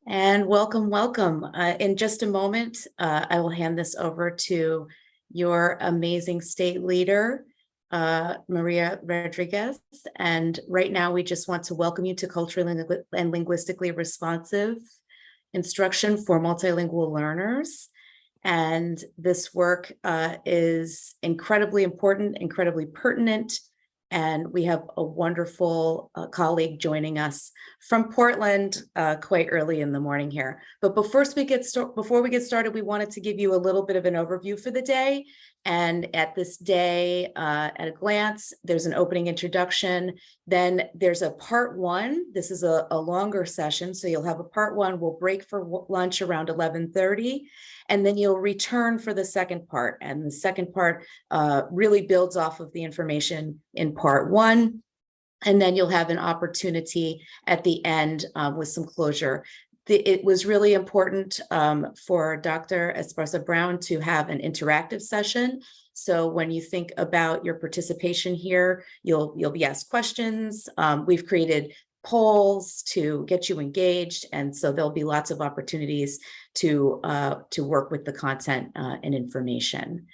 And welcome, welcome. In just a moment, I will hand this over to your amazing state leader, Maria Rodriguez. And right now, we just want to welcome you to Culturally and Linguistically Responsive Instruction for Multilingual Learners. And this work is incredibly important, incredibly pertinent. And we have a wonderful colleague joining us from Portland quite early in the morning here. But before we get started, we wanted to give you a little bit of an overview for the day. And at this day, at a glance, there's an opening introduction. Then there's a part one. This is a longer session. So you'll have a part one. We'll break for lunch around 11:30. And then you'll return for the second part. And the second part really builds off of the information in part one. And then you'll have an opportunity at the end with some closure. It was really important for Dr. Esparza Brown to have an interactive session. So when you think about your participation here, you'll be asked questions. We've created polls to get you engaged, and so there'll be lots of opportunities to work with the content and information.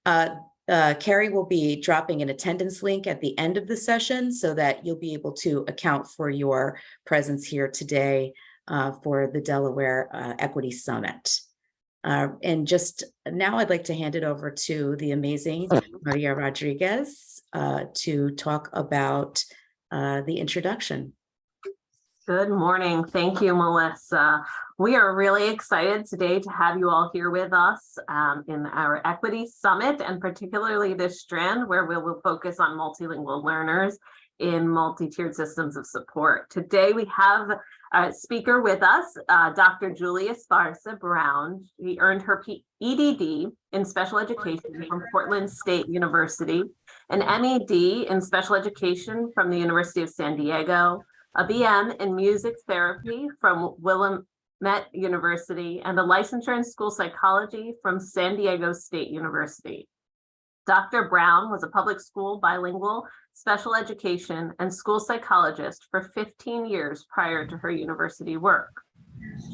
Carrie will be dropping an attendance link at the end of the session so that you'll be able to account for your presence here today for the Delaware Equity Summit. And just now I'd like to hand it over to the amazing Maria Rodriguez to talk about the introduction. Good morning. Thank you, Melissa. We are really excited today to have you all here with us in our Equity Summit, and particularly this strand where we will focus on multilingual learners in multi-tiered systems of support. Today we have a speaker with us, Dr. Julia Esparza Brown. She earned her EDD in special education from Portland State University, an MED in special education from the University of San Diego, a BM in music therapy from Willamette University, and a licensure in school psychology from San Diego State University. Dr. Brown was a public school bilingual special education and school psychologist for 15 years prior to her university work.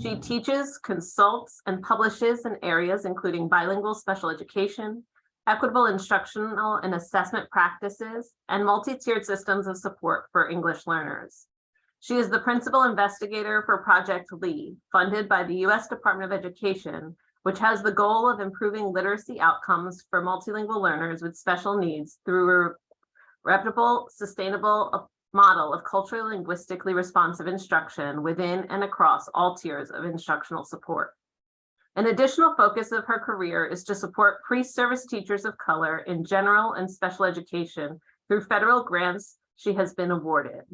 She teaches, consults, and publishes in areas including bilingual special education, equitable instructional and assessment practices, and multi-tiered systems of support for English learners. She is the principal investigator for Project LEAD, funded by the U.S. Department of Education, which has the goal of improving literacy outcomes for multilingual learners with special needs through a reputable, sustainable model of culturally linguistically responsive instruction within and across all tiers of instructional support. An additional focus of her career is to support pre-service teachers of color in general and special education through federal grants she has been awarded.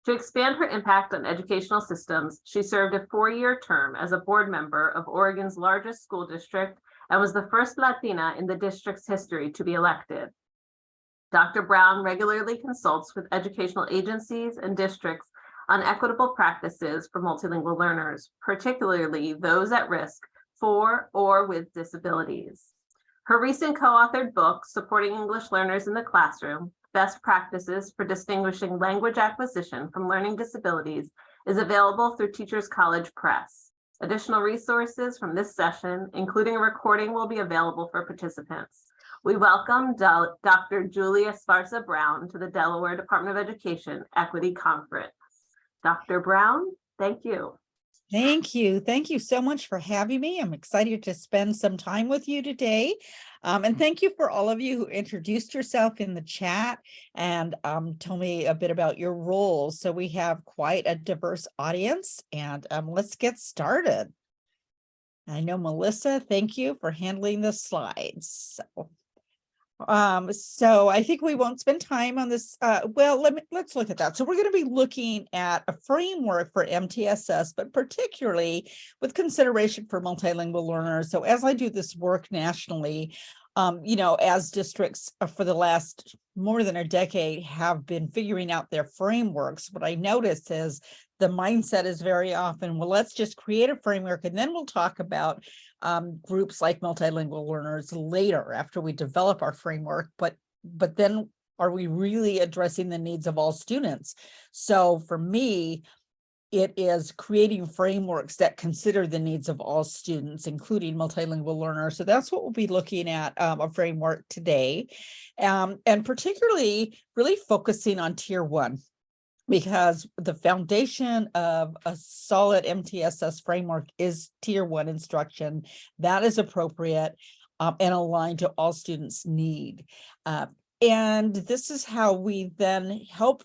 To expand her impact on educational systems, she served a 4-year term as a board member of Oregon's largest school district and was the first Latina in the district's history to be elected. Dr. Brown regularly consults with educational agencies and districts on equitable practices for multilingual learners, particularly those at risk for or with disabilities. Her recent co-authored book, Supporting English Learners in the Classroom, Best Practices for Distinguishing Language Acquisition from Learning Disabilities, is available through Teachers College Press. Additional resources from this session, including a recording, will be available for participants. We welcome Dr. Julia Esparza Brown to the Delaware Department of Education Equity Conference. Dr. Brown, thank you. Thank you. Thank you so much for having me. I'm excited to spend some time with you today. And thank you for all of you who introduced yourself in the chat and told me a bit about your roles. So we have quite a diverse audience, and let's get started. I know, Melissa, thank you for handling the slides. So I think we won't spend time on this. Well, let's look at that. So we're going to be looking at a framework for MTSS, but particularly with consideration for multilingual learners. So as I do this work nationally, as districts for the last more than a decade have been figuring out their frameworks, what I notice is the mindset is very often, well, let's just create a framework and then we'll talk about groups like multilingual learners later after we develop our framework, but then are we really addressing the needs of all students? So for me, it is creating frameworks that consider the needs of all students, including multilingual learners. So that's what we'll be looking at, a framework today, and particularly really focusing on Tier 1, because the foundation of a solid MTSS framework is Tier 1 instruction that is appropriate and aligned to all students' need. And this is how we then help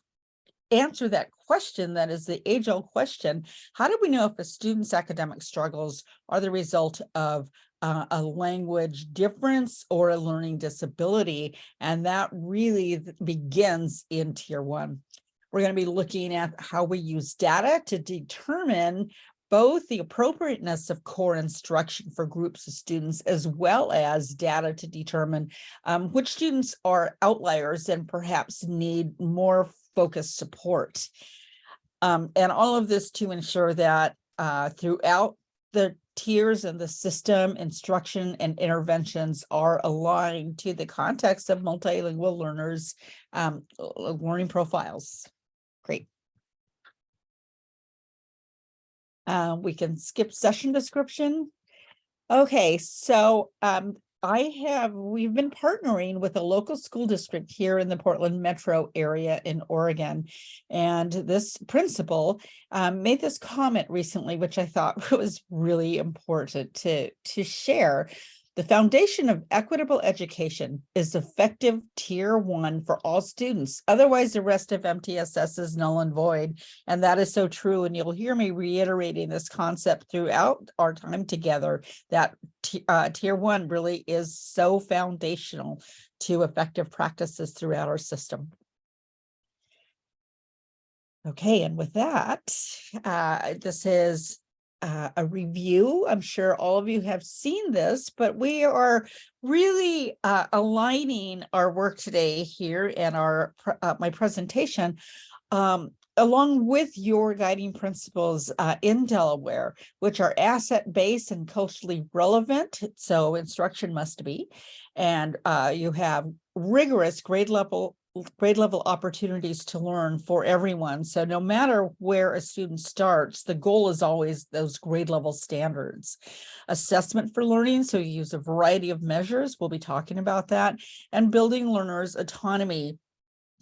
answer that question that is the age-old question: how do we know if a student's academic struggles are the result of a language difference or a learning disability? And that really begins in Tier 1. We're going to be looking at how we use data to determine both the appropriateness of core instruction for groups of students, as well as data to determine which students are outliers and perhaps need more focused support. And all of this to ensure that throughout the tiers and the system, instruction and interventions are aligned to the context of multilingual learners' learning profiles. Great. We can skip session description. Okay, so we've been partnering with a local school district here in the Portland metro area in Oregon. And this principal made this comment recently, which I thought was really important to share. The foundation of equitable education is effective Tier 1 for all students. Otherwise, the rest of MTSS is null and void. And that is so true. And you'll hear me reiterating this concept throughout our time together, that Tier 1 really is so foundational to effective practices throughout our system. Okay, and with that, this is a review. I'm sure all of you have seen this, but we are really aligning our work today here in our my presentation along with your guiding principles in Delaware, which are asset-based and culturally relevant. So instruction must be, and you have rigorous grade level opportunities to learn for everyone. So no matter where a student starts, the goal is always those grade level standards. Assessment for learning, so you use a variety of measures. We'll be talking about that. And building learners' autonomy.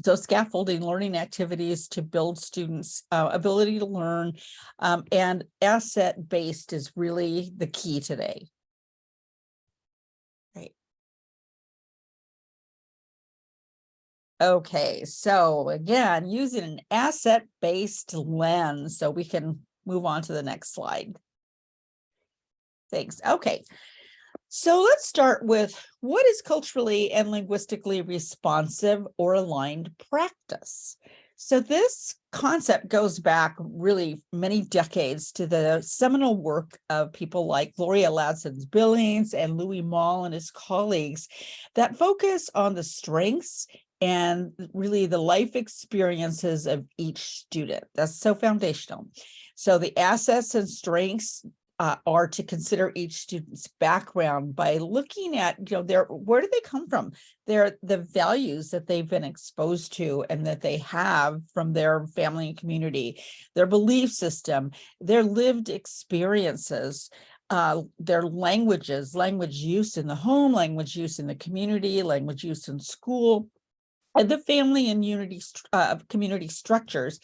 So scaffolding learning activities to build students' ability to learn, and asset-based is really the key today. Okay, so again, using an asset-based lens, so we can move on to the next slide. Thanks. Okay, so let's start with what is culturally and linguistically responsive or aligned practice. So this concept goes back really many decades to the seminal work of people like Gloria Ladson-Billings and Louis Malle and his colleagues that focus on the strengths and really the life experiences of each student. That's so foundational. So the assets and strengths are to consider each student's background by looking at, where do they come from? The values that they've been exposed to and that they have from their family and community, their belief system, their lived experiences, their languages, language use in the home, language use in the community, language use in school, and the family and community structures,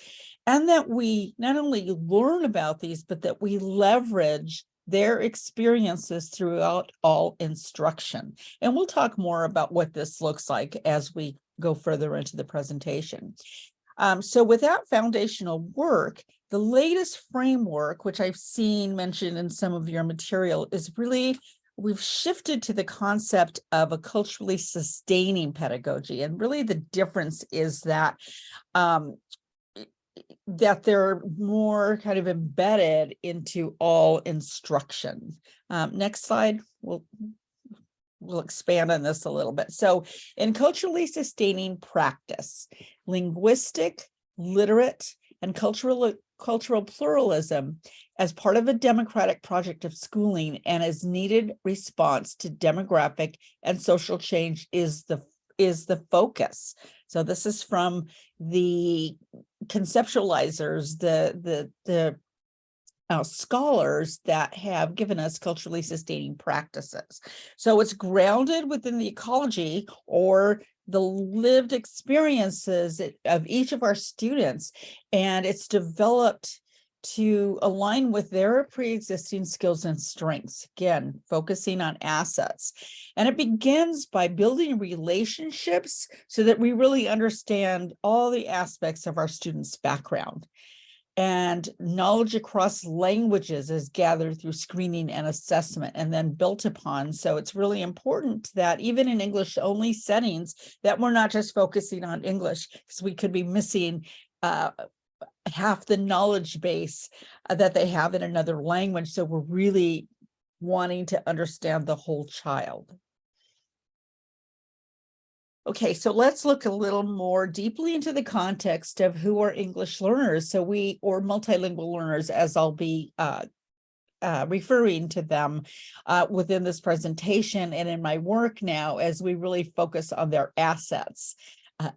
and that we not only learn about these, but that we leverage their experiences throughout all instruction. And we'll talk more about what this looks like as we go further into the presentation. So with that foundational work, the latest framework, which I've seen mentioned in some of your material, is really we've shifted to the concept of a culturally sustaining pedagogy. And really the difference is that that they're more kind of embedded into all instruction. Next slide, we'll expand on this a little bit. So in culturally sustaining practice, linguistic, literate, and cultural pluralism as part of a democratic project of schooling and as needed response to demographic and social change is the is the focus. So this is from the conceptualizers, the scholars that have given us culturally sustaining practices. So it's grounded within the ecology or the lived experiences of each of our students, and it's developed to align with their pre-existing skills and strengths, again, focusing on assets. And it begins by building relationships so that we really understand all the aspects of our students' background. And knowledge across languages is gathered through screening and assessment and then built upon. So it's really important that even in English only settings, that we're not just focusing on English, because we could be missing half the knowledge base that they have in another language. So we're really wanting to understand the whole child. Okay, so let's look a little more deeply into the context of who are English learners. So or multilingual learners, as I'll be referring to them within this presentation and in my work now, as we really focus on their assets.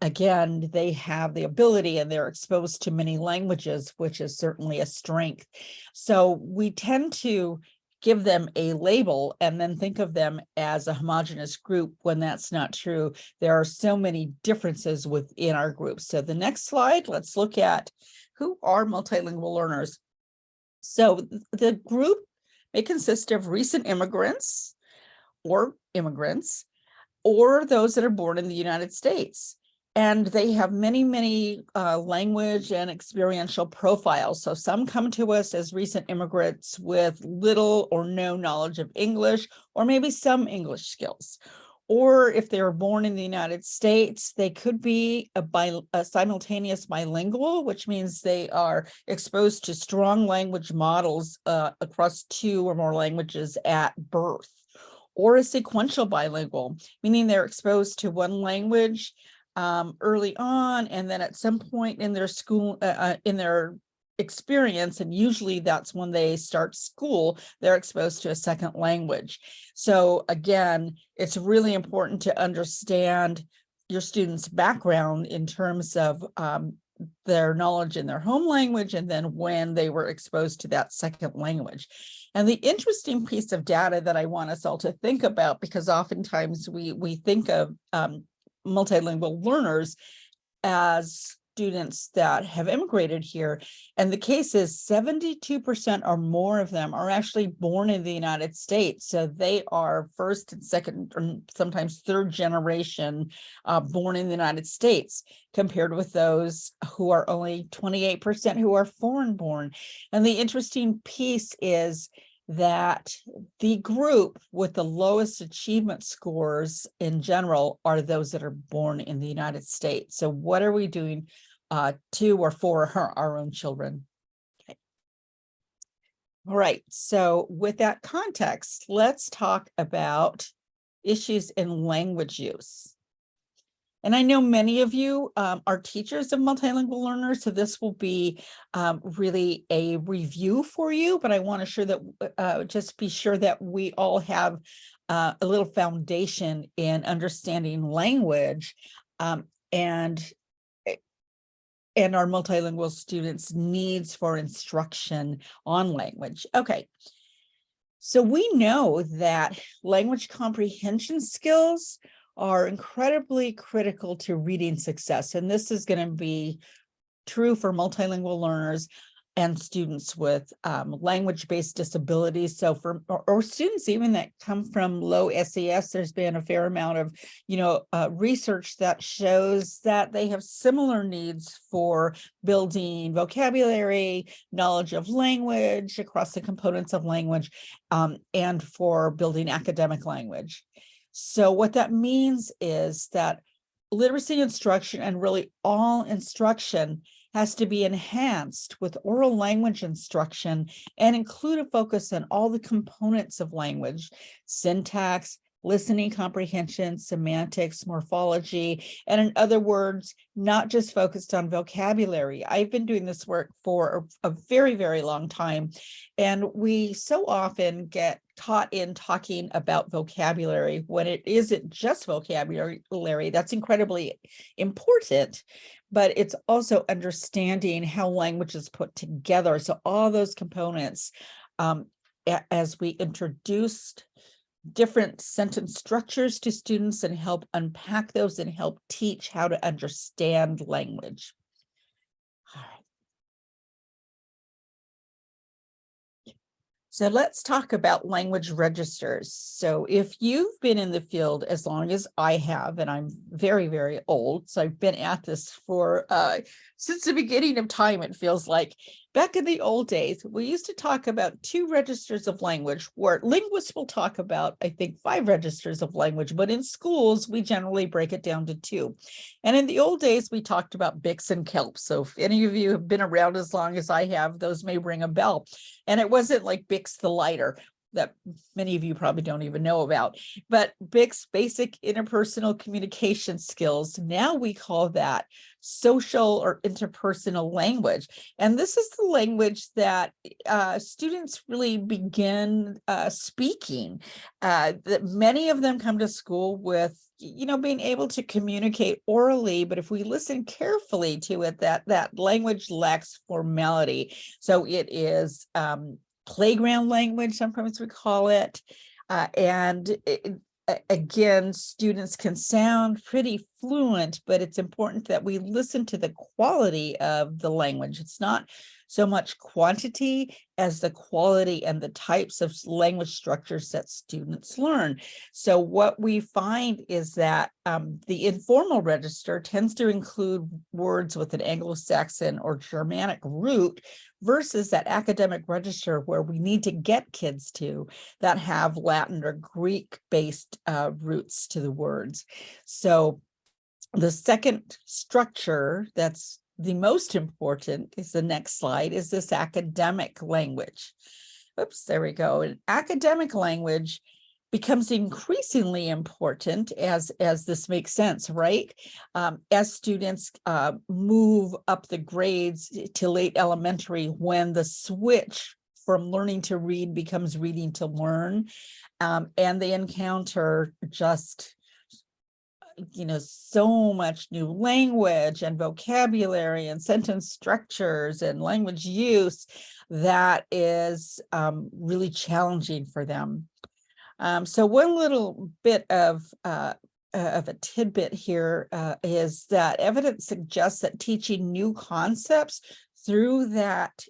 Again, they have the ability and they're exposed to many languages, which is certainly a strength. So we tend to give them a label and then think of them as a homogeneous group when that's not true. There are so many differences within our groups. So the next slide, let's look at who are multilingual learners. So the group may consist of recent immigrants or those that are born in the United States. And they have many, many language and experiential profiles. So some come to us as recent immigrants with little or no knowledge of English, or maybe some English skills. Or if they were born in the United States, they could be a simultaneous bilingual, which means they are exposed to strong language models across 2 or more languages at birth. Or a sequential bilingual, meaning they're exposed to one language early on, and then at some point in their school, in their experience, and usually that's when they start school, they're exposed to a second language. So again, it's really important to understand your student's background in terms of their knowledge in their home language, and then when they were exposed to that second language. And the interesting piece of data that I want us all to think about, because oftentimes we think of multilingual learners as students that have immigrated here, and the case is 72% or more of them are actually born in the United States. So they are first and second, or sometimes third generation born in the United States, compared with those who are only 28% who are foreign born. And the interesting piece is that the group with the lowest achievement scores in general are those that are born in the United States. So what are we doing to or for our own children? Okay. All right, so with that context, let's talk about issues in language use. And I know many of you are teachers of multilingual learners, so this will be really a review for you, but I want to just be sure that we all have a little foundation in understanding language and our multilingual students' needs for instruction on language. Okay. So we know that language comprehension skills are incredibly critical to reading success. And this is going to be true for multilingual learners and students with language-based disabilities. So or students even that come from low SES, there's been a fair amount of, research that shows that they have similar needs for building vocabulary, knowledge of language across the components of language, and for building academic language. So what that means is that literacy instruction, and really all instruction, has to be enhanced with oral language instruction and include a focus on all the components of language: syntax, listening comprehension, semantics, morphology, and in other words, not just focused on vocabulary. I've been doing this work for a very, very long time, and we so often get taught in talking about vocabulary when it isn't just vocabulary. That's incredibly important, but it's also understanding how language is put together. So all those components, as we introduced different sentence structures to students and help unpack those and help teach how to understand language. All right. So let's talk about language registers. So if you've been in the field as long as I have, and I'm very, very old, so I've been at this for since the beginning of time, it feels like. Back in the old days, we used to talk about 2 registers of language, where linguists will talk about, I think, 5 registers of language, but in schools, we generally break it down to 2. And in the old days, we talked about BICS and KELP. So if any of you have been around as long as I have, those may ring a bell. And it wasn't like BICS the lighter that many of you probably don't even know about, but BICS, basic interpersonal communication skills. Now we call that social or interpersonal language. And this is the language that students really begin speaking. That many of them come to school with, being able to communicate orally, but if we listen carefully to it, that language lacks formality. So it is playground language, sometimes we call it. Again, students can sound pretty fluent, but it's important that we listen to the quality of the language. It's not so much quantity as the quality and the types of language structures that students learn. So what we find is that the informal register tends to include words with an Anglo-Saxon or Germanic root versus that academic register where we need to get kids to that have Latin or Greek-based roots to the words. So the second structure that's the most important is the next slide, is this academic language. Oops, there we go. And academic language becomes increasingly important as this makes sense, right? As students move up the grades to late elementary, when the switch from learning to read becomes reading to learn, and they encounter just so much new language and vocabulary and sentence structures and language use that is really challenging for them. So one little bit of a tidbit here is that evidence suggests that teaching new concepts through that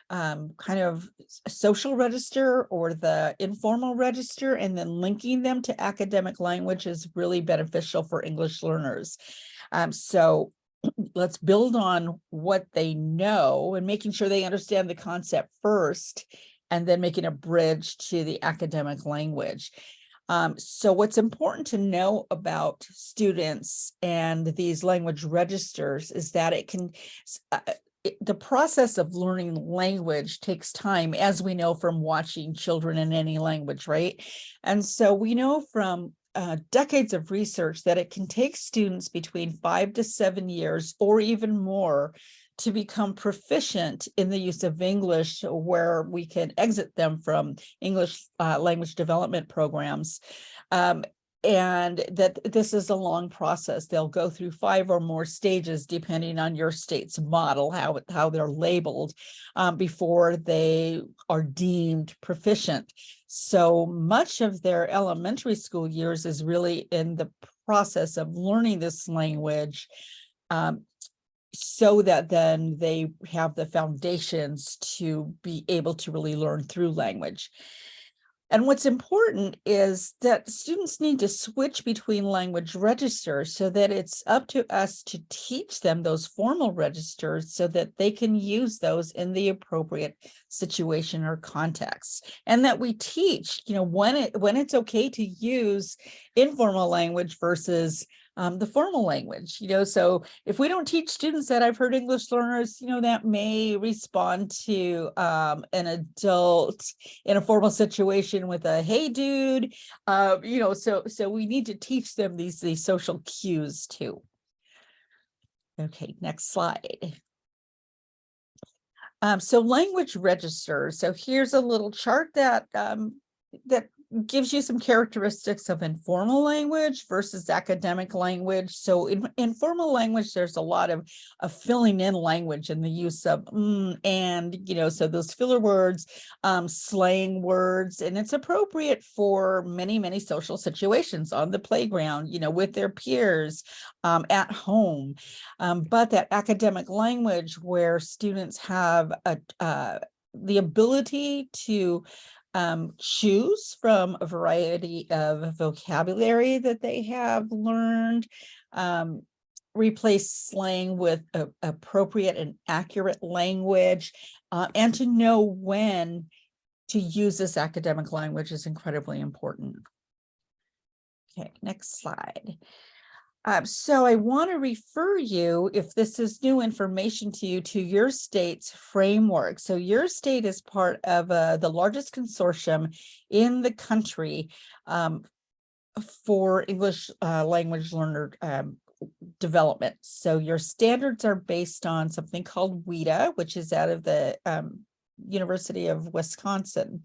kind of social register or the informal register and then linking them to academic language is really beneficial for English learners. So let's build on what they know and making sure they understand the concept first, and then making a bridge to the academic language. So what's important to know about students and these language registers is that it can, the process of learning language takes time, as we know from watching children in any language, right? And so we know from decades of research that it can take students between 5 to 7 years or even more to become proficient in the use of English, where we can exit them from English language development programs. And that this is a long process. They'll go through 5 or more stages, depending on your state's model, how they're labeled, before they are deemed proficient. So much of their elementary school years is really in the process of learning this language, so that then they have the foundations to be able to really learn through language. And what's important is that students need to switch between language registers so that it's up to us to teach them those formal registers so that they can use those in the appropriate situation or context. And that we teach, when it's okay to use informal language versus the formal language, so if we don't teach students that, I've heard English learners, that may respond to an adult in a formal situation with a, hey, dude, so we need to teach them these social cues too. Okay, next slide. So language registers. So here's a little chart that that gives you some characteristics of informal language versus academic language. So in informal language, there's a lot of filling in language and the use of and, so those filler words, slang words, and it's appropriate for many, many social situations on the playground, with their peers, at home. But that academic language where students have the ability to choose from a variety of vocabulary that they have learned, replace slang with appropriate and accurate language, and to know when to use this academic language is incredibly important. Okay, next slide. So I want to refer you, if this is new information to you, to your state's framework. So your state is part of the largest consortium in the country for English language learner development. So your standards are based on something called WIDA, which is out of the University of Wisconsin.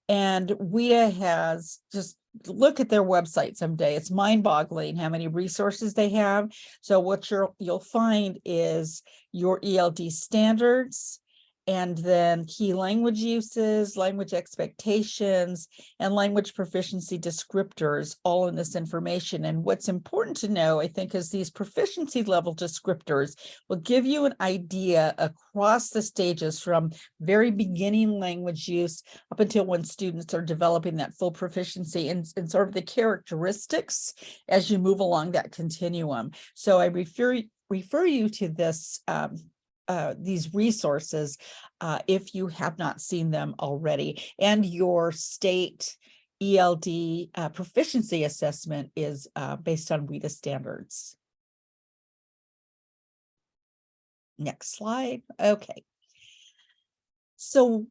And WIDA has, just look at their website someday. It's mind-boggling how many resources they have. So what you'll find is your ELD standards, and then key language uses, language expectations, and language proficiency descriptors, all in this information. And what's important to know, I think, is these proficiency level descriptors will give you an idea across the stages from very beginning language use up until when students are developing that full proficiency, and sort of the characteristics as you move along that continuum. So I refer you to this these resources if you have not seen them already. And your state ELD proficiency assessment is based on WIDA standards. Next slide. Okay. So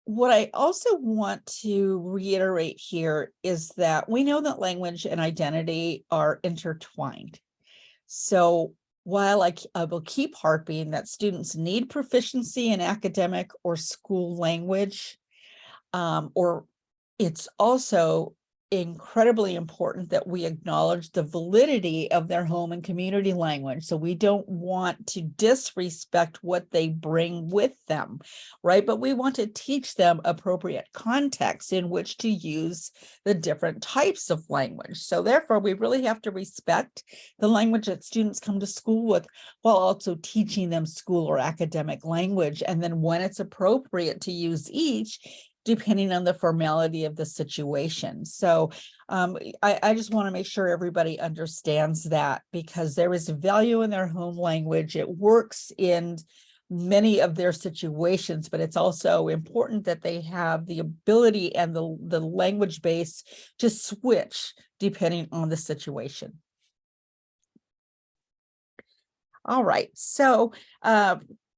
what I also want to reiterate here is that we know that language and identity are intertwined. So while I will keep harping that students need proficiency in academic or school language, or it's also incredibly important that we acknowledge the validity of their home and community language. So we don't want to disrespect what they bring with them, right? But we want to teach them appropriate context in which to use the different types of language. So therefore, we really have to respect the language that students come to school with, while also teaching them school or academic language. And then when it's appropriate to use each, depending on the formality of the situation. So I just want to make sure everybody understands that, because there is value in their home language. It works in many of their situations, but it's also important that they have the ability and the language base to switch depending on the situation. All right, so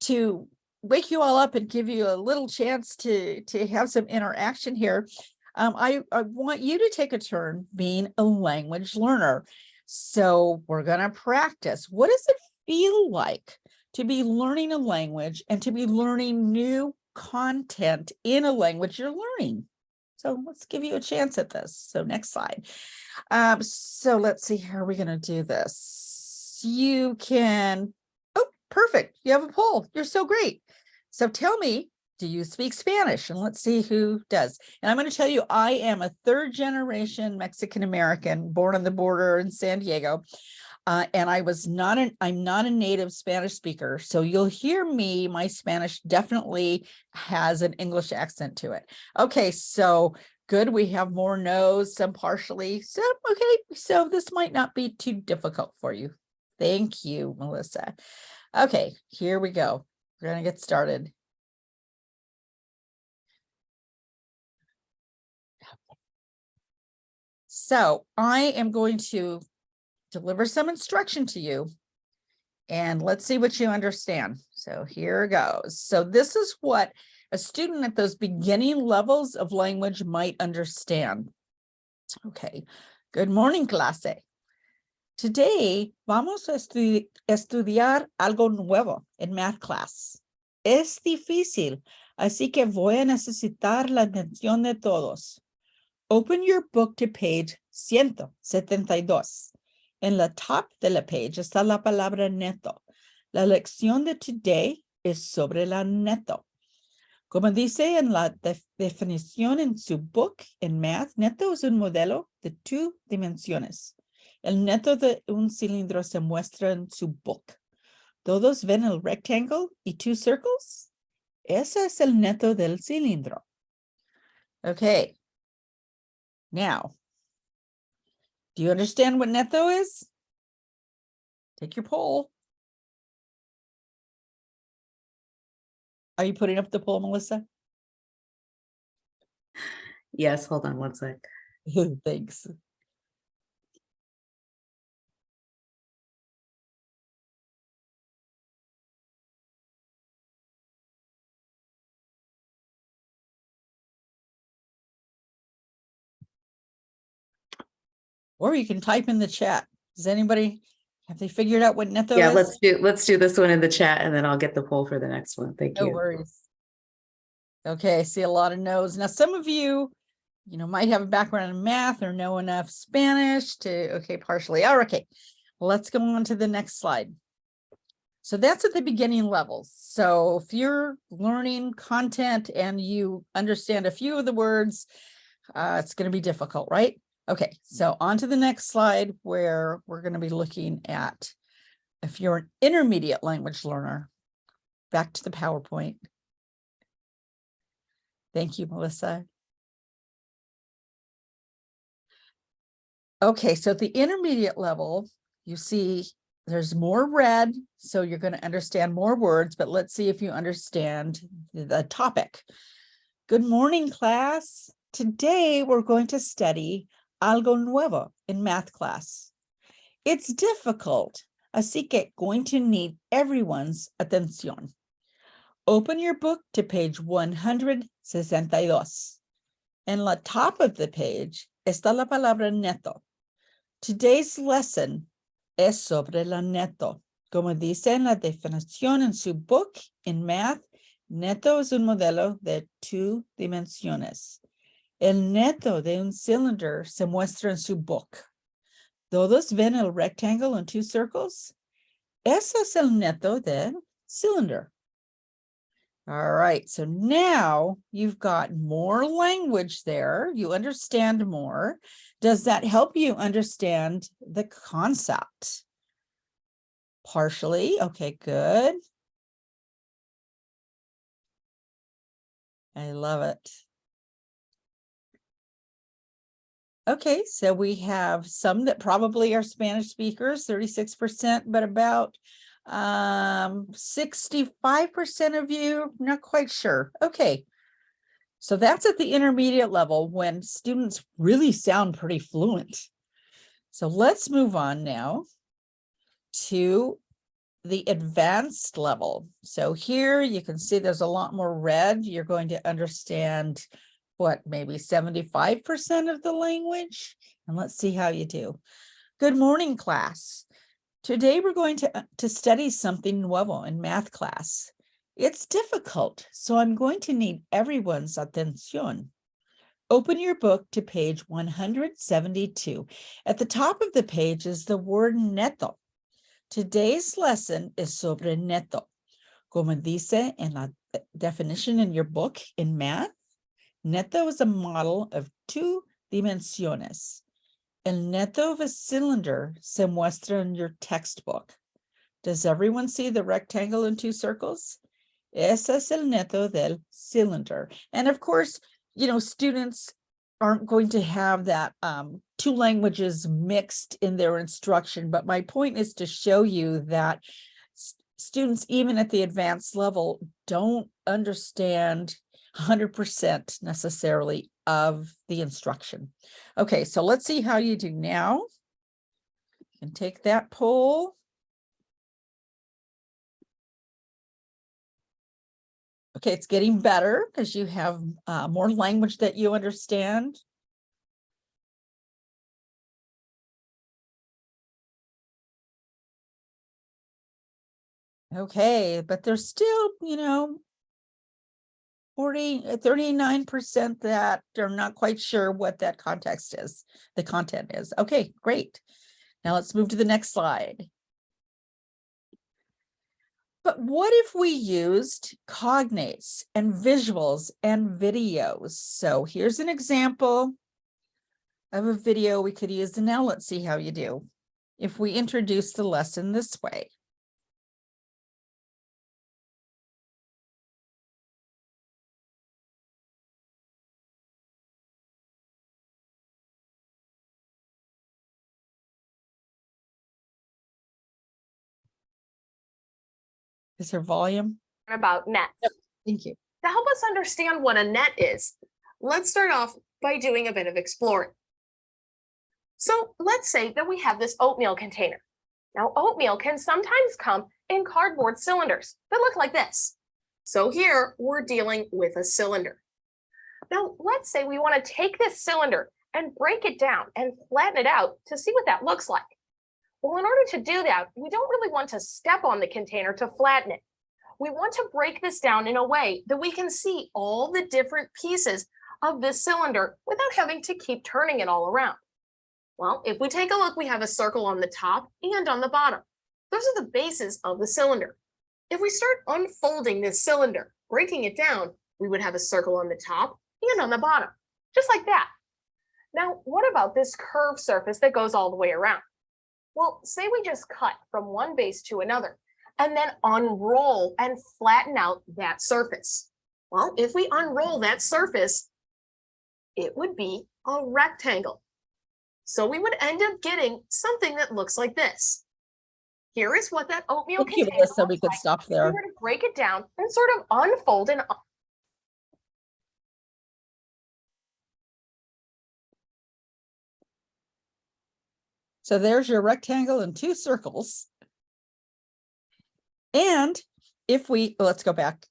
to wake you all up and give you a little chance to have some interaction here, I want you to take a turn being a language learner. So we're going to practice. What does it feel like to be learning a language and to be learning new content in a language you're learning? So let's give you a chance at this. So next slide. So let's see, how are we going to do this? You can, oh, perfect. You have a poll. You're so great. So tell me, do you speak Spanish? And let's see who does. And I'm going to tell you, I am a third generation Mexican-American born on the border in San Diego. And I'm not a native Spanish speaker. So you'll hear me, my Spanish definitely has an English accent to it. Okay, so good. We have more no's, some partially. So, okay, so this might not be too difficult for you. Thank you, Melissa. Okay, here we go. We're going to get started. So I am going to deliver some instruction to you, and let's see what you understand. So here goes. So this is what a student at those beginning levels of language might understand. Okay, good morning, clase. Today, vamos a estudiar algo nuevo en math class. Es difícil, así que voy a necesitar la atención de todos. Open your book to page 172. En la top de la page está la palabra neto. La lección de today es sobre la neto. Como dice en la definición en su book en math, neto es un modelo de 2 dimensiones. El neto de un cilindro se muestra en su book. ¿Todos ven el rectangle y 2 circles? Ese es el neto del cilindro. Okay. Now, do you understand what neto is? Take your poll. Are you putting up the poll, Melissa? Yes, hold on one sec. Thanks. Or you can type in the chat. Does anybody, have they figured out what neto Yeah, is? let's do this one in the chat and then I'll get the poll for the next one. Thank No you. worries. Okay, I see a lot of no's. Now, some of you, might have a background in math or know enough Spanish to, okay, partially. All right, okay, let's go on to the next slide. So that's at the beginning levels. So if you're learning content and you understand a few of the words, it's going to be difficult, right? Okay, so on to the next slide where we're going to be looking at if you're an intermediate language learner. Back to the PowerPoint. Thank you, Melissa. Okay, so at the intermediate level, you see there's more red, so you're going to understand more words, but let's see if you understand the topic. Good morning, class. Today we're going to study algo nuevo in math class. It's difficult, así que going to need everyone's atención. Open your book to page 162. En la top of the page está la palabra neto. Today's lesson es sobre la neto. Como dice en la definición en su book in math, neto es un modelo de 2 dimensiones. El neto de un cylinder se muestra en su book. ¿Todos ven el rectangle en 2 circles? Ese es el neto del cylinder. All right, so now you've got more language there. You understand more. Does that help you understand the concept? Partially. Okay, good. I love it. Okay, so we have some that probably are Spanish speakers, 36%, but about 65% of you, not quite sure. Okay, so that's at the intermediate level when students really sound pretty fluent. So let's move on now to the advanced level. So here you can see there's a lot more red. You're going to understand what, maybe 75% of the language. And let's see how you do. Good morning, class. Today we're going to study something nuevo in math class. It's difficult, so I'm going to need everyone's atención. Open your book to page 172. At the top of the page is the word neto. Today's lesson is sobre neto. Como dice en la definition in your book in math, neto is a model of 2 dimensiones. El neto of a cylinder se muestra in your textbook. Does everyone see the rectangle in 2 circles? Ese es el neto del cylinder. And of course, students aren't going to have that 2 languages mixed in their instruction. But my point is to show you that students, even at the advanced level, don't understand 100% necessarily of the instruction. Okay, so let's see how you do now. You can take that poll. Okay, it's getting better because you have more language that you understand. Okay, but there's still, 39% that are not quite sure what that content is. Okay, great. Now let's move to the next slide. But what if we used cognates and visuals and videos? So here's an example of a video we could use. Now let's see how you do if we introduce the lesson this way. Is there volume? About nets. Yep. Thank you. To help us understand what a net is, let's start off by doing a bit of exploring. So let's say that we have this oatmeal container. Now, oatmeal can sometimes come in cardboard cylinders that look like this. So here we're dealing with a cylinder. Now, let's say we want to take this cylinder and break it down and flatten it out to see what that looks like. Well, in order to do that, we don't really want to step on the container to flatten it. We want to break this down in a way that we can see all the different pieces of this cylinder without having to keep turning it all around. Well, if we take a look, we have a circle on the top and on the bottom. Those are the bases of the cylinder. If we start unfolding this cylinder, breaking it down, we would have a circle on the top and on the bottom, just like that. Now, what about this curved surface that goes all the way around? Well, say we just cut from one base to another and then unroll and flatten out that surface. Well, if we unroll that surface, it would be a rectangle. So we would end up getting something that looks like this. Here is what that oatmeal Thank you, container Melissa. looks We could like. stop If there. we were to break it down and sort of unfold and So there's your rectangle and two circles. And if we, let's go back.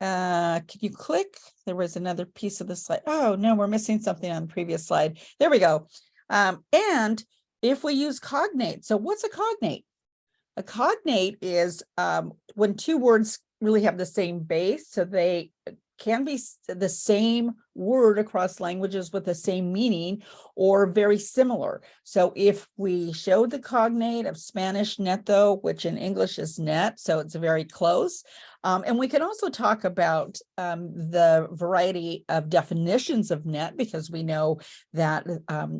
Can you click? There was another piece of the slide. Oh, no, we're missing something on the previous slide. There we go. And if we use cognate, so what's a cognate? A cognate is when two words really have the same base, so they can be the same word across languages with the same meaning or very similar. So if we show the cognate of Spanish neto, which in English is net, so it's very close. And we can also talk about the variety of definitions of net, because we know that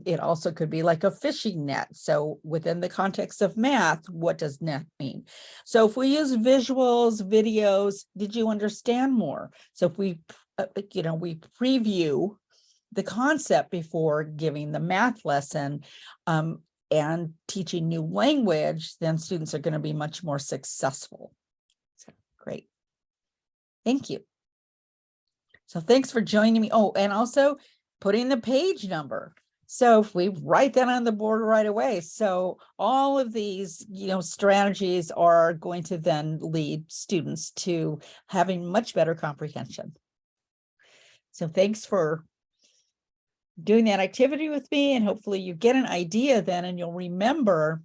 it also could be like a fishing net. So within the context of math, what does net mean? So if we use visuals, videos, did you understand more? So if we, we preview the concept before giving the math lesson and teaching new language, then students are going to be much more successful. So, great. Thank you. So thanks for joining me. Oh, and also putting the page number. So if we write that on the board right away. So all of these, strategies are going to then lead students to having much better comprehension. So thanks for doing that activity with me, and hopefully you get an idea then, and you'll remember,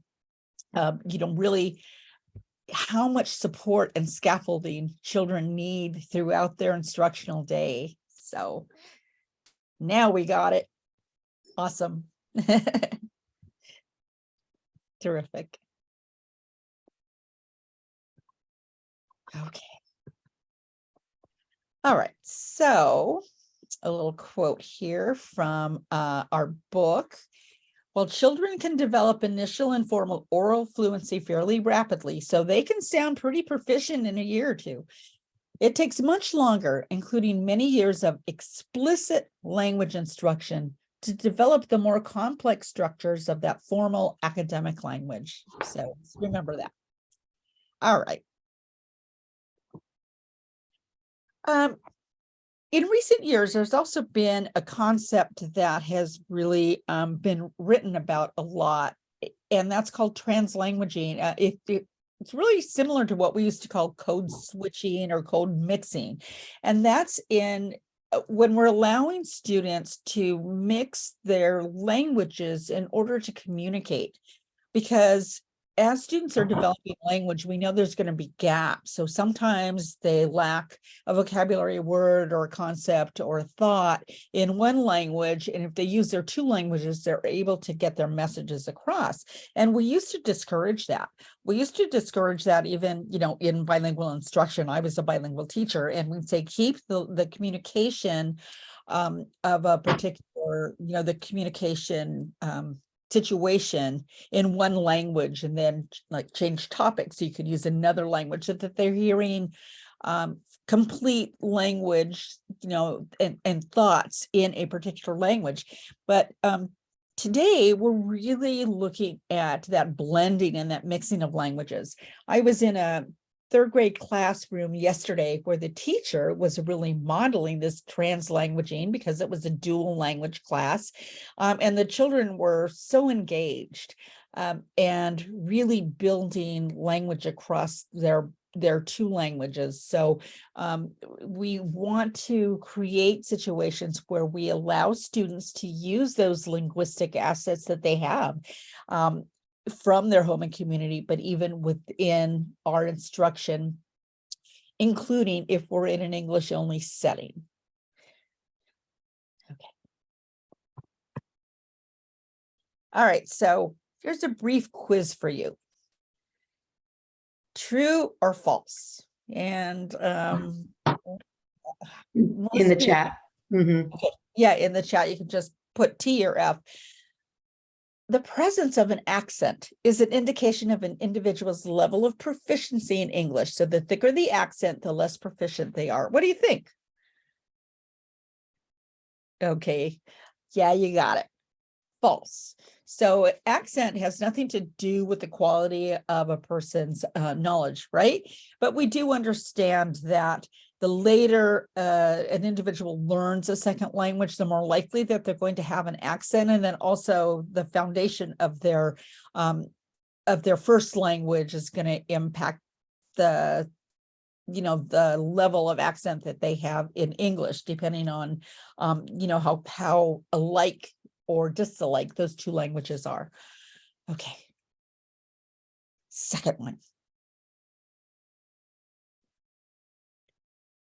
really how much support and scaffolding children need throughout their instructional day. So now we got it. Awesome. Terrific. Okay. All right. So a little quote here from our book. While children can develop initial and formal oral fluency fairly rapidly, so they can sound pretty proficient in a year or two, it takes much longer, including many years of explicit language instruction, to develop the more complex structures of that formal academic language. So remember that. All right. In recent years, there's also been a concept that has really been written about a lot, and that's called translanguaging. It's really similar to what we used to call code switching or code mixing. And that's when we're allowing students to mix their languages in order to communicate. Because as students are developing language, we know there's going to be gaps. So sometimes they lack a vocabulary word or a concept or a thought in one language. And if they use their two languages, they're able to get their messages across. And we used to discourage that. We used to discourage that even, in bilingual instruction. I was a bilingual teacher, and we'd say, keep the communication of a particular, the communication situation in one language, and then like change topics so you could use another language, so that they're hearing complete language, and thoughts in a particular language. But today we're really looking at that blending and that mixing of languages. I was in a third grade classroom yesterday where the teacher was really modeling this translanguaging, because it was a dual language class. And the children were so engaged and really building language across their two languages. So we want to create situations where we allow students to use those linguistic assets that they have from their home and community, but even within our instruction, including if we're in an English only setting. Okay. All right, so here's a brief quiz for you. True or false? And In the chat. Mhm. Okay. Yeah, in the chat, you can just put T or F. The presence of an accent is an indication of an individual's level of proficiency in English. So the thicker the accent, the less proficient they are. What do you think? Okay. Yeah, you got it. False. So accent has nothing to do with the quality of a person's knowledge, right? But we do understand that the later an individual learns a second language, the more likely that they're going to have an accent, and then also the foundation of their first language is going to impact the level of accent that they have in English, depending on how alike or disalike those two languages are. Okay. Second one.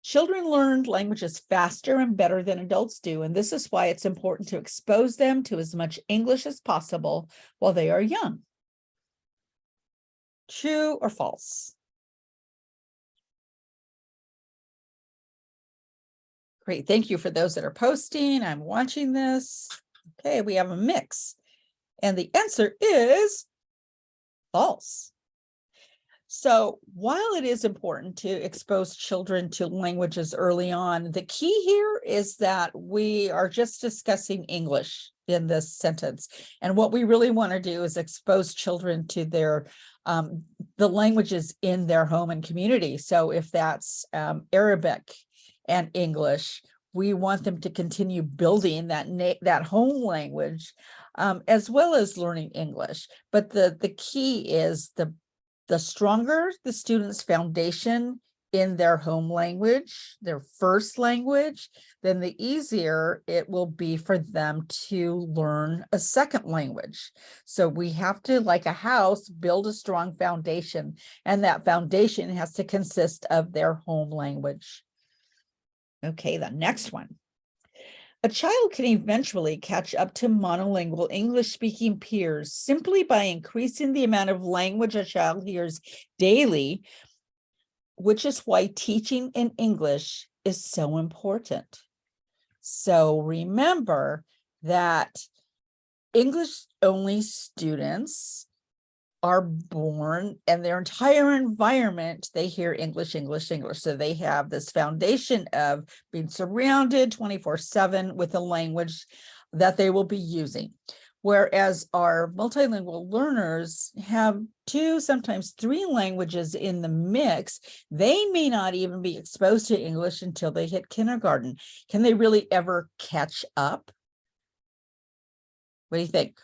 Children learn languages faster and better than adults do, and this is why it's important to expose them to as much English as possible while they are young. True or false? Great, thank you for those that are posting. I'm watching this. Okay, we have a mix, and the answer is false. So while it is important to expose children to languages early on, the key here is that we are just discussing English in this sentence. And what we really want to do is expose children to their the languages in their home and community. So if that's Arabic and English, we want them to continue building that home language as well as learning English. But the key is the stronger the student's foundation in their home language, their first language, then the easier it will be for them to learn a second language. So we have to, like a house, build a strong foundation, and that foundation has to consist of their home language. Okay, the next one. A child can eventually catch up to monolingual English-speaking peers simply by increasing the amount of language a child hears daily, which is why teaching in English is so important. So remember that English-only students are born, and their entire environment, they hear English, English, English. So they have this foundation of being surrounded 24/7 with a language that they will be using. Whereas our multilingual learners have 2, sometimes 3 languages in the mix. They may not even be exposed to English until they hit kindergarten. Can they really ever catch up? What do you think?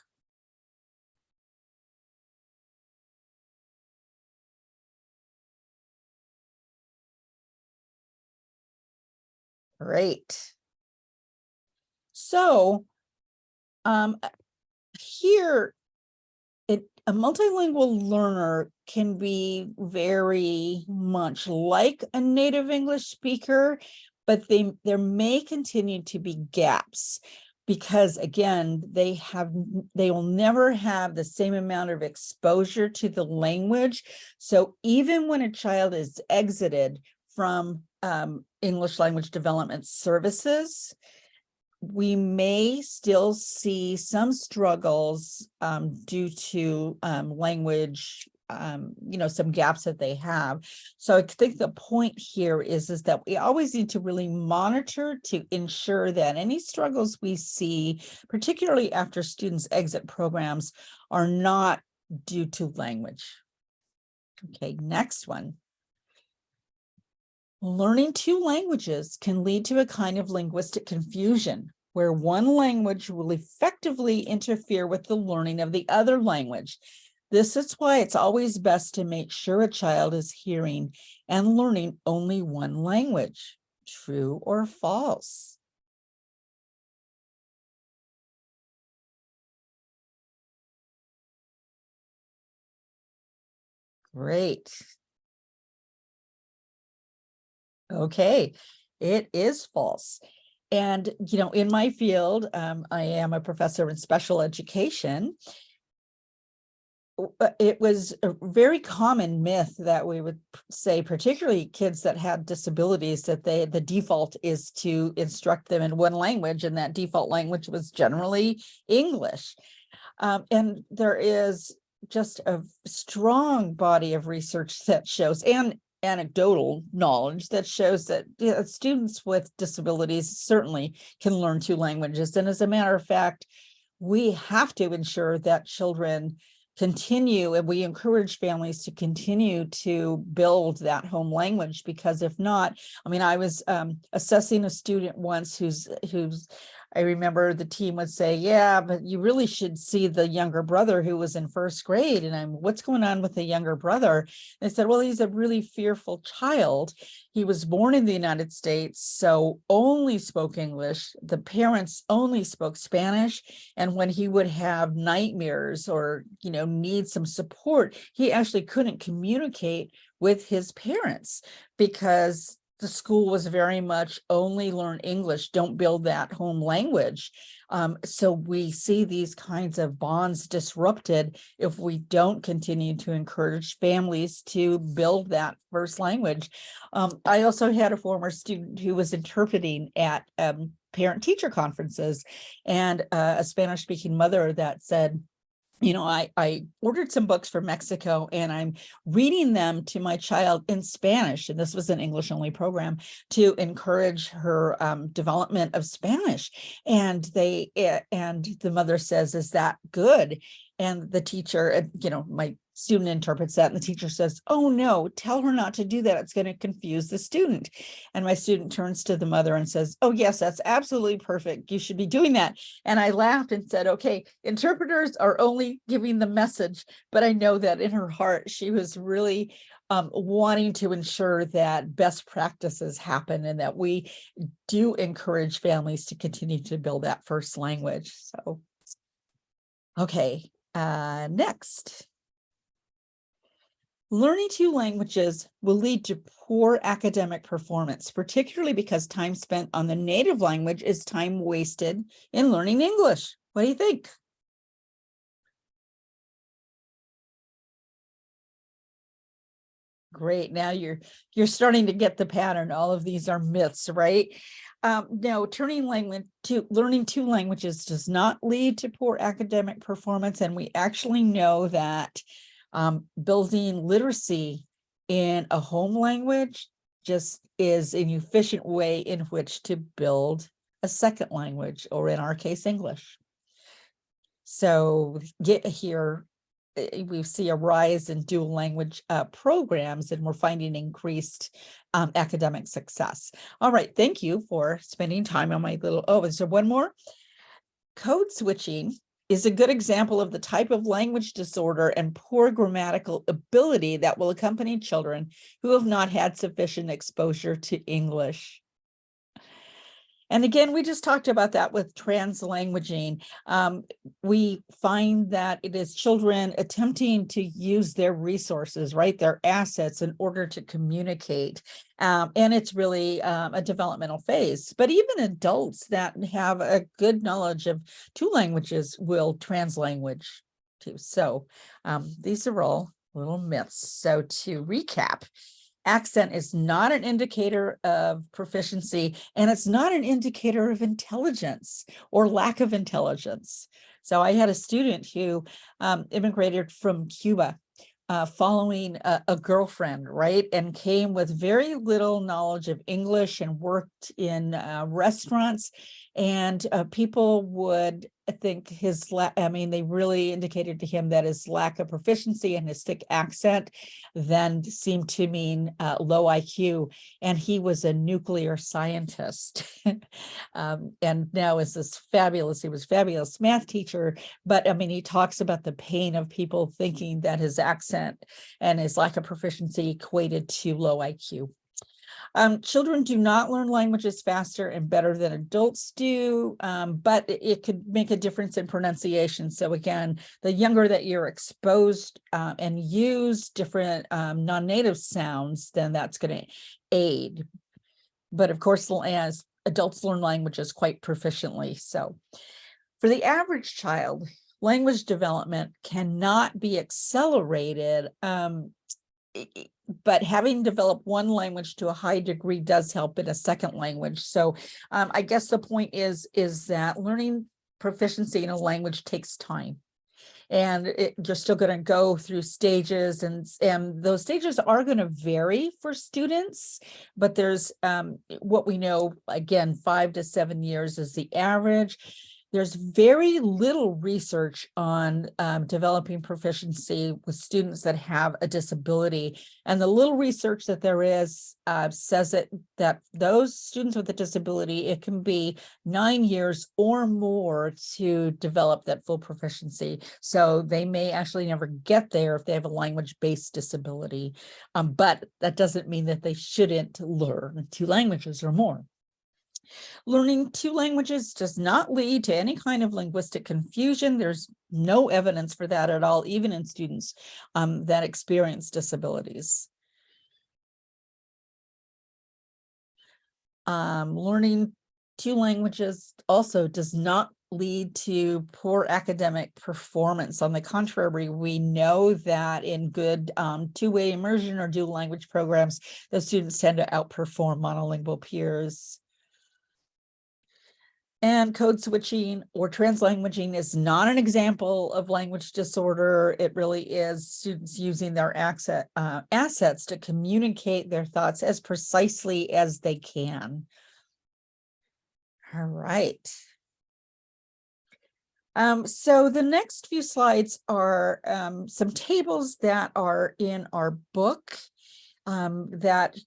Great. So here a multilingual learner can be very much like a native English speaker, but there may continue to be gaps because, again, they will never have the same amount of exposure to the language. So even when a child is exited from English language development services, we may still see some struggles due to language, some gaps that they have. So I think the point here is that we always need to really monitor to ensure that any struggles we see, particularly after students exit programs, are not due to language. Okay, next one. Learning two languages can lead to a kind of linguistic confusion where one language will effectively interfere with the learning of the other language. This is why it's always best to make sure a child is hearing and learning only one language. True or false? Great. Okay, it is false. And, in my field, I am a professor in special education. It was a very common myth that we would say, particularly kids that had disabilities, that the default is to instruct them in one language, and that default language was generally English. And there is just a strong body of research that shows, and anecdotal knowledge that shows that students with disabilities certainly can learn two languages. And as a matter of fact, we have to ensure that children continue, and we encourage families to continue to build that home language, because if not, I was assessing a student once who's I remember the team would say, yeah, but you really should see the younger brother who was in first grade. And what's going on with the younger brother? They said, well, he's a really fearful child. He was born in the United States, so only spoke English. The parents only spoke Spanish. And when he would have nightmares or, need some support, he actually couldn't communicate with his parents because the school was very much only learn English, don't build that home language. So we see these kinds of bonds disrupted if we don't continue to encourage families to build that first language. I also had a former student who was interpreting at parent-teacher conferences, and a Spanish-speaking mother that said, I ordered some books from Mexico and I'm reading them to my child in Spanish. And this was an English only program to encourage her development of Spanish. And the mother says, is that good? And the teacher, my student interprets that, and the teacher says, oh no, tell her not to do that. It's going to confuse the student. And my student turns to the mother and says, oh yes, that's absolutely perfect. You should be doing that. And I laughed and said, okay, interpreters are only giving the message, but I know that in her heart, she was really wanting to ensure that best practices happen and that we do encourage families to continue to build that first language. So, okay, next. Learning two languages will lead to poor academic performance, particularly because time spent on the native language is time wasted in learning English. What do you think? Great. Now you're starting to get the pattern. All of these are myths, right? No, learning two languages does not lead to poor academic performance, and we actually know that building literacy in a home language just is an efficient way in which to build a second language, or in our case, English. So we see a rise in dual language programs, and we're finding increased academic success. All right, thank you for spending time on my little, is there one more? Code switching is a good example of the type of language disorder and poor grammatical ability that will accompany children who have not had sufficient exposure to English. And again, we just talked about that with translanguaging. We find that it is children attempting to use their resources, right, their assets in order to communicate. And it's really a developmental phase. But even adults that have a good knowledge of two languages will translanguage too. So these are all little myths. So to recap, accent is not an indicator of proficiency, and it's not an indicator of intelligence or lack of intelligence. So I had a student who immigrated from Cuba following a girlfriend, right? And came with very little knowledge of English and worked in restaurants. And people would think they really indicated to him that his lack of proficiency and his thick accent then seemed to mean low IQ. And he was a nuclear scientist. And now is this fabulous, he was fabulous math teacher. But I mean, he talks about the pain of people thinking that his accent and his lack of proficiency equated to low IQ. Children do not learn languages faster and better than adults do, but it could make a difference in pronunciation. So again, the younger that you're exposed and use different non-native sounds, then that's going to aid. But of course, as adults learn languages quite proficiently. So for the average child, language development cannot be accelerated, but having developed one language to a high degree does help in a second language. So I guess the point is that learning proficiency in a language takes time. And you're still going to go through stages, and those stages are going to vary for students, but there's what we know, again, 5 to 7 years is the average. There's very little research on developing proficiency with students that have a disability. And the little research that there is says that those students with a disability, it can be 9 years or more to develop that full proficiency. So they may actually never get there if they have a language-based disability. But that doesn't mean that they shouldn't learn 2 languages or more. Learning 2 languages does not lead to any kind of linguistic confusion. There's no evidence for that at all, even in students that experience disabilities. Learning 2 languages also does not lead to poor academic performance. On the contrary, we know that in good two-way immersion or dual language programs, those students tend to outperform monolingual peers. And code switching or translanguaging is not an example of language disorder. It really is students using their assets to communicate their thoughts as precisely as they can. All right. So the next few slides are some tables that are in our book that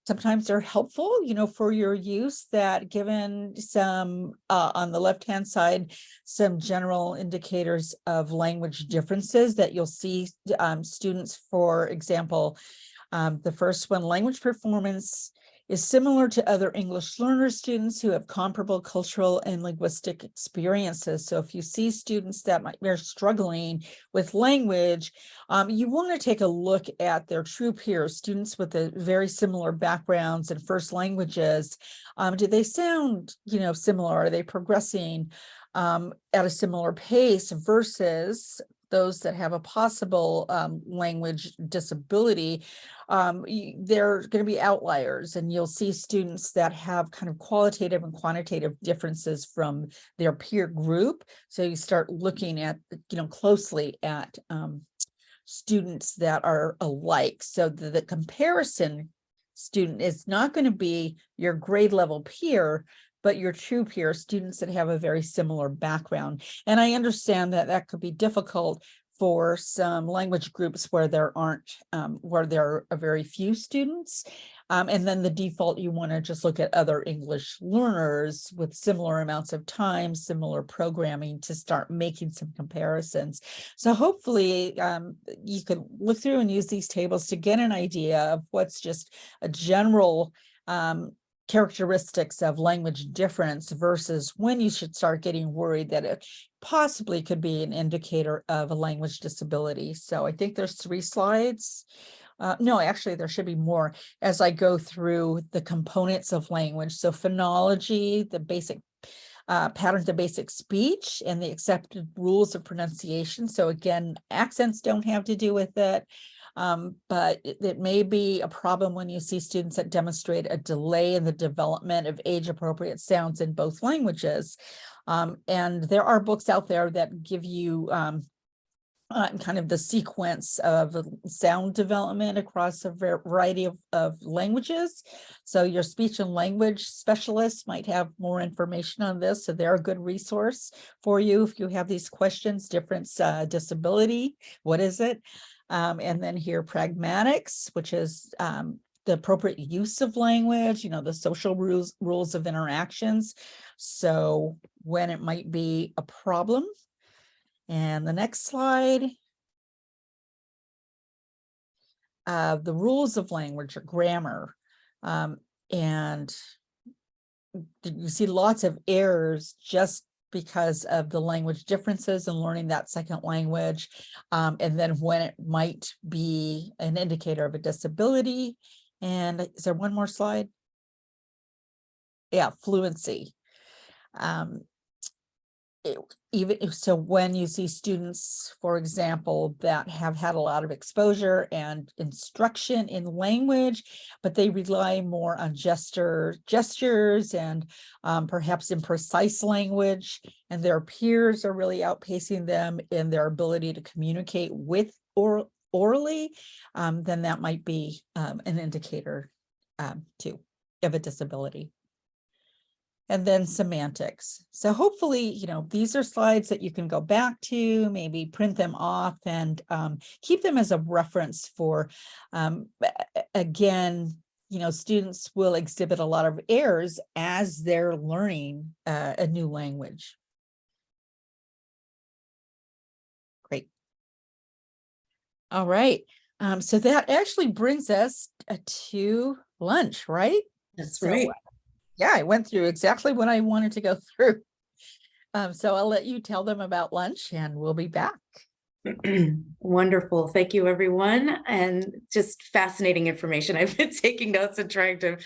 sometimes they're helpful, for your use, that given some on the left-hand side, some general indicators of language differences that you'll see students, for example, the first one, language performance is similar to other English learner students who have comparable cultural and linguistic experiences. So if you see students that are struggling with language, you want to take a look at their true peers, students with a very similar backgrounds and first languages. Do they sound, similar? Are they progressing at a similar pace versus those that have a possible language disability? They're going to be outliers, and you'll see students that have kind of qualitative and quantitative differences from their peer group. So you start looking at, closely at students that are alike. So the comparison student is not going to be your grade level peer, but your true peer, students that have a very similar background. And I understand that that could be difficult for some language groups where there are very few students. And then the default, you want to just look at other English learners with similar amounts of time, similar programming, to start making some comparisons. So hopefully you can look through and use these tables to get an idea of what's just a general characteristics of language difference versus when you should start getting worried that it possibly could be an indicator of a language disability. So I think there's 3 slides. No, actually, there should be more as I go through the components of language. So phonology, the basic patterns of basic speech, and the accepted rules of pronunciation. So again, accents don't have to do with it. But it may be a problem when you see students that demonstrate a delay in the development of age-appropriate sounds in both languages. And there are books out there that give you kind of the sequence of sound development across a variety of languages. So your speech and language specialists might have more information on this. So they're a good resource for you if you have these questions. Difference, disability, what is it? And then here, pragmatics, which is the appropriate use of language, you know, the social rules of interactions. So when it might be a problem. And the next slide, the rules of language or grammar. And you see lots of errors just because of the language differences in learning that second language. And then when it might be an indicator of a disability. And is there one more slide? Yeah, fluency. Even so, when you see students, for example, that have had a lot of exposure and instruction in language, but they rely more on gestures and perhaps imprecise language, and their peers are really outpacing them in their ability to communicate with or orally, then that might be an indicator too of a disability. And then semantics. So hopefully, you know, these are slides that you can go back to, maybe print them off and keep them as a reference for, again, you know, students will exhibit a lot of errors as they're learning a new language. Great. All right. So that actually brings us to lunch, right? That's So, right. yeah, I went through exactly what I wanted to go through. So I'll let you tell them about lunch and we'll be back. Wonderful. Thank you, everyone. And just fascinating information. I've been taking notes and trying to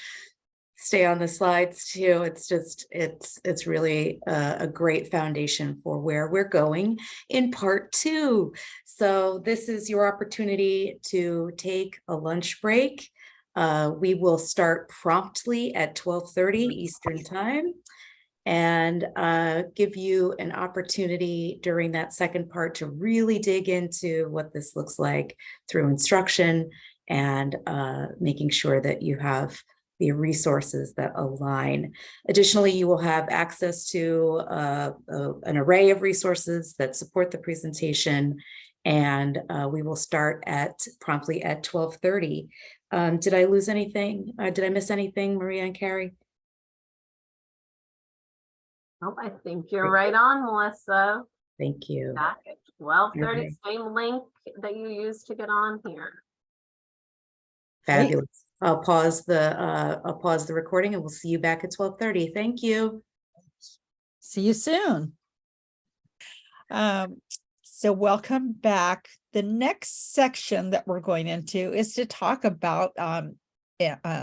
stay on the slides too. It's just, it's really a great foundation for where we're going in part 2. So this is your opportunity to take a lunch break. We will start promptly at 12:30 Eastern Time and give you an opportunity during that second part to really dig into what this looks like through instruction and making sure that you have the resources that align. Additionally, you will have access to an array of resources that support the presentation, and we will start promptly at 12:30. Did I lose anything? Did I miss anything, Maria and Carrie? Oh, I think you're right on, Melissa. Thank you. Back at 12:30, Okay. same link that you used to get on here. Fabulous. I'll pause the recording and we'll see you back at 12:30. Thank you. See you soon. So welcome back. The next section that we're going into is to talk about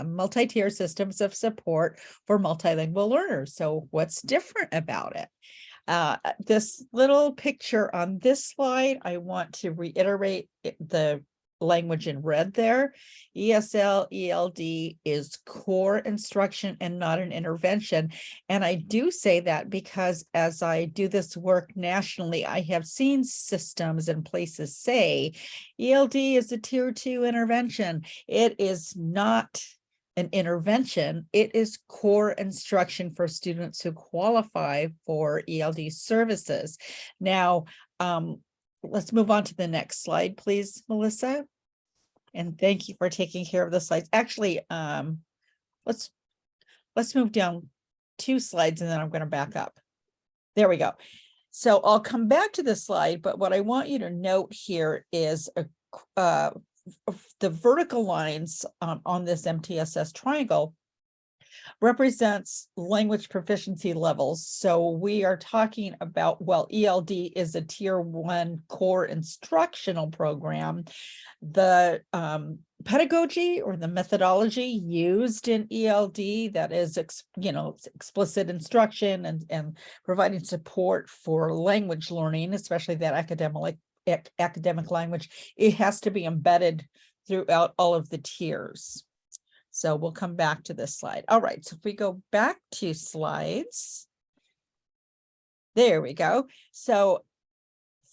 multi-tier systems of support for multilingual learners. So what's different about it? This little picture on this slide, I want to reiterate the language in red there. ESL, ELD is core instruction and not an intervention. And I do say that because as I do this work nationally, I have seen systems and places say ELD is a tier 2 intervention. It is not an intervention. It is core instruction for students who qualify for ELD services. Now, let's move on to the next slide, please, Melissa. And thank you for taking care of the slides. Actually, let's move down 2 slides and then I'm going to back up. There we go. So I'll come back to this slide, but what I want you to note here is the vertical lines on this MTSS triangle represents language proficiency levels. So we are talking about, well, ELD is a tier 1 core instructional program. The pedagogy or the methodology used in ELD, that is, explicit instruction and providing support for language learning, especially that academic language, it has to be embedded throughout all of the tiers. So we'll come back to this slide. All right, so if we go back 2 slides, there we go. So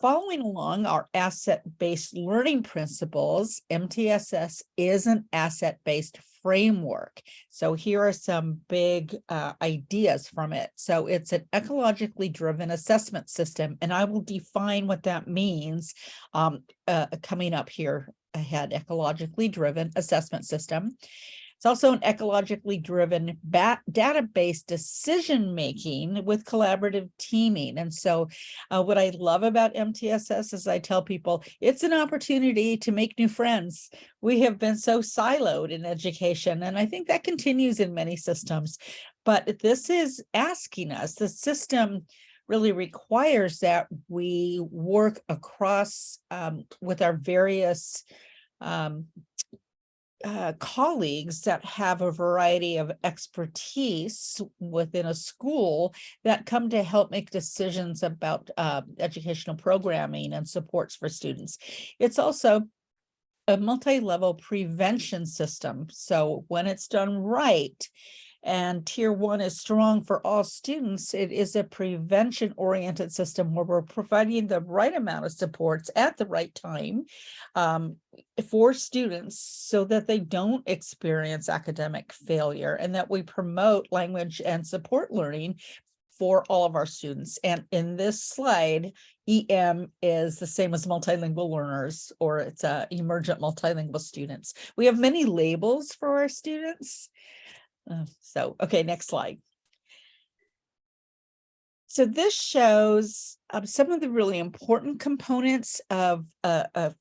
following along our asset-based learning principles, MTSS is an asset-based framework. So here are some big ideas from it. So it's an ecologically driven assessment system, and I will define what that means coming up here ahead. Ecologically driven assessment system. It's also an ecologically driven data-based decision-making with collaborative teaming. And so what I love about MTSS is I tell people it's an opportunity to make new friends. We have been so siloed in education, and I think that continues in many systems. But this is asking us, the system really requires that we work across with our various colleagues that have a variety of expertise within a school that come to help make decisions about educational programming and supports for students. It's also a multi-level prevention system. So when it's done right, and tier 1 is strong for all students, it is a prevention-oriented system where we're providing the right amount of supports at the right time for students so that they don't experience academic failure, and that we promote language and support learning for all of our students. And in this slide, EM is the same as multilingual learners, or it's emergent multilingual students. We have many labels for our students. Okay, next slide. So this shows some of the really important components of an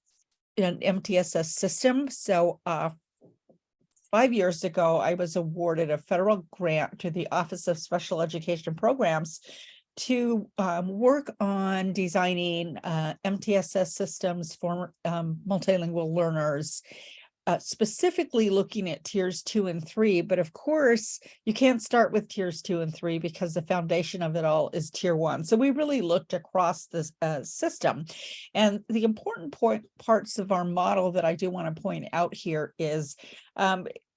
MTSS system. So 5 years ago, I was awarded a federal grant to the Office of Special Education Programs to work on designing MTSS systems for multilingual learners. Specifically looking at tiers 2 and 3, but of course you can't start with tiers 2 and 3 because the foundation of it all is tier 1. So we really looked across this system, and the important parts of our model that I do want to point out here is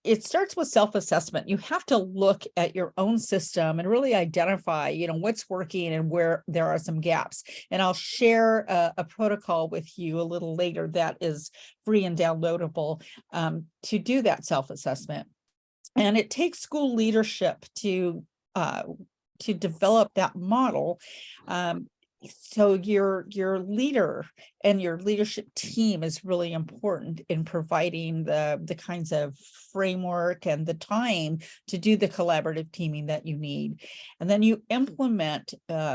it starts with self-assessment. You have to look at your own system and really identify, what's working and where there are some gaps. And I'll share a protocol with you a little later that is free and downloadable to do that self-assessment. And it takes school leadership to develop that model. So your leader and your leadership team is really important in providing the kinds of framework and the time to do the collaborative teaming that you need. And then you implement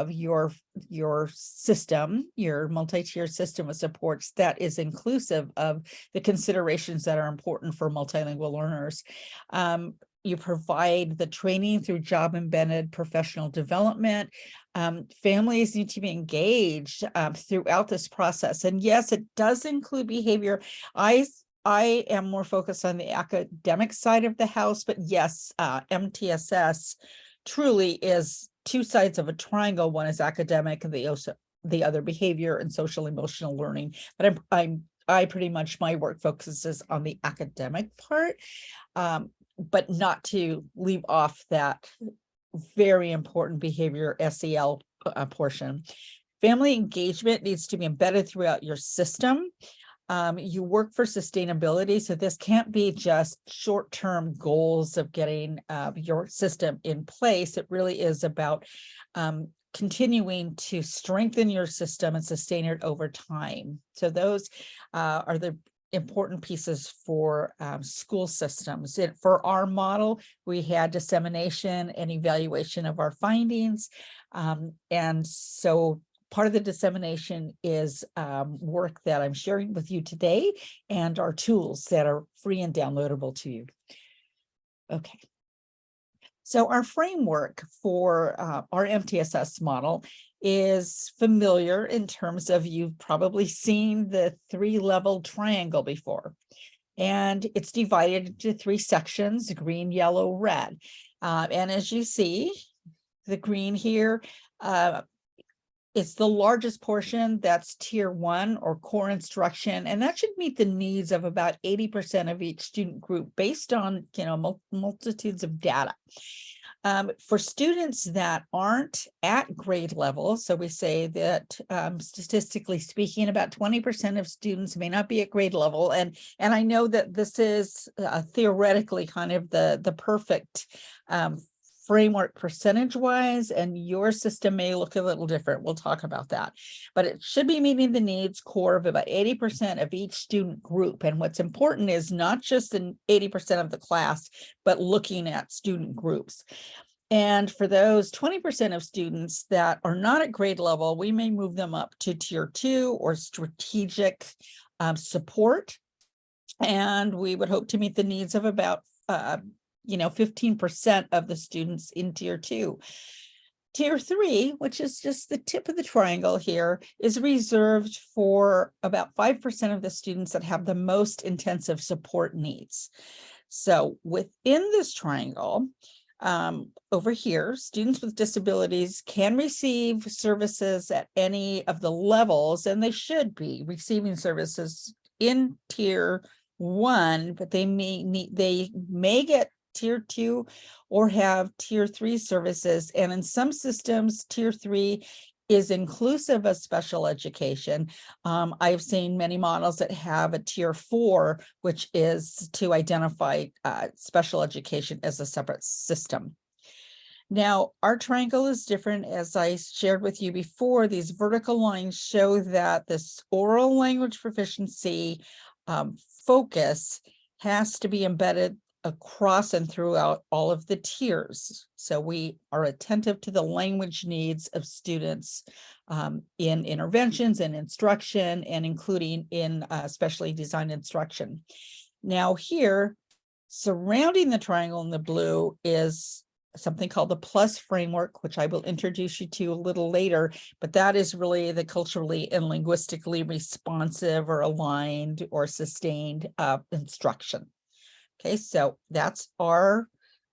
your system, your multi-tier system of supports that is inclusive of the considerations that are important for multilingual learners. You provide the training through job embedded professional development. Families need to be engaged throughout this process. And yes, it does include behavior. I am more focused on the academic side of the house, but yes, MTSS truly is 2 sides of a triangle. One is academic and the other behavior and social emotional learning. But I pretty much, my work focuses on the academic part. But not to leave off that very important behavior SEL portion. Family engagement needs to be embedded throughout your system. You work for sustainability, so this can't be just short-term goals of getting your system in place. It really is about continuing to strengthen your system and sustain it over time. So those are the important pieces for school systems. For our model, we had dissemination and evaluation of our findings. And so part of the dissemination is work that I'm sharing with you today, and our tools that are free and downloadable to you. Okay. So our framework for our MTSS model is familiar in terms of, you've probably seen the 3-level triangle before. And it's divided into 3 sections: green, yellow, red. And as you see, the green here, it's the largest portion. That's tier 1 or core instruction, and that should meet the needs of about 80% of each student group based on, multitudes of data. For students that aren't at grade level, so we say that statistically speaking, about 20% of students may not be at grade level, and I know that this is theoretically kind of the perfect framework percentage wise, and your system may look a little different. We'll talk about that, but it should be meeting the needs core of about 80% of each student group. And what's important is not just the 80% of the class, but looking at student groups. And for those 20% of students that are not at grade level, we may move them up to tier 2 or strategic support. And we would hope to meet the needs of about 15% of the students in tier 2. Tier 3, which is just the tip of the triangle here, is reserved for about 5% of the students that have the most intensive support needs. So within this triangle, over here, students with disabilities can receive services at any of the levels, and they should be receiving services in tier 1, but they may get tier 2 or have tier 3 services. And in some systems, tier 3 is inclusive of special education. I've seen many models that have a tier 4, which is to identify special education as a separate system. Now, our triangle is different. As I shared with you before, these vertical lines show that this oral language proficiency focus has to be embedded across and throughout all of the tiers. So we are attentive to the language needs of students in interventions and instruction, and including in specially designed instruction. Now here, surrounding the triangle in the blue is something called the PLUS framework, which I will introduce you to a little later, but that is really the culturally and linguistically responsive or aligned or sustained instruction. Okay, so that's our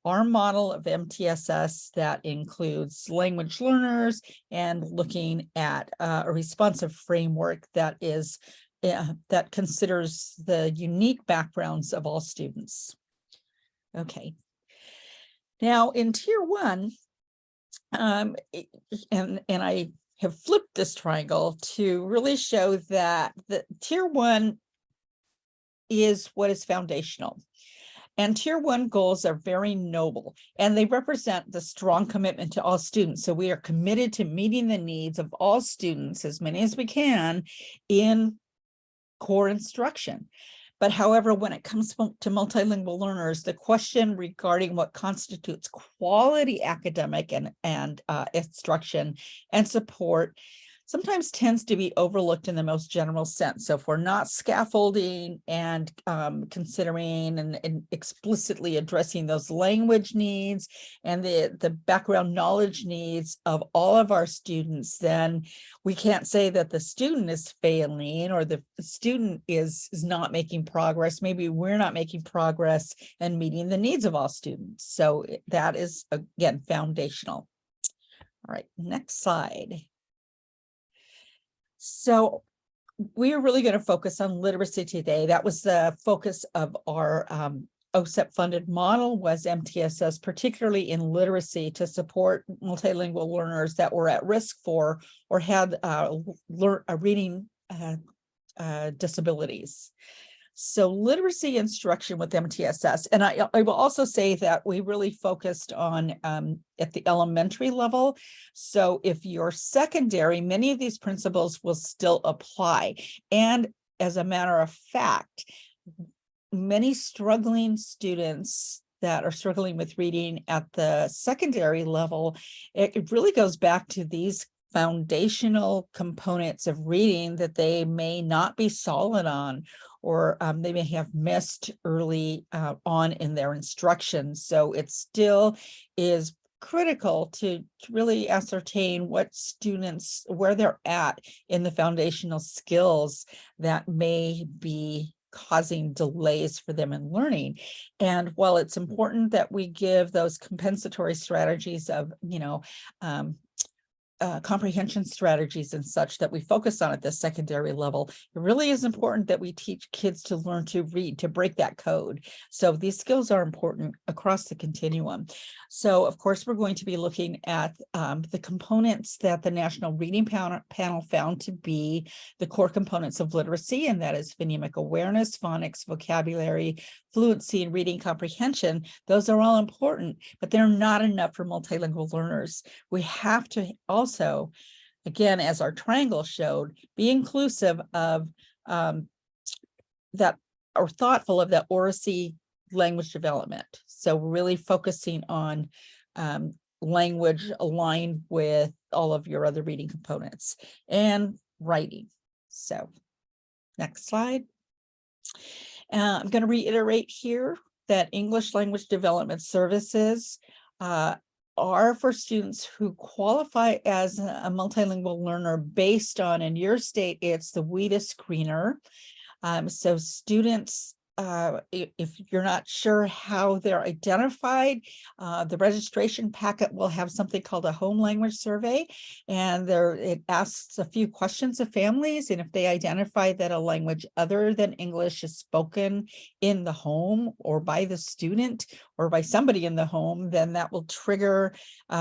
model of MTSS that includes language learners and looking at a responsive framework that is that considers the unique backgrounds of all students. Okay. Now in tier 1, and I have flipped this triangle to really show that the tier 1 is what is foundational. And tier 1 goals are very noble, and they represent the strong commitment to all students. So we are committed to meeting the needs of all students, as many as we can, in core instruction. But however, when it comes to multilingual learners, the question regarding what constitutes quality academic and instruction and support sometimes tends to be overlooked in the most general sense. So if we're not scaffolding and considering and explicitly addressing those language needs and the background knowledge needs of all of our students, then we can't say that the student is failing or the student is not making progress. Maybe we're not making progress and meeting the needs of all students. So that is, again, foundational. All right, next slide. So we are really going to focus on literacy today. That was the focus of our OSEP funded model, was MTSS, particularly in literacy, to support multilingual learners that were at risk for or had reading disabilities. So literacy instruction with MTSS, and I will also say that we really focused on at the elementary level. So if you're secondary, many of these principles will still apply. And as a matter of fact, many struggling students that are struggling with reading at the secondary level, it really goes back to these foundational components of reading that they may not be solid on, or they may have missed early on in their instruction. So it still is critical to really ascertain what students, where they're at in the foundational skills that may be causing delays for them in learning. And while it's important that we give those compensatory strategies of, comprehension strategies and such that we focus on at the secondary level, it really is important that we teach kids to learn to read, to break that code. So these skills are important across the continuum. So of course, we're going to be looking at the components that the National Reading Panel found to be the core components of literacy, and that is phonemic awareness, phonics, vocabulary, fluency, and reading comprehension. Those are all important, but they're not enough for multilingual learners. We have to also, again, as our triangle showed, be inclusive of that, or thoughtful of that oracy language development. So we're really focusing on language aligned with all of your other reading components and writing. So next slide. I'm going to reiterate here that English language development services are for students who qualify as a multilingual learner based on, in your state, it's the WIDA screener. So students, if you're not sure how they're identified, the registration packet will have something called a home language survey, and it asks a few questions of families, and if they identify that a language other than English is spoken in the home or by the student or by somebody in the home, then that will trigger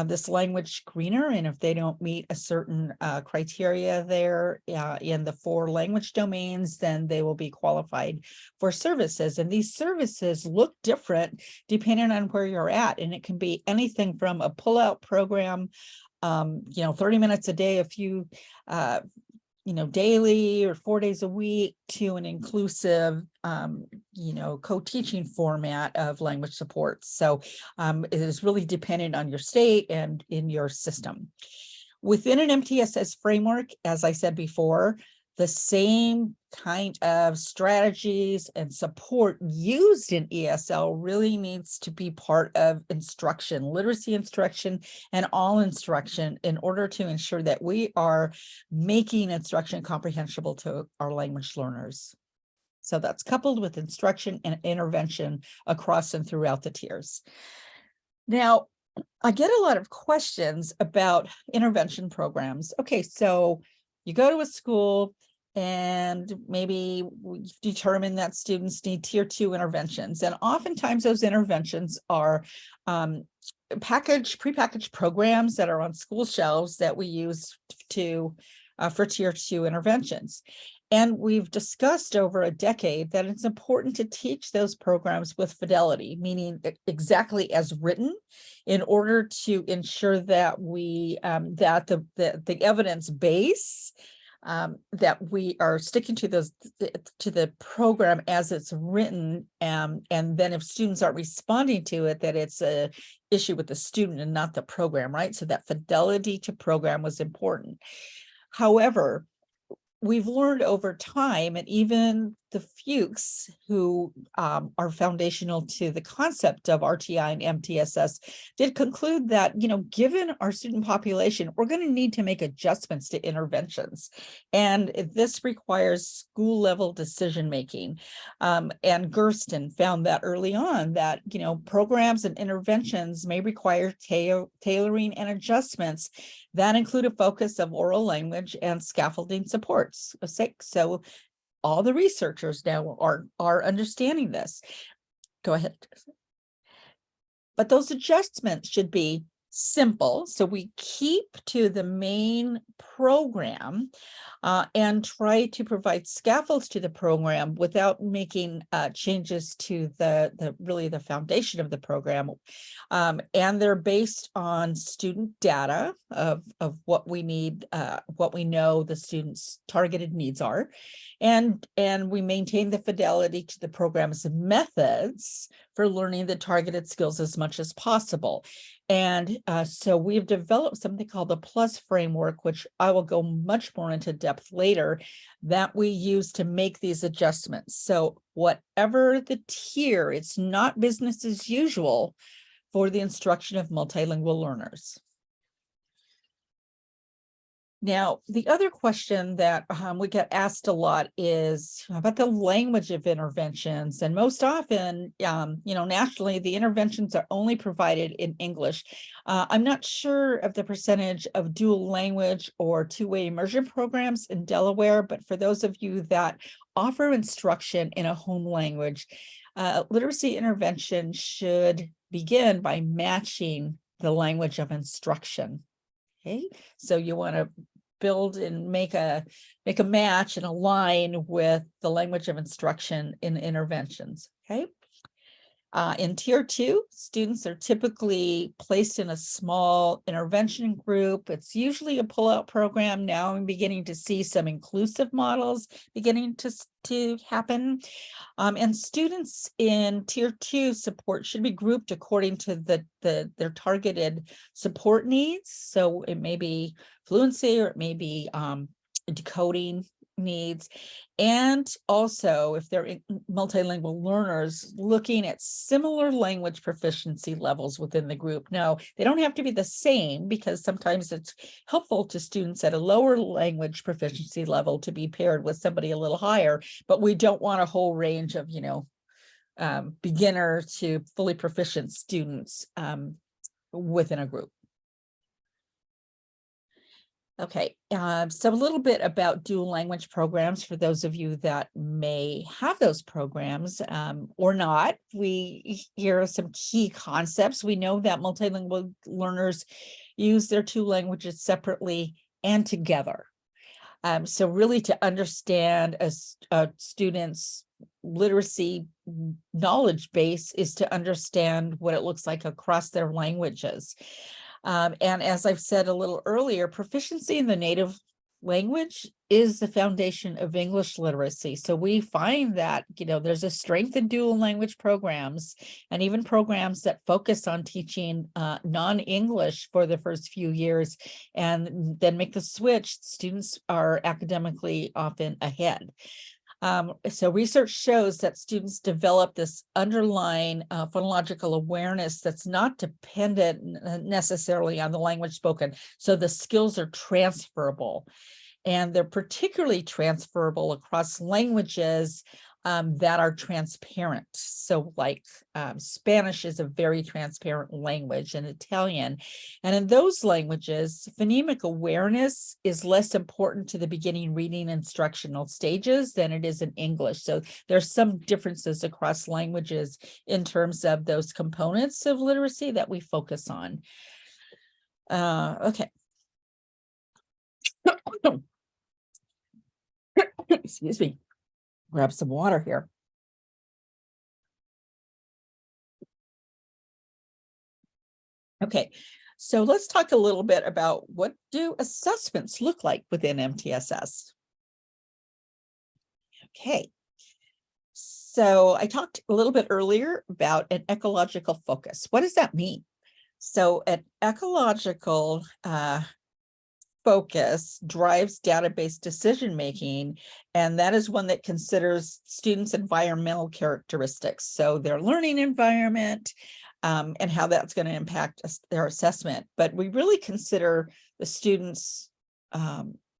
this language screener. And if they don't meet a certain criteria there in the 4 language domains, then they will be qualified for services. And these services look different depending on where you're at. And it can be anything from a pull-out program, 30 minutes a day, a few, daily or 4 days a week, to an inclusive, co-teaching format of language support. So it is really dependent on your state and in your system. Within an MTSS framework, as I said before, the same kind of strategies and support used in ESL really needs to be part of instruction, literacy instruction, and all instruction, in order to ensure that we are making instruction comprehensible to our language learners. So that's coupled with instruction and intervention across and throughout the tiers. Now, I get a lot of questions about intervention programs. Okay, so you go to a school and maybe we determine that students need tier 2 interventions. And oftentimes those interventions are prepackaged programs that are on school shelves that we use for tier 2 interventions. And we've discussed over a decade that it's important to teach those programs with fidelity, meaning exactly as written, in order to ensure that we that the evidence base that we are sticking to the program as it's written, and then if students aren't responding to it, that it's a issue with the student and not the program, right? So that fidelity to program was important. However, we've learned over time, and even the Fuchs, who are foundational to the concept of RTI and MTSS, did conclude that, given our student population, we're going to need to make adjustments to interventions. And this requires school level decision making. And Gersten found that early on that, programs and interventions may require tailoring and adjustments that include a focus of oral language and scaffolding supports. So all the researchers now are understanding this. Go ahead. But those adjustments should be simple, so we keep to the main program and try to provide scaffolds to the program without making changes to the foundation of the program. And they're based on student data of what we need, what we know the students' targeted needs are. And we maintain the fidelity to the program's methods for learning the targeted skills as much as possible. And so we've developed something called the PLUS framework, which I will go much more into depth later, that we use to make these adjustments. So whatever the tier, it's not business as usual for the instruction of multilingual learners. Now, the other question that we get asked a lot is about the language of interventions. And most often, nationally, the interventions are only provided in English. I'm not sure of the percentage of dual language or two-way immersion programs in Delaware, but for those of you that offer instruction in a home language, literacy intervention should begin by matching the language of instruction. Okay, so you want to build and make a match and align with the language of instruction in interventions. Okay. In tier 2, students are typically placed in a small intervention group. It's usually a pull-out program. Now I'm beginning to see some inclusive models beginning to happen. And students in tier 2 support should be grouped according to their targeted support needs. So it may be fluency, or it may be decoding needs. And also, if they're multilingual learners, looking at similar language proficiency levels within the group. Now, they don't have to be the same, because sometimes it's helpful to students at a lower language proficiency level to be paired with somebody a little higher, but we don't want a whole range of, beginner to fully proficient students within a group. Okay, so a little bit about dual language programs for those of you that may have those programs or not. Here are some key concepts. We know that multilingual learners use their two languages separately and together. So really, to understand a student's literacy knowledge base is to understand what it looks like across their languages. And as I've said a little earlier, proficiency in the native language is the foundation of English literacy. So we find that, there's a strength in dual language programs, and even programs that focus on teaching non-English for the first few years and then make the switch. Students are academically often ahead. So research shows that students develop this underlying phonological awareness that's not dependent necessarily on the language spoken. So the skills are transferable, and they're particularly transferable across languages that are transparent. So like Spanish is a very transparent language, and Italian. And in those languages, phonemic awareness is less important to the beginning reading instructional stages than it is in English. So there's some differences across languages in terms of those components of literacy that we focus on. Okay. Excuse me. Grab some water here. Okay, so let's talk a little bit about what do assessments look like within MTSS. Okay, so I talked a little bit earlier about an ecological focus. What does that mean? So an ecological focus drives database decision-making, and that is one that considers students' environmental characteristics. So their learning environment and how that's going to impact their assessment. But we really consider the students'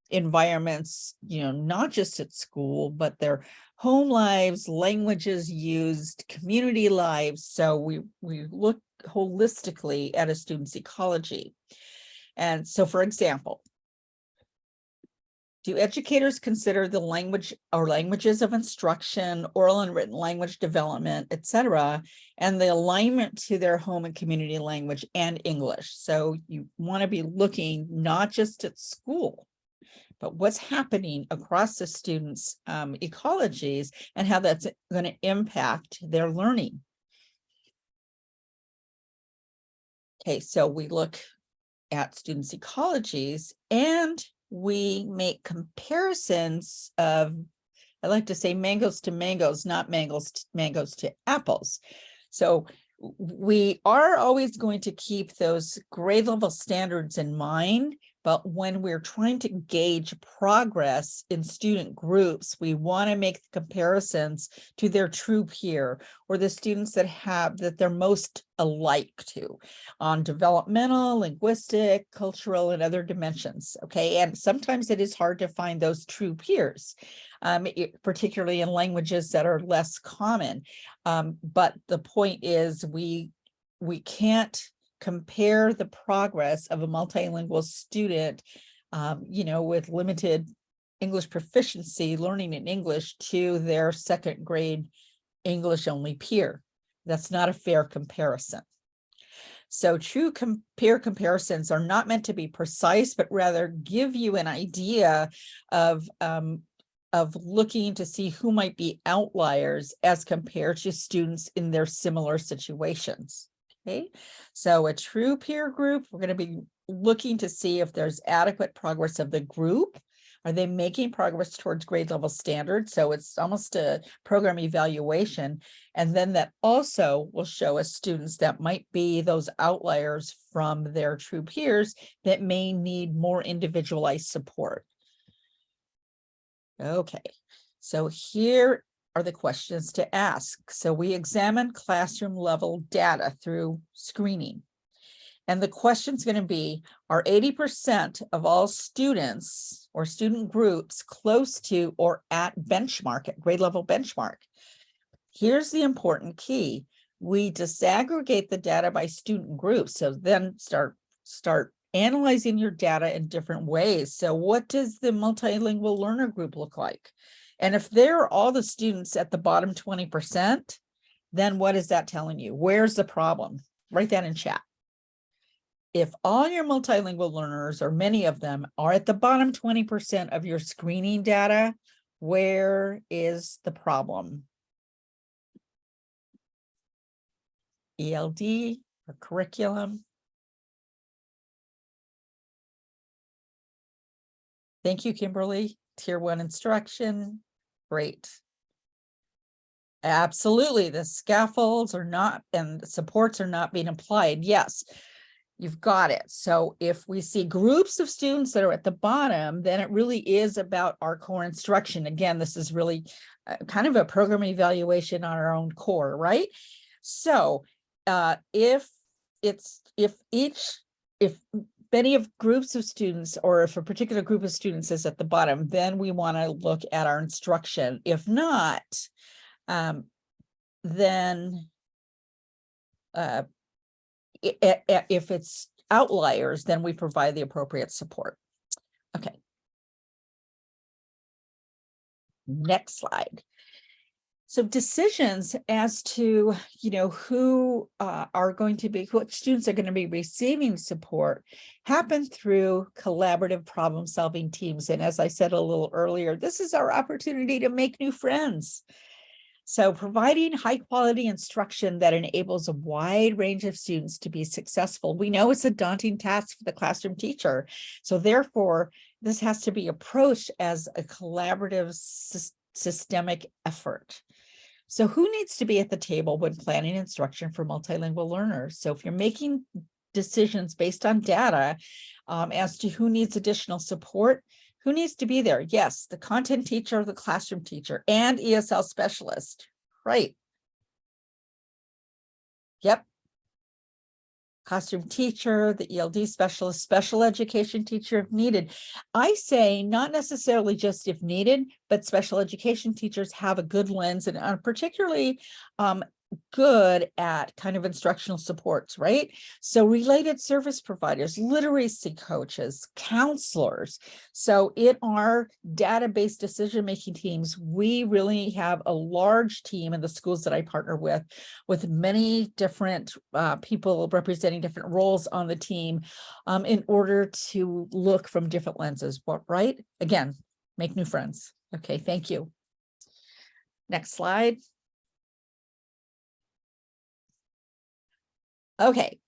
environments, not just at school, but their home lives, languages used, community lives. So we look holistically at a student's ecology. And so, for example, do educators consider the language or languages of instruction, oral and written language development, etc., and the alignment to their home and community language and English? So you want to be looking not just at school, but what's happening across the students' ecologies and how that's going to impact their learning. Okay, so we look at students' ecologies, and we make comparisons of, I like to say, mangoes to mangoes, not mangoes to apples. So we are always going to keep those grade level standards in mind, but when we're trying to gauge progress in student groups, we want to make comparisons to their true peer or the students that they're most alike to on developmental, linguistic, cultural, and other dimensions. Okay, and sometimes it is hard to find those true peers, particularly in languages that are less common. But the point is we can't compare the progress of a multilingual student, with limited English proficiency, learning in English, to their second grade English only peer. That's not a fair comparison. So true peer comparisons are not meant to be precise, but rather give you an idea of looking to see who might be outliers as compared to students in their similar situations. Okay, so a true peer group, we're going to be looking to see if there's adequate progress of the group. Are they making progress towards grade level standards? So it's almost a program evaluation. And then that also will show us students that might be those outliers from their true peers that may need more individualized support. Okay, so here are the questions to ask. So we examine classroom level data through screening. And the question's going to be, are 80% of all students or student groups close to or at benchmark, at grade level benchmark? Here's the important key. We disaggregate the data by student groups. So then start analyzing your data in different ways. So what does the multilingual learner group look like? And if they're all the students at the bottom 20%, then what is that telling you? Where's the problem? Write that in chat. If all your multilingual learners, or many of them, are at the bottom 20% of your screening data, where is the problem? ELD or curriculum? Thank you, Kimberly. Tier 1 instruction. Great. Absolutely. The scaffolds are not, and the supports are not being applied. Yes, you've got it. So if we see groups of students that are at the bottom, then it really is about our core instruction. Again, this is really kind of a program evaluation on our own core, right? So if many of groups of students, or if a particular group of students is at the bottom, then we want to look at our instruction. If not, then if it's outliers, then we provide the appropriate support. Okay. Next slide. So decisions as to, who are going to be, what students are going to be receiving support happen through collaborative problem solving teams. And as I said a little earlier, this is our opportunity to make new friends. So providing high quality instruction that enables a wide range of students to be successful. We know it's a daunting task for the classroom teacher. So therefore, this has to be approached as a collaborative systemic effort. So who needs to be at the table when planning instruction for multilingual learners? So if you're making decisions based on data as to who needs additional support, who needs to be there? Yes, the content teacher, the classroom teacher, and ESL specialist. Right. Yep. Classroom teacher, the ELD specialist, special education teacher if needed. I say not necessarily just if needed, but special education teachers have a good lens and are particularly good at kind of instructional supports, right? So related service providers, literacy coaches, counselors. So in our database decision-making teams, we really have a large team in the schools that I partner with many different people representing different roles on the team in order to look from different lenses, right? Again, make new friends. Okay, thank you. Next slide. Okay,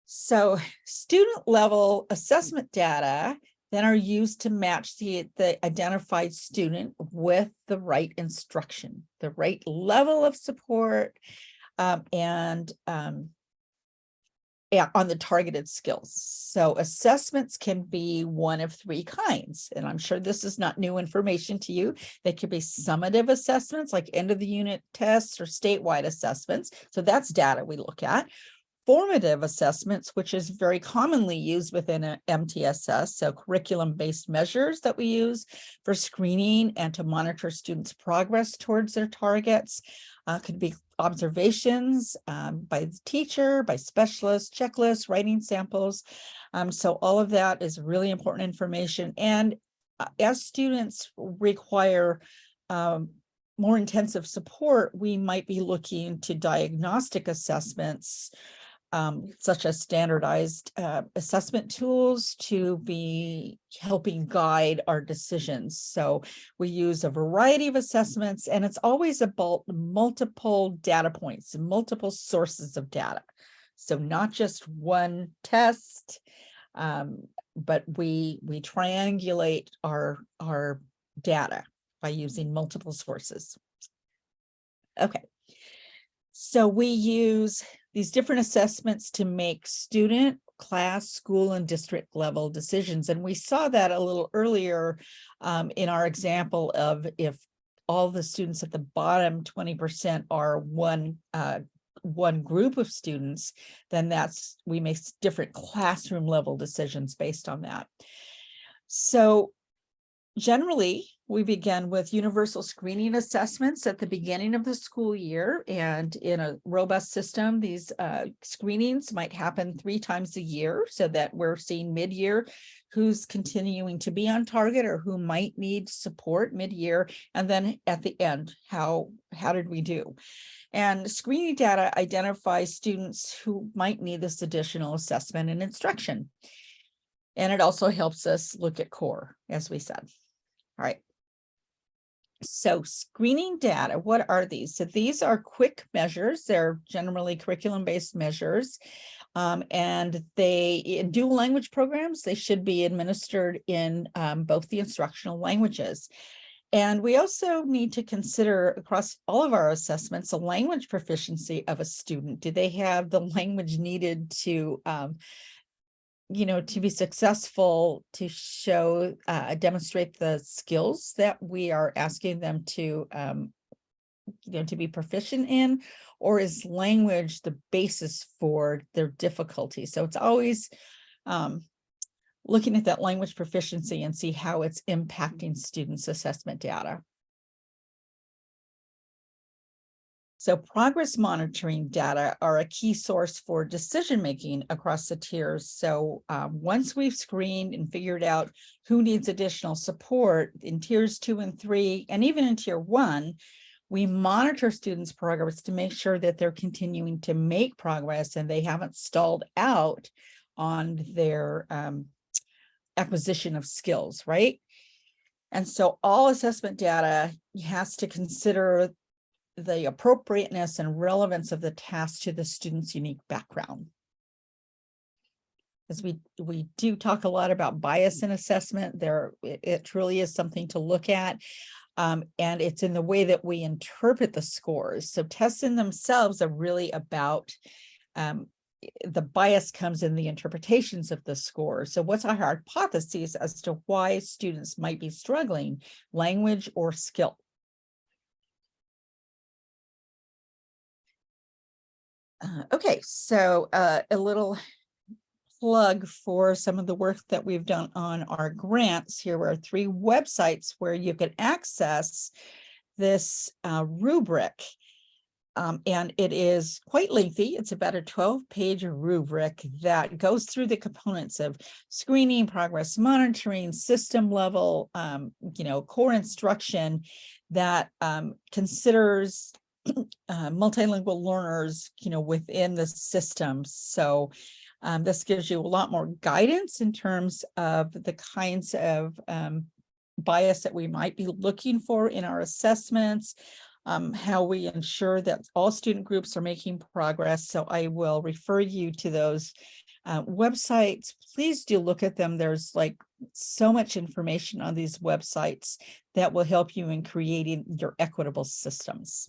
so student level assessment data then are used to match the identified student with the right instruction, the right level of support, yeah, on the targeted skills. So assessments can be one of three kinds, and I'm sure this is not new information to you. They could be summative assessments like end of the unit tests or statewide assessments. So that's data we look at. Formative assessments, which is very commonly used within a MTSS, so curriculum-based measures that we use for screening and to monitor students' progress towards their targets. Could be observations by the teacher, by specialists, checklists, writing samples. So all of that is really important information. And as students require more intensive support, we might be looking to diagnostic assessments, such as standardized assessment tools to be helping guide our decisions. So we use a variety of assessments, and it's always about multiple data points and multiple sources of data. So not just one test, but we triangulate our data by using multiple sources. Okay, so we use these different assessments to make student, class, school, and district level decisions. And we saw that a little earlier in our example of if all the students at the bottom 20% are one group of students, then we make different classroom level decisions based on that. So generally, we begin with universal screening assessments at the beginning of the school year, and in a robust system, these screenings might happen 3 times a year, so that we're seeing mid-year who's continuing to be on target or who might need support mid-year, and then at the end, how did we do? And screening data identifies students who might need this additional assessment and instruction. And it also helps us look at core, as we said. All right. So screening data, what are these? So these are quick measures. They're generally curriculum-based measures. And in dual language programs, they should be administered in both the instructional languages. And we also need to consider across all of our assessments, the language proficiency of a student. Do they have the language needed to to be successful, to show, demonstrate the skills that we are asking them to, to be proficient in, or is language the basis for their difficulty? So it's always looking at that language proficiency and see how it's impacting students' assessment data. So progress monitoring data are a key source for decision-making across the tiers. So once we've screened and figured out who needs additional support in tiers 2 and 3, and even in tier 1, we monitor students' progress to make sure that they're continuing to make progress and they haven't stalled out on their acquisition of skills, right? And so all assessment data has to consider the appropriateness and relevance of the task to the student's unique background. As we do talk a lot about bias in assessment, it truly is something to look at. And it's in the way that we interpret the scores. So tests in themselves are really about, the bias comes in the interpretations of the score. So what's our hypotheses as to why students might be struggling, language or skill? Okay, so a little plug for some of the work that we've done on our grants. Here are 3 websites where you can access this rubric. And it is quite lengthy. It's about a 12-page rubric that goes through the components of screening, progress monitoring, system level, core instruction that considers multilingual learners, within the system. So this gives you a lot more guidance in terms of the kinds of bias that we might be looking for in our assessments, how we ensure that all student groups are making progress. So I will refer you to those websites. Please do look at them. There's so much information on these websites that will help you in creating your equitable systems.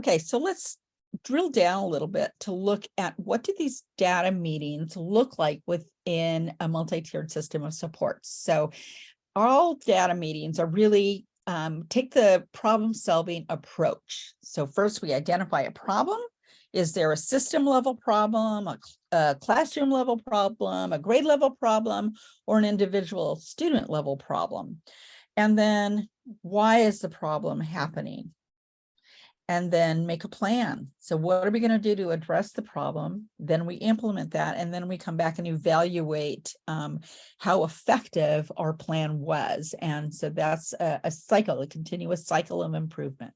Okay, so let's drill down a little bit to look at what do these data meetings look like within a multi-tiered system of supports. So all data meetings are really take the problem-solving approach. So first we identify a problem. Is there a system level problem, a classroom level problem, a grade level problem, or an individual student level problem? And then why is the problem happening? And then make a plan. So what are we going to do to address the problem? Then we implement that, and then we come back and evaluate how effective our plan was. And so that's a cycle, a continuous cycle of improvement.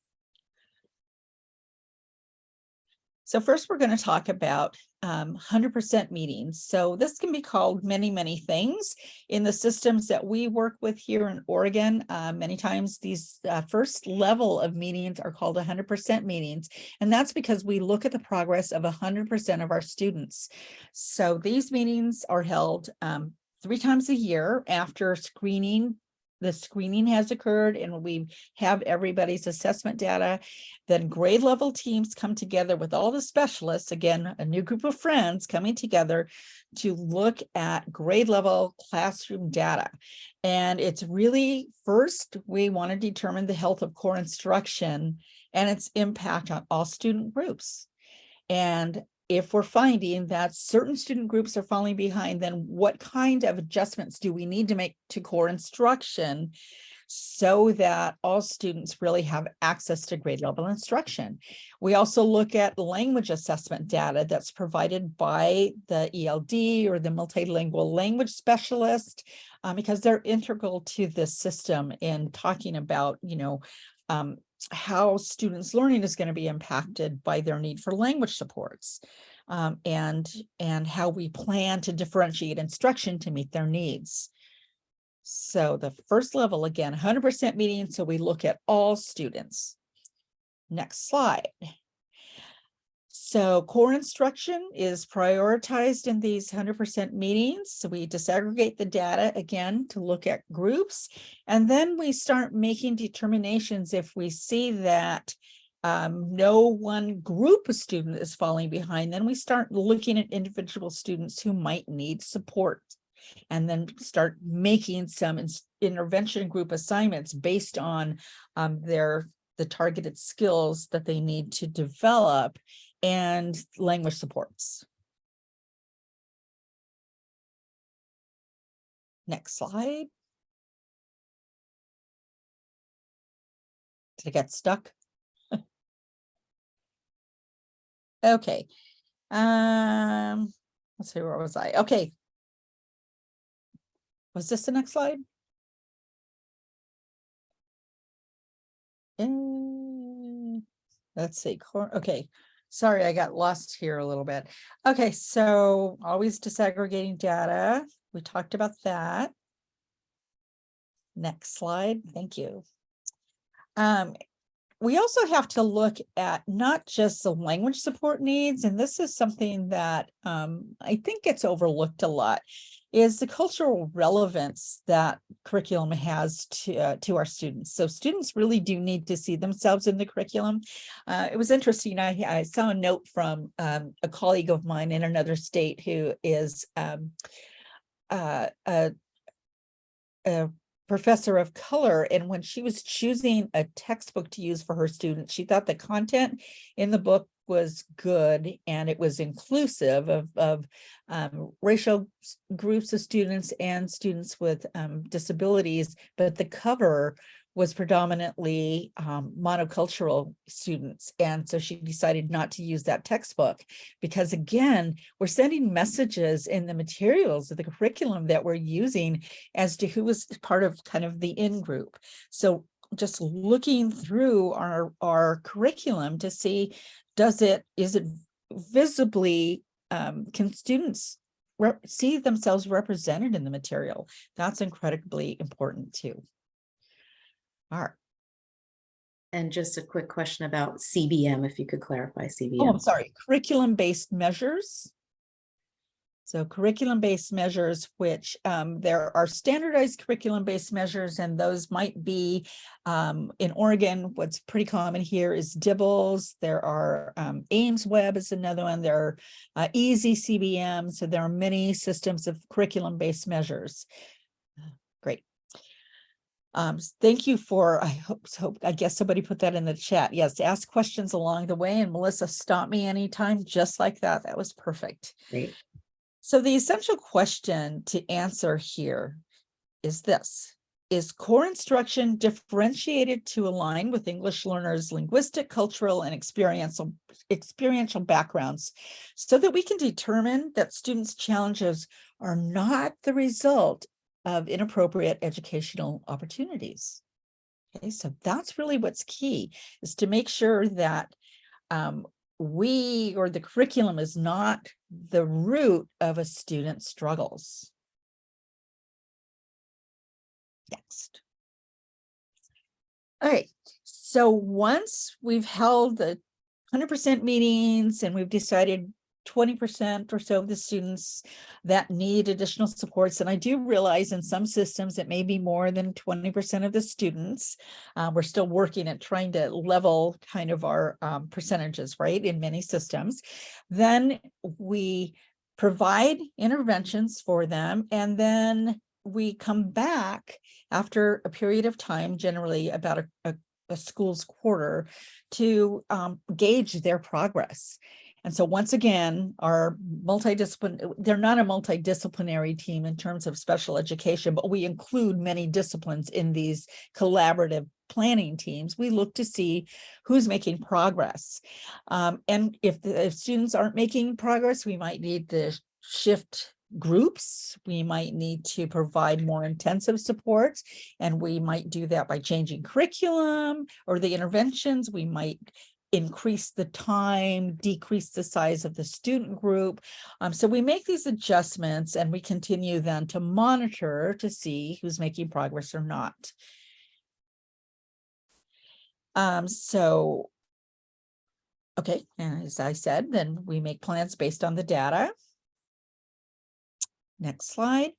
So first, we're going to talk about 100% meetings. So this can be called many, many things. In the systems that we work with here in Oregon, many times these first level of meetings are called 100% meetings. And that's because we look at the progress of 100% of our students. So these meetings are held 3 times a year after screening. The screening has occurred and we have everybody's assessment data. Then grade level teams come together with all the specialists, again, a new group of friends coming together to look at grade level classroom data. And it's really, first, we want to determine the health of core instruction and its impact on all student groups. And if we're finding that certain student groups are falling behind, then what kind of adjustments do we need to make to core instruction so that all students really have access to grade level instruction? We also look at language assessment data that's provided by the ELD or the multilingual language specialist, because they're integral to this system in talking about, how students' learning is going to be impacted by their need for language supports, and how we plan to differentiate instruction to meet their needs. So the first level, again, 100% meeting, so we look at all students. Next slide. So core instruction is prioritized in these 100% meetings. So we disaggregate the data again to look at groups, and then we start making determinations if we see that no one group of student is falling behind. Then we start looking at individual students who might need support, and then start making some intervention group assignments based on the targeted skills that they need to develop and language supports. Next slide. Did I get stuck? Okay. Let's see, where was I? Okay. Was this the next slide? Let's see. Okay. Sorry, I got lost here a little bit. Okay, so always disaggregating data. We talked about that. Next slide. Thank you. We also have to look at not just the language support needs, and this is something that I think gets overlooked a lot, is the cultural relevance that curriculum has to our students. So students really do need to see themselves in the curriculum. It was interesting, I saw a note from a colleague of mine in another state who is a professor of color, and when she was choosing a textbook to use for her students, she thought the content in the book was good and it was inclusive of racial groups of students and students with disabilities, but the cover was predominantly monocultural students. And so she decided not to use that textbook because, again, we're sending messages in the materials of the curriculum that we're using as to who was part of kind of the in-group. So just looking through our curriculum to see, is it visibly, can students see themselves represented in the material? That's incredibly important too. All right. And just a quick question about CBM, if you could clarify CBM. Oh, I'm sorry, curriculum-based measures. So curriculum-based measures, which there are standardized curriculum-based measures, and those might be in Oregon, what's pretty common here is DIBELS. There are Ames Web is another one. There are Easy CBM. So there are many systems of curriculum-based measures. Great. Thank you for, I guess somebody put that in the chat. Yes, ask questions along the way, and Melissa, stop me anytime, just like that. That was perfect. Great. So the essential question to answer here is this: is core instruction differentiated to align with English learners' linguistic, cultural, and experiential backgrounds so that we can determine that students' challenges are not the result of inappropriate educational opportunities? Okay, so that's really what's key, is to make sure that the curriculum is not the root of a student's struggles. Next. All right, so once we've held the 100% meetings and we've decided 20% or so of the students that need additional supports, and I do realize in some systems it may be more than 20% of the students. We're still working at trying to level kind of our percentages, right, in many systems. Then we provide interventions for them, and then we come back after a period of time, generally about a school's quarter, to gauge their progress. And so once again, they're not a multidisciplinary team in terms of special education, but we include many disciplines in these collaborative planning teams. We look to see who's making progress. And if students aren't making progress, we might need to shift groups. We might need to provide more intensive support, and we might do that by changing curriculum or the interventions. We might increase the time, decrease the size of the student group. So we make these adjustments, and we continue then to monitor to see who's making progress or not. Okay, and as I said, then we make plans based on the data. Next slide.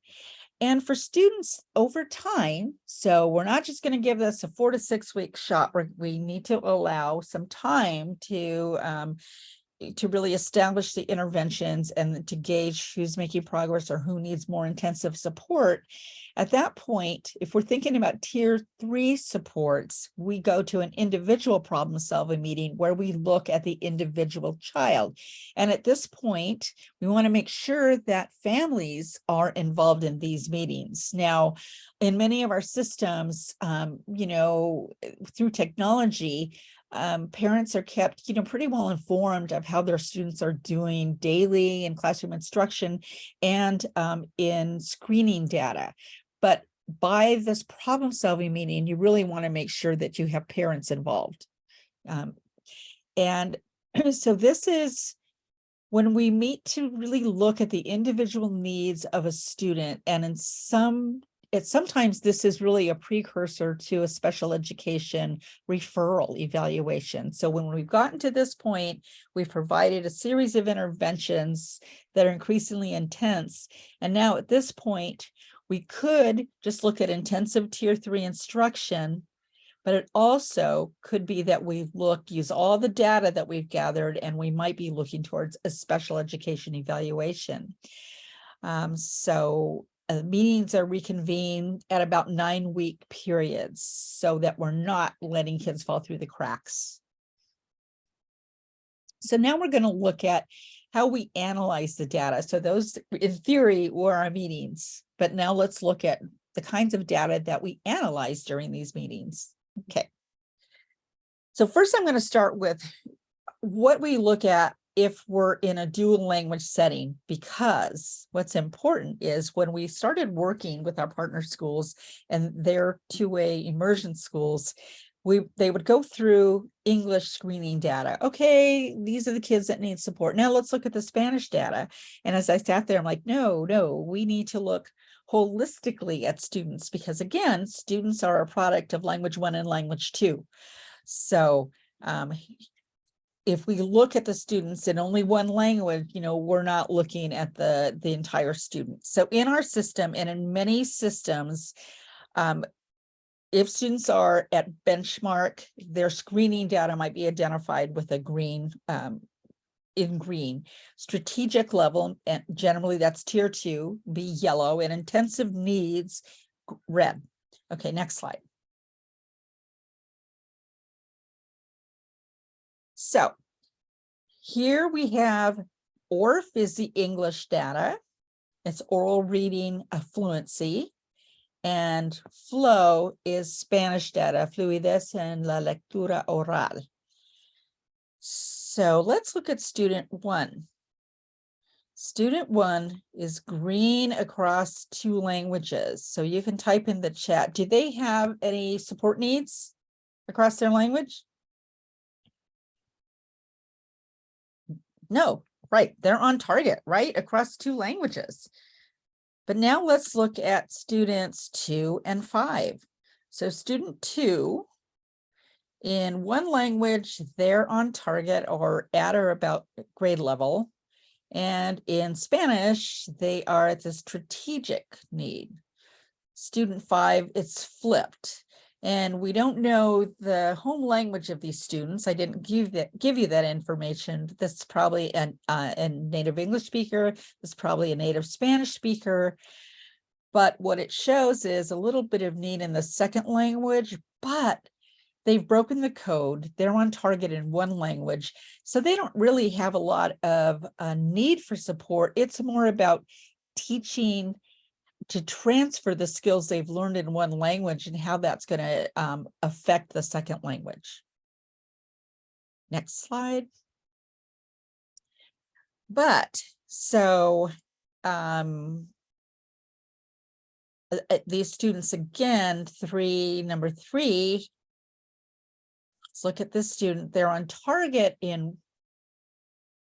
And for students over time, so we're not just going to give this a 4 to 6 week shot. We need to allow some time to really establish the interventions and to gauge who's making progress or who needs more intensive support. At that point, if we're thinking about tier 3 supports, we go to an individual problem solving meeting where we look at the individual child. And at this point, we want to make sure that families are involved in these meetings. Now, in many of our systems, through technology, parents are kept, pretty well informed of how their students are doing daily in classroom instruction and in screening data. But by this problem solving meeting, you really want to make sure that you have parents involved. And so this is when we meet to really look at the individual needs of a student, and sometimes this is really a precursor to a special education referral evaluation. So when we've gotten to this point, we've provided a series of interventions that are increasingly intense. And now at this point, we could just look at intensive tier 3 instruction, but it also could be that we use all the data that we've gathered, and we might be looking towards a special education evaluation. Meetings are reconvened at about 9-week periods so that we're not letting kids fall through the cracks. So now we're going to look at how we analyze the data. So those, in theory, were our meetings, but now let's look at the kinds of data that we analyze during these meetings. Okay. So first I'm going to start with what we look at if we're in a dual language setting, because what's important is when we started working with our partner schools and their two-way immersion schools, they would go through English screening data. Okay, these are the kids that need support. Now let's look at the Spanish data. And as I sat there, I'm like, no, we need to look holistically at students, because again, students are a product of language 1 and language 2. So if we look at the students in only one language, we're not looking at the entire student. So in our system and in many systems, if students are at benchmark, their screening data might be identified with a green, in green. Strategic level, and generally that's tier 2, be yellow, and intensive needs, red. Okay, next slide. So here we have ORF is the English data. It's oral reading fluency. And FLOW is Spanish data, fluidez en la lectura oral. So let's look at student 1. Student 1 is green across 2 languages. So you can type in the chat. Do they have any support needs across their language? No, right. They're on target, right? Across 2 languages. But now let's look at students 2 and 5. So student 2, in one language, they're on target or at or about grade level. And in Spanish, they are at the strategic need. Student 5, it's flipped. And we don't know the home language of these students. I didn't give you that information. This is probably a native English speaker. This is probably a native Spanish speaker. But what it shows is a little bit of need in the second language, but they've broken the code. They're on target in one language. So they don't really have a lot of need for support. It's more about teaching to transfer the skills they've learned in one language and how that's going to affect the second language. Next slide. But so these students again, number 3, let's look at this student. They're on target in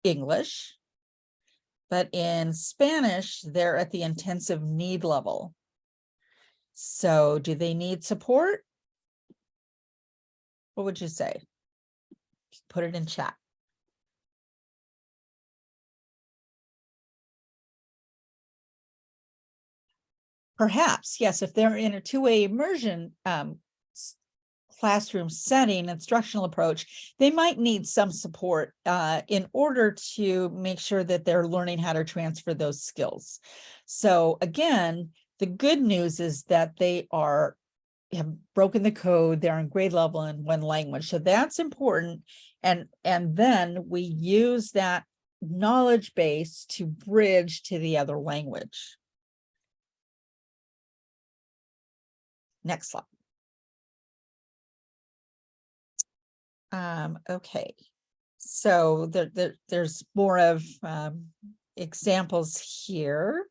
English, but in Spanish, they're at the intensive need level. So do they need support? What would you say? Put it in chat. Perhaps, yes, if they're in a two-way immersion classroom setting, instructional approach, they might need some support in order to make sure that they're learning how to transfer those skills. So again, the good news is that they have broken the code, they're on grade level in one language. So that's important. And then we use that knowledge base to bridge to the other language. Next slide. Okay, so there's more of examples here.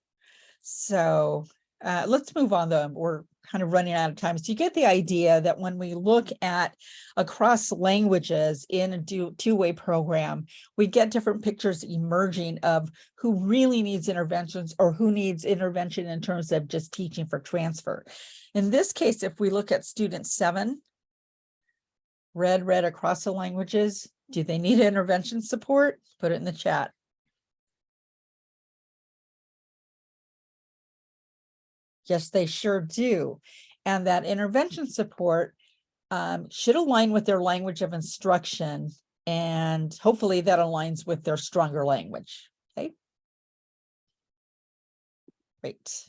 So let's move on though. We're kind of running out of time. So you get the idea that when we look at across languages in a two-way program, we get different pictures emerging of who really needs interventions or who needs intervention in terms of just teaching for transfer. In this case, if we look at student 7, red across the languages, do they need intervention support? Put it in the chat. Yes, they sure do. And that intervention support should align with their language of instruction, and hopefully that aligns with their stronger language. Okay. Great.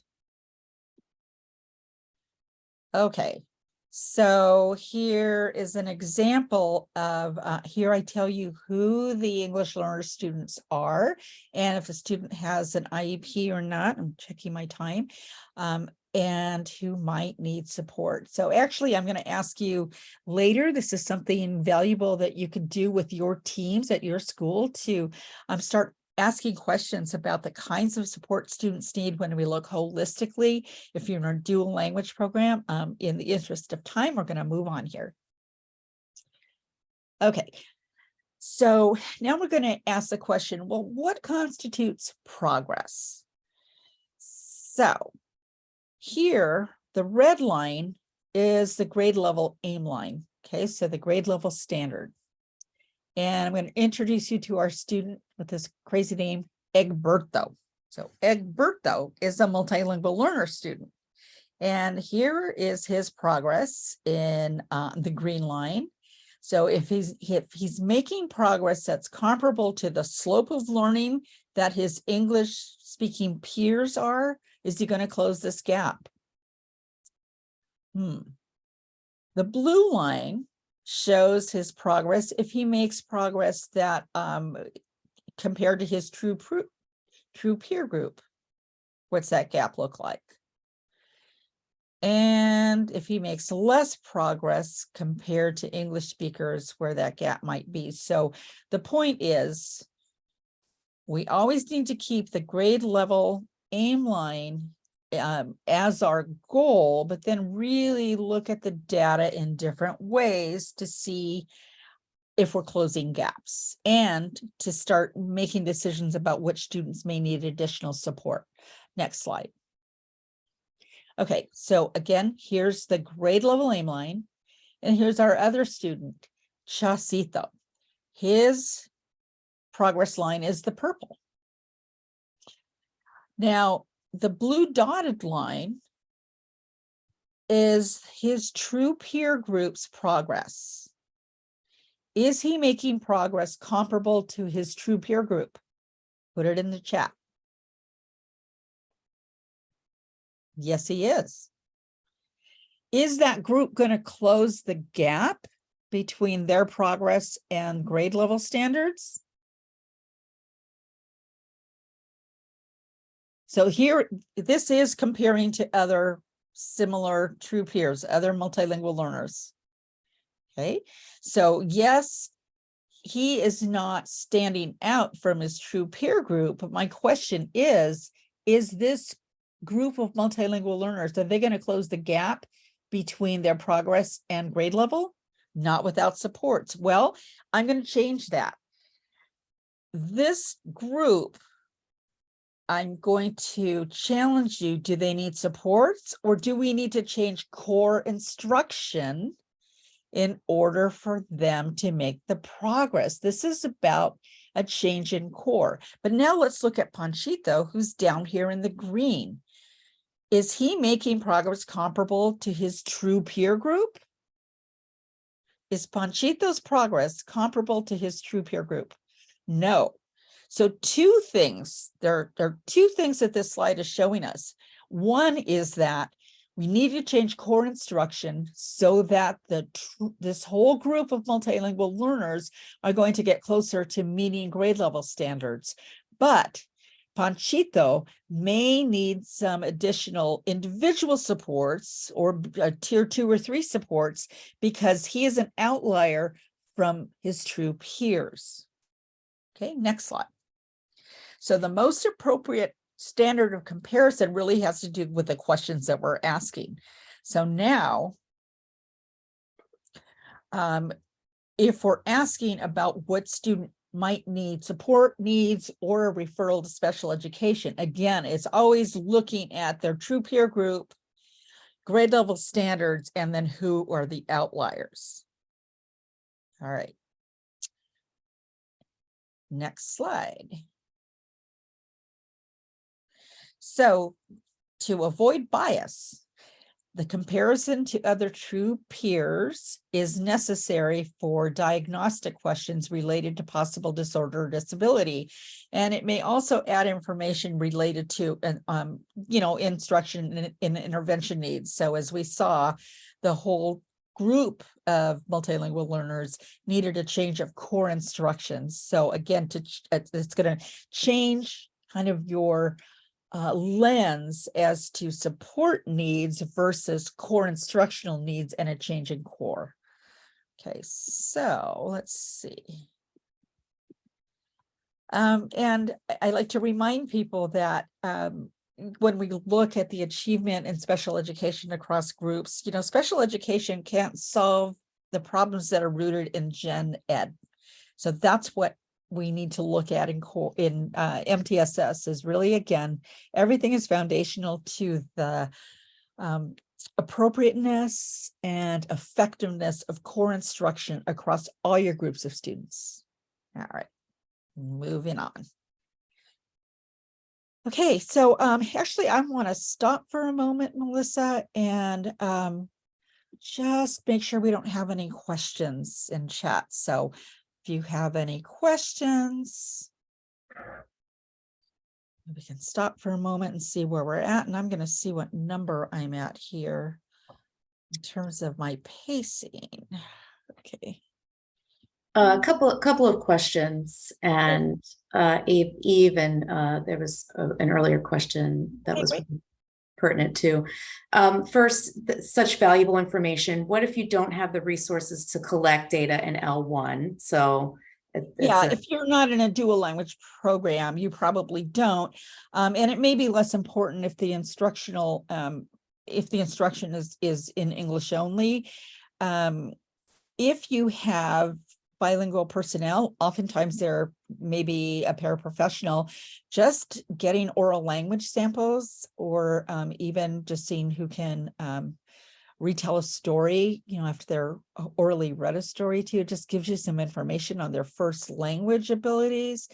Okay. So here is an example of, here I tell you who the English learner students are, and if a student has an IEP or not. I'm checking my time, and who might need support. So actually, I'm going to ask you later, this is something valuable that you could do with your teams at your school to start asking questions about the kinds of support students need when we look holistically. If you're in a dual language program, in the interest of time, we're going to move on here. Okay, so now we're going to ask the question, well, what constitutes progress? So here, the red line is the grade level aim line. Okay, so the grade level standard. And I'm going to introduce you to our student with this crazy name, Egberto. So Egberto is a multilingual learner student. And here is his progress in the green line. So if he's making progress that's comparable to the slope of learning that his English speaking peers are, is he going to close this gap? The blue line shows his progress if he makes progress that compared to his true peer group. What's that gap look like? And if he makes less progress compared to English speakers, where that gap might be. So the point is, we always need to keep the grade level aim line as our goal, but then really look at the data in different ways to see if we're closing gaps and to start making decisions about which students may need additional support. Next slide. Okay, so again, here's the grade level aim line, and here's our other student, Chasito. His progress line is the purple. Now, the blue dotted line is his true peer group's progress. Is he making progress comparable to his true peer group? Put it in the chat. Yes, he is. Is that group going to close the gap between their progress and grade level standards? So here, this is comparing to other similar true peers, other multilingual learners. Okay, so yes, he is not standing out from his true peer group, but my question is this group of multilingual learners, are they going to close the gap between their progress and grade level? Not without supports. Well, I'm going to change that. This group, I'm going to challenge you, do they need supports, or do we need to change core instruction in order for them to make the progress? This is about a change in core. But now let's look at Panchito, who's down here in the green. Is he making progress comparable to his true peer group? Is Panchito's progress comparable to his true peer group? No. So two things, there are two things that this slide is showing us. One is that we need to change core instruction so that this whole group of multilingual learners are going to get closer to meeting grade level standards. But Panchito may need some additional individual supports or tier 2 or 3 supports because he is an outlier from his true peers. Okay, next slide. So the most appropriate standard of comparison really has to do with the questions that we're asking. So now, if we're asking about what student might need support needs or a referral to special education, again, it's always looking at their true peer group, grade level standards, and then who are the outliers. All right. Next slide. So to avoid bias, the comparison to other true peers is necessary for diagnostic questions related to possible disorder or disability. And it may also add information related to, instruction and intervention needs. So as we saw, the whole group of multilingual learners needed a change of core instructions. So again, it's going to change kind of your lens as to support needs versus core instructional needs and a change in core. Okay, so let's see. And I like to remind people that when we look at the achievement in special education across groups, special education can't solve the problems that are rooted in gen ed. So that's what we need to look at in MTSS is really, again, everything is foundational to the appropriateness and effectiveness of core instruction across all your groups of students. All right, moving on. Okay, so actually I want to stop for a moment, Melissa, and just make sure we don't have any questions in chat. So if you have any questions, we can stop for a moment and see where we're at. And I'm going to see what number I'm at here in terms of my pacing. Okay. A couple of questions, and Eve, and there was an earlier question that was pertinent too. First, such valuable information. What if you don't have the resources to collect data in L1? So if you're not in a dual language program, you probably don't. And it may be less important if the instructional, if the instruction is in English only. If you have bilingual personnel, oftentimes they're maybe a paraprofessional, just getting oral language samples, or even just seeing who can retell a story, after they're orally read a story to you, just gives you some information on their first language abilities.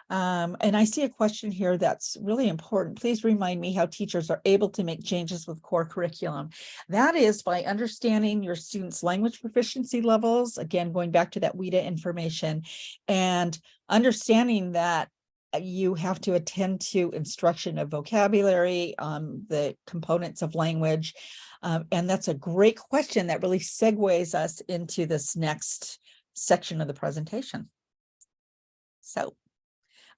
And I see a question here that's really important. Please remind me how teachers are able to make changes with core curriculum. That is by understanding your students' language proficiency levels, again, going back to that WIDA information, and understanding that you have to attend to instruction of vocabulary, the components of language. And that's a great question that really segues us into this next section of the presentation. So,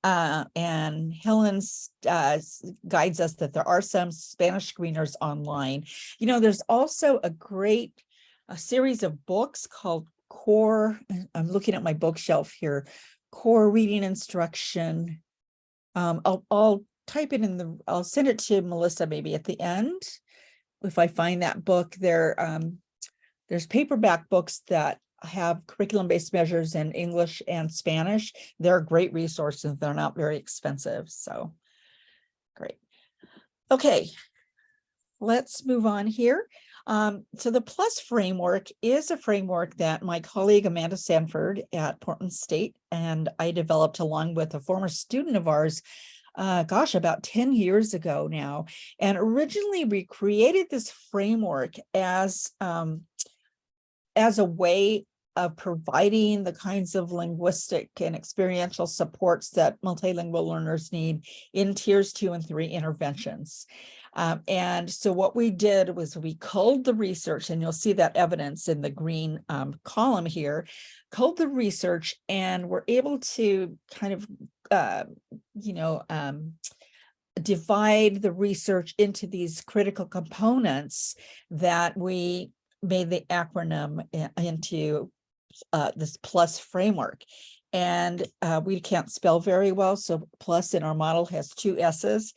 and Helen's guides us that there are some Spanish screeners online. There's also a series of books called Core. I'm looking at my bookshelf here. Core Reading Instruction. I'll type it in I'll send it to Melissa maybe at the end. If I find that book there, there's paperback books that have curriculum-based measures in English and Spanish. They're great resources. They're not very expensive. So great. Okay, let's move on here. So the PLUS framework is a framework that my colleague Amanda Sanford at Portland State and I developed along with a former student of ours, about 10 years ago now. And originally we created this framework as a way of providing the kinds of linguistic and experiential supports that multilingual learners need in tiers 2 and 3 interventions. And so what we did was we culled the research, and you'll see that evidence in the green column here, culled the research, and we're able to kind of, divide the research into these critical components that we made the acronym into this PLUS framework. And we can't spell very well, so PLUS in our model has 2 S's,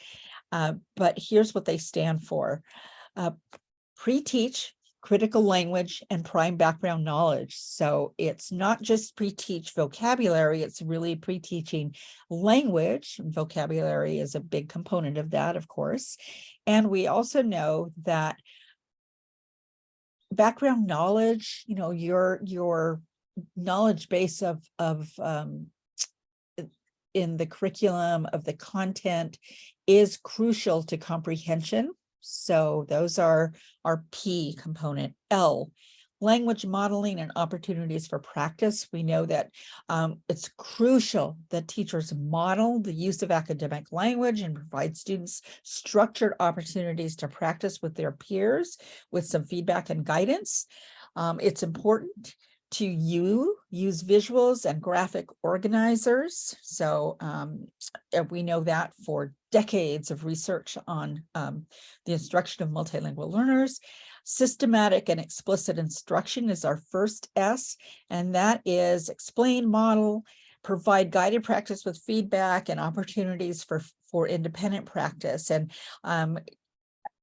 but here's what they stand for. Pre-teach, critical language, and prime background knowledge. So it's not just pre-teach vocabulary, it's really pre-teaching language. Vocabulary is a big component of that, of course. And we also know that background knowledge, your knowledge base of in the curriculum of the content is crucial to comprehension. So those are our P component. L, language modeling and opportunities for practice. We know that it's crucial that teachers model the use of academic language and provide students structured opportunities to practice with their peers with some feedback and guidance. It's important to use visuals and graphic organizers. So we know that for decades of research on the instruction of multilingual learners. Systematic and explicit instruction is our first S, and that is explain, model, provide guided practice with feedback and opportunities for independent practice. And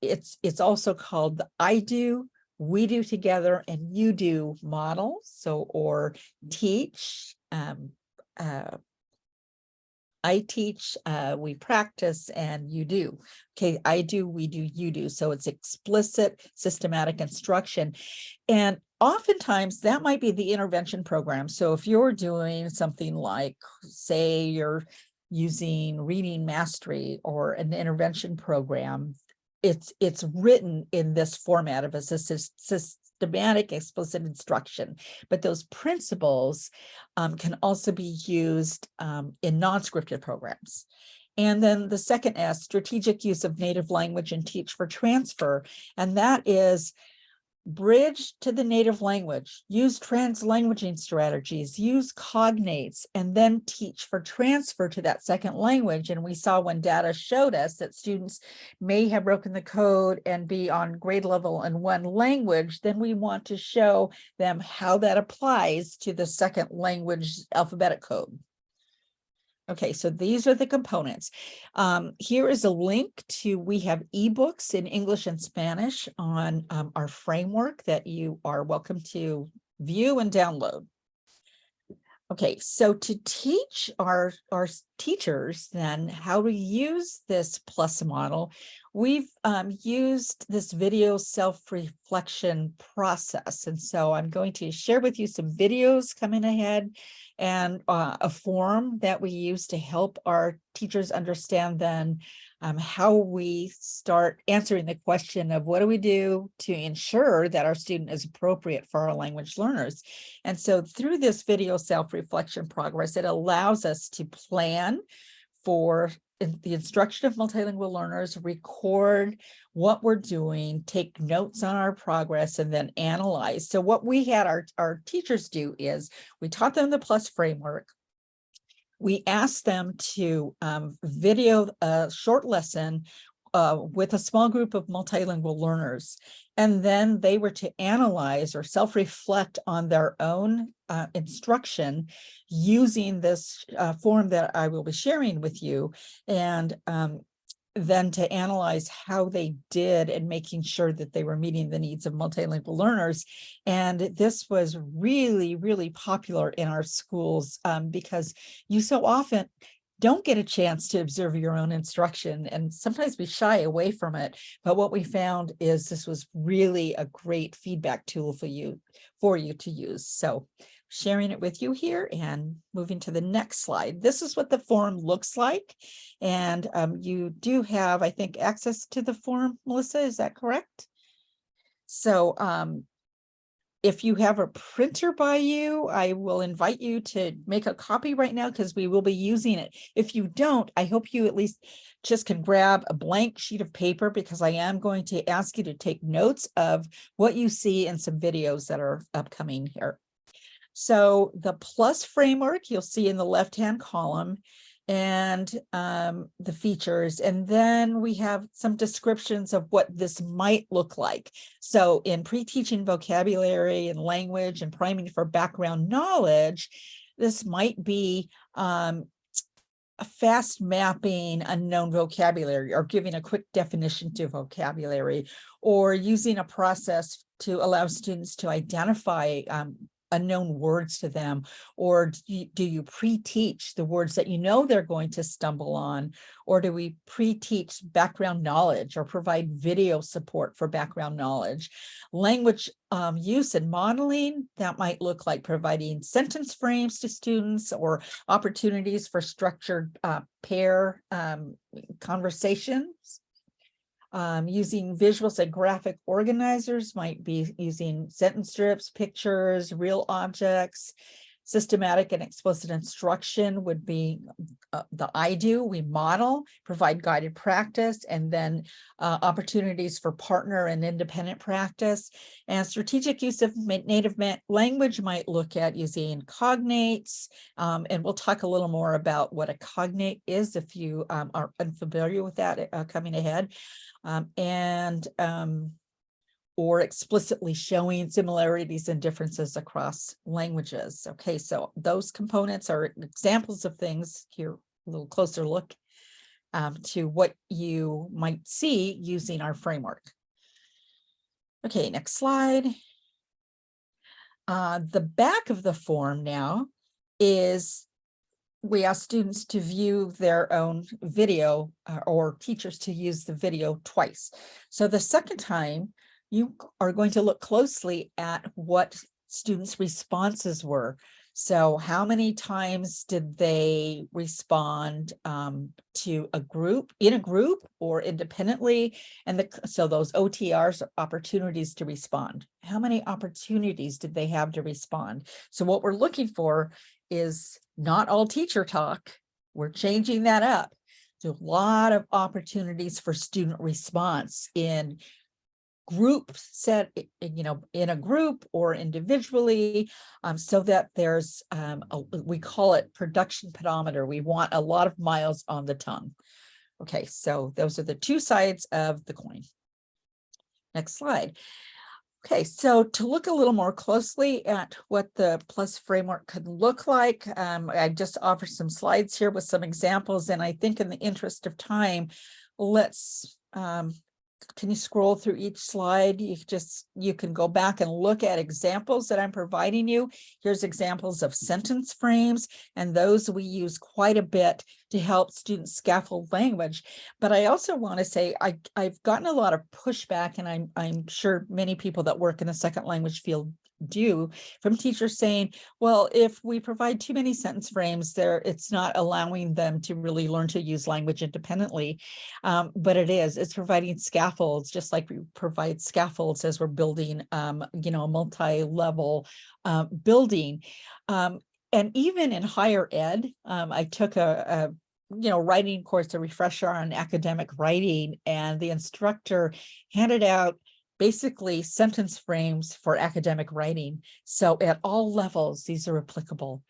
it's also called the I do, we do together, and you do model. So, or teach, I teach, we practice, and you do. Okay, I do, we do, you do. So it's explicit, systematic instruction. And oftentimes that might be the intervention program. So if you're doing something like, say, you're using reading mastery or an intervention program, it's written in this format of a systematic explicit instruction, but those principles can also be used in non-scripted programs. And then the second S, strategic use of native language and teach for transfer. And that is bridge to the native language, use translanguaging strategies, use cognates, and then teach for transfer to that second language. And we saw when data showed us that students may have broken the code and be on grade level in one language, then we want to show them how that applies to the second language alphabetic code. Okay, so these are the components. Here is a link to, we have ebooks in English and Spanish on our framework that you are welcome to view and download. Okay, so to teach our teachers then how to use this PLUS model, we've used this video self-reflection process. And so I'm going to share with you some videos coming ahead and a form that we use to help our teachers understand then how we start answering the question of what do we do to ensure that our student is appropriate for our language learners. And so through this video self-reflection progress, it allows us to plan for the instruction of multilingual learners, record what we're doing, take notes on our progress, and then analyze. So what we had our teachers do is we taught them the PLUS framework. We asked them to video a short lesson with a small group of multilingual learners. And then they were to analyze or self-reflect on their own instruction using this form that I will be sharing with you. And then to analyze how they did and making sure that they were meeting the needs of multilingual learners. And this was really, really popular in our schools because you so often don't get a chance to observe your own instruction, and sometimes we shy away from it. But what we found is this was really a great feedback tool for you to use. So sharing it with you here and moving to the next slide. This is what the form looks like. And you do have, I think, access to the form, Melissa, is that correct? So if you have a printer by you, I will invite you to make a copy right now because we will be using it. If you don't, I hope you at least just can grab a blank sheet of paper because I am going to ask you to take notes of what you see in some videos that are upcoming here. So the PLUS framework, you'll see in the left-hand column, and the features. And then we have some descriptions of what this might look like. So in pre-teaching vocabulary and language and priming for background knowledge, this might be a fast mapping unknown vocabulary or giving a quick definition to vocabulary, or using a process to allow students to identify unknown words to them, or do you pre-teach the words that you know they're going to stumble on, or do we pre-teach background knowledge or provide video support for background knowledge? Language use and modeling, that might look like providing sentence frames to students or opportunities for structured pair conversations. Using visuals and graphic organizers, might be using sentence strips, pictures, real objects. Systematic and explicit instruction would be the I do, we model, provide guided practice, and then opportunities for partner and independent practice. And strategic use of native language might look at using cognates, and we'll talk a little more about what a cognate is if you are unfamiliar with that coming ahead. Or explicitly showing similarities and differences across languages. Okay, so those components are examples of things. Here, a little closer look to what you might see using our framework. Okay, next slide. The back of the form now is, we ask students to view their own video or teachers to use the video twice. So the second time, you are going to look closely at what students' responses were. So how many times did they respond to a group, in a group or independently? And so those OTRs are opportunities to respond. How many opportunities did they have to respond? So what we're looking for is not all teacher talk. We're changing that up to a lot of opportunities for student response in group set, in a group or individually, so that there's, we call it production pedometer. We want a lot of miles on the tongue. Okay, so those are the two sides of the coin. Next slide. Okay, so to look a little more closely at what the PLUS framework could look like, I just offered some slides here with some examples, and I think in the interest of time, let's can you scroll through each slide? You can go back and look at examples that I'm providing you. Here's examples of sentence frames, and those we use quite a bit to help students scaffold language. But I also want to say I've gotten a lot of pushback, and I'm sure many people that work in the second language field do, from teachers saying, well, if we provide too many sentence frames there, it's not allowing them to really learn to use language independently. But it's providing scaffolds, just like we provide scaffolds as we're building, a multi-level building. And even in higher ed, I took a writing course, a refresher on academic writing, and the instructor handed out basically sentence frames for academic writing. So at all levels, these are applicable.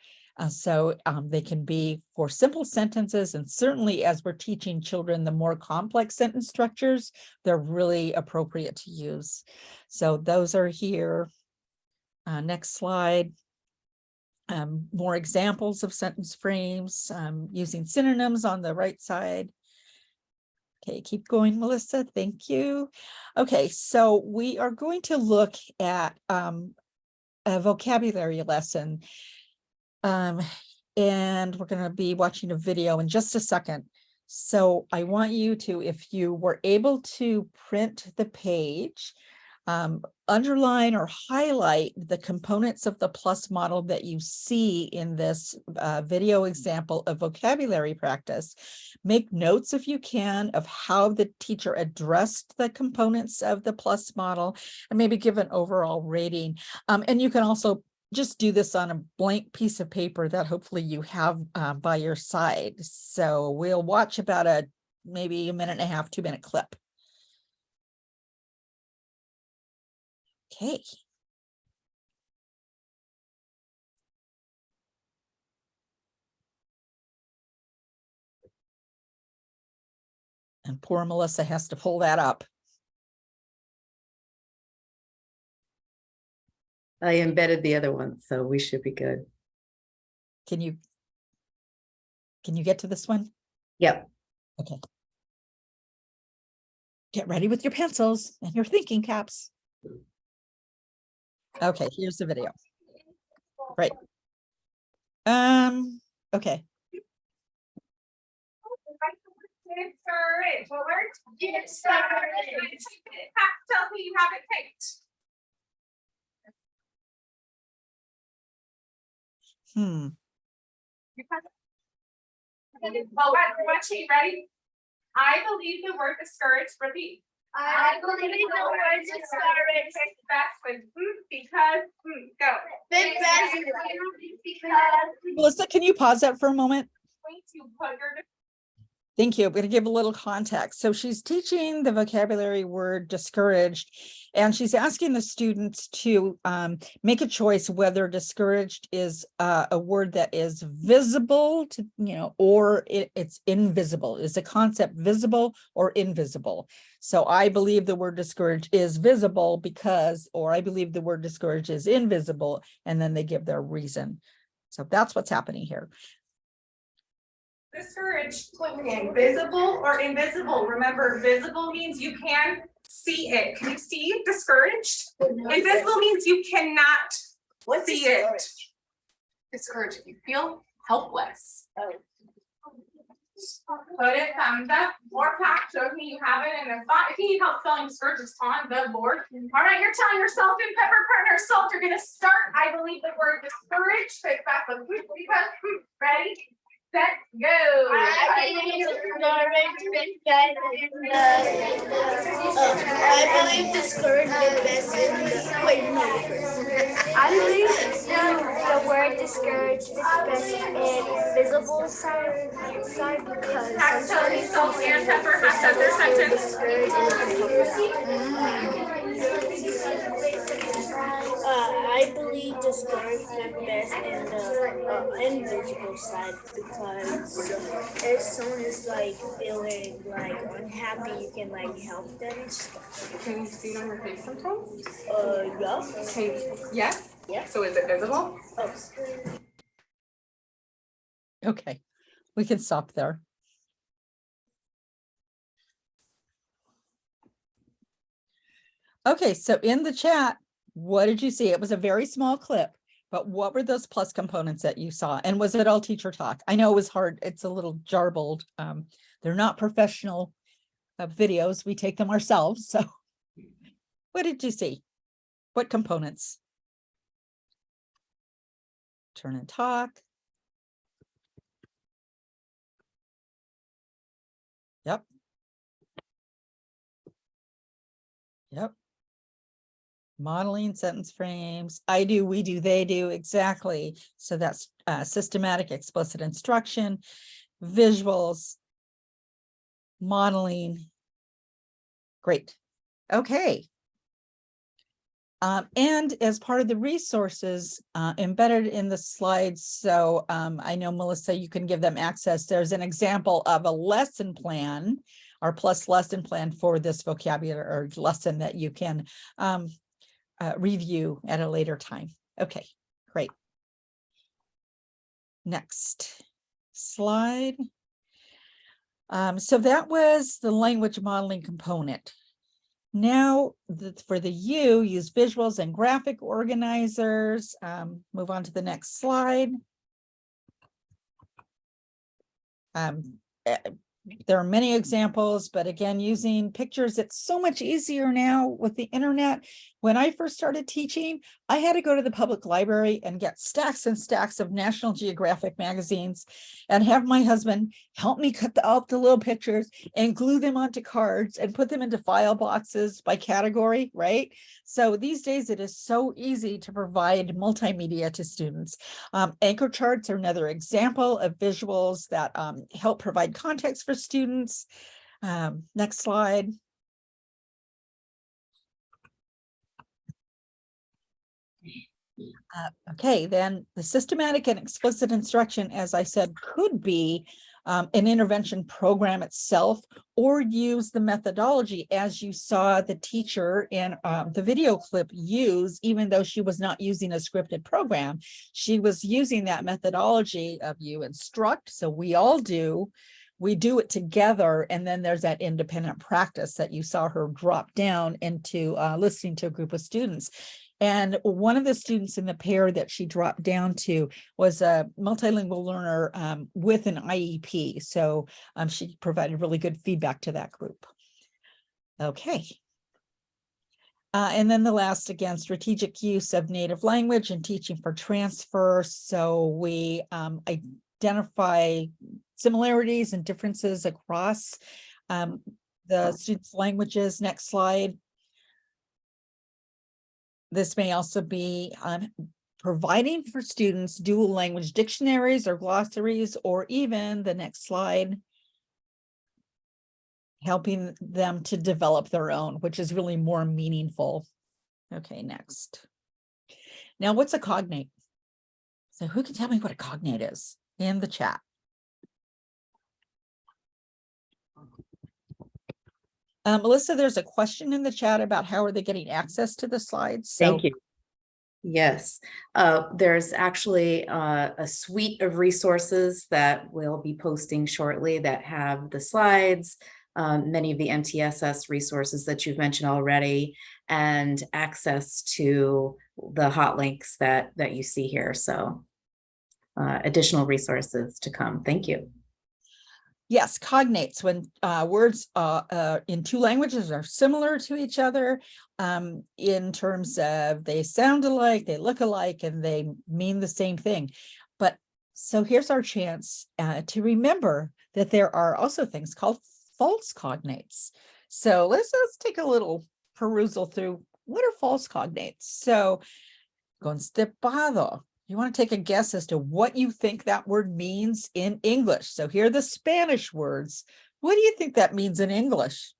So they can be for simple sentences, and certainly as we're teaching children the more complex sentence structures, they're really appropriate to use. So those are here. Next slide. More examples of sentence frames, using synonyms on the right side. Okay, keep going, Melissa. Thank you. Okay, so we are going to look at a vocabulary lesson. And we're going to be watching a video in just a second. So I want you to, if you were able to print the page, underline or highlight the components of the PLUS model that you see in this video example of vocabulary practice. Make notes, if you can, of how the teacher addressed the components of the PLUS model, and maybe give an overall rating. And you can also just do this on a blank piece of paper that hopefully you have by your side. So we'll watch about maybe a 1.5 to 2 minute clip. Okay. And poor Melissa has to pull that up. I embedded the other one, so we should be good. Can you get to this one? Yep. Okay. Get ready with your pencils and your thinking caps. Okay, here's the video. Right. Okay. Get started. Tell me you have it picked. Watching, ready? I believe the word discouraged. Repeat. I believe the word discouraged. Best because go. Because Melissa, can you pause that for a moment? to put your Thank you. I'm going to give a little context. So she's teaching the vocabulary word discouraged, and she's asking the students to make a choice whether discouraged is a word that is visible to, or it's invisible. Is the concept visible or invisible? So I believe the word discouraged is visible because, or I believe the word discouraged is invisible, and then they give their reason. So that's what's happening here. discouraged. Visible or invisible? Remember, visible means you can see it. Can you see discouraged? Invisible means you cannot see it. Discouraged. You feel helpless. Put it thumbs up or tap, shows me you have it in the spot. If you need help spelling discourage, it's on the board. All right, you're telling yourself and pepper partner salt, you're gonna start, I believe, the word discourage. Take back the ready, set, go. I believe discourage the best in the wait, no. I believe the word discourage is best in visible side because Tap, tell me salt and pepper has said their sentence. I believe discourage the best in the invisible side because if someone is like feeling like unhappy, you can like help them and stuff. Can you see it on your face sometimes? Yeah. Okay, yes? Yeah. So is it visible? Oh. Okay, we can stop there. Okay, so in the chat, what did you see? It was a very small clip, but what were those plus components that you saw? And was it all teacher talk? I know it was hard. It's a little jarbled. They're not professional videos. We take them ourselves. So what did you see? What components? Turn and talk. Yep. Yep. Modeling sentence frames. I do, we do, they do, exactly. So that's systematic explicit instruction, visuals, modeling. Great. Okay. And as part of the resources embedded in the slides, so I know, Melissa, you can give them access. There's an example of a lesson plan, our plus lesson plan for this vocabulary lesson that you can review at a later time. Okay, great. Next slide. So that was the language modeling component. Now for the U, use visuals and graphic organizers. Move on to the next slide. There are many examples, but again, using pictures, it's so much easier now with the internet. When I first started teaching, I had to go to the public library and get stacks and stacks of National Geographic magazines and have my husband help me cut out the little pictures and glue them onto cards and put them into file boxes by category, right? So these days it is so easy to provide multimedia to students. Anchor charts are another example of visuals that help provide context for students. Next slide. Okay, then the systematic and explicit instruction, as I said, could be an intervention program itself, or use the methodology as you saw the teacher in the video clip use, even though she was not using a scripted program. She was using that methodology of you instruct, so we all do. We do it together, and then there's that independent practice that you saw her drop down into listening to a group of students. And one of the students in the pair that she dropped down to was a multilingual learner with an IEP. So she provided really good feedback to that group. Okay. And then the last, again, strategic use of native language and teaching for transfer. So we identify similarities and differences across the students' languages. Next slide. This may also be providing for students dual language dictionaries or glossaries, or even the next slide, helping them to develop their own, which is really more meaningful. Okay, next. Now, what's a cognate? So who can tell me what a cognate is in the chat? Melissa, there's a question in the chat about how are they getting access to the slides. So Thank you. Yes, there's actually a suite of resources that we'll be posting shortly that have the slides, many of the MTSS resources that you've mentioned already, and access to the hot links that you see here. So additional resources to come. Thank you. Yes, cognates, when words in two languages are similar to each other in terms of they sound alike, they look alike, and they mean the same thing. But so here's our chance to remember that there are also things called false cognates. So let's take a little perusal through what are false cognates. So constipado. You want to take a guess as to what you think that word means in English. So here are the Spanish words. What do you think that means in English?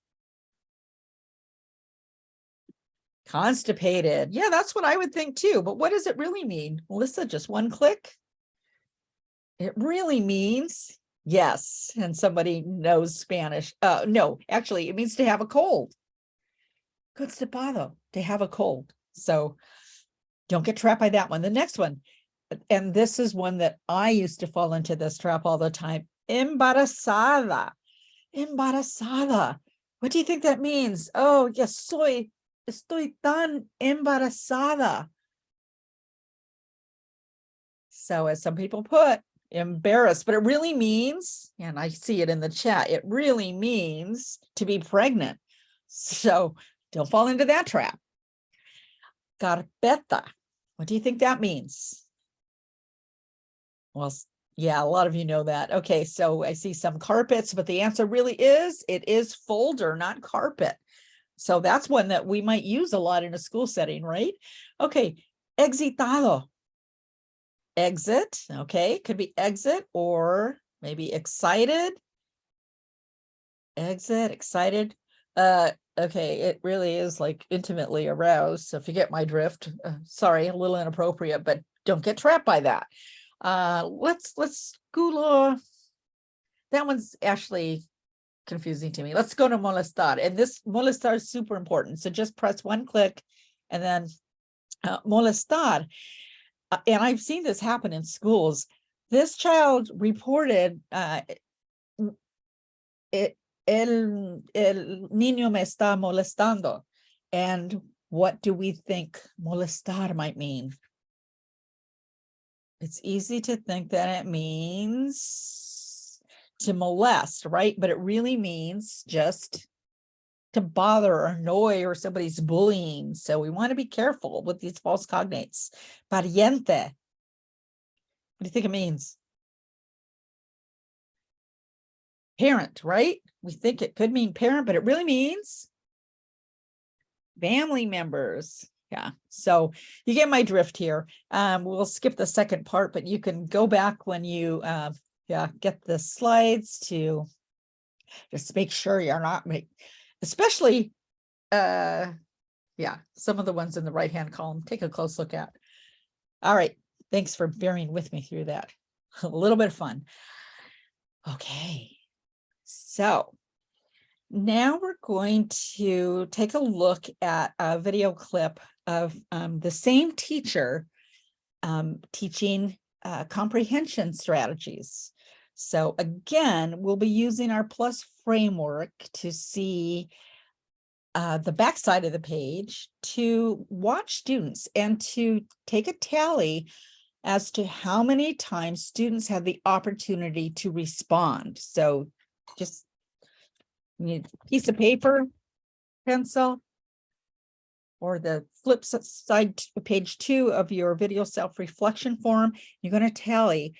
Constipated. Yeah, that's what I would think too. But what does it really mean? Melissa, just one click. It really means, yes, and somebody knows Spanish. No, actually, it means to have a cold. Constipado, to have a cold. So don't get trapped by that one. The next one, and this is one that I used to fall into this trap all the time. Embarazada. Embarazada. What do you think that means? Oh, yes, estoy tan embarazada. So as some people put, embarrassed, but it really means, and I see it in the chat, it really means to be pregnant. So don't fall into that trap. Carpeta. What do you think that means? Well, yeah, a lot of you know that. Okay, so I see some carpets, but the answer really is, it is folder, not carpet. So that's one that we might use a lot in a school setting, right? Okay, excitado. Exit, okay, could be exit or maybe excited. Exit, excited. Okay, it really is like intimately aroused. So if you get my drift, sorry, a little inappropriate, but don't get trapped by that. Let's gulo. That one's actually confusing to me. Let's go to molestar, and this molestar is super important. So just press one click and then molestar. And I've seen this happen in schools. This child reported el niño me está molestando. And what do we think molestar might mean? It's easy to think that it means to molest, right? But it really means just to bother or annoy, or somebody's bullying. So we want to be careful with these false cognates. Pariente. What do you think it means? Parent, right? We think it could mean parent, but it really means family members. Yeah, so you get my drift here. We'll skip the second part, but you can go back when you get the slides to just make sure you're not especially some of the ones in the right hand column. Take a close look at. All right, thanks for bearing with me through that. A little bit of fun. Okay, so now we're going to take a look at a video clip of the same teacher teaching comprehension strategies. So again, we'll be using our PLUS framework to see the backside of the page to watch students and to take a tally as to how many times students have the opportunity to respond. So just need a piece of paper, pencil, or the flip side to page 2 of your video self-reflection form. You're going to tally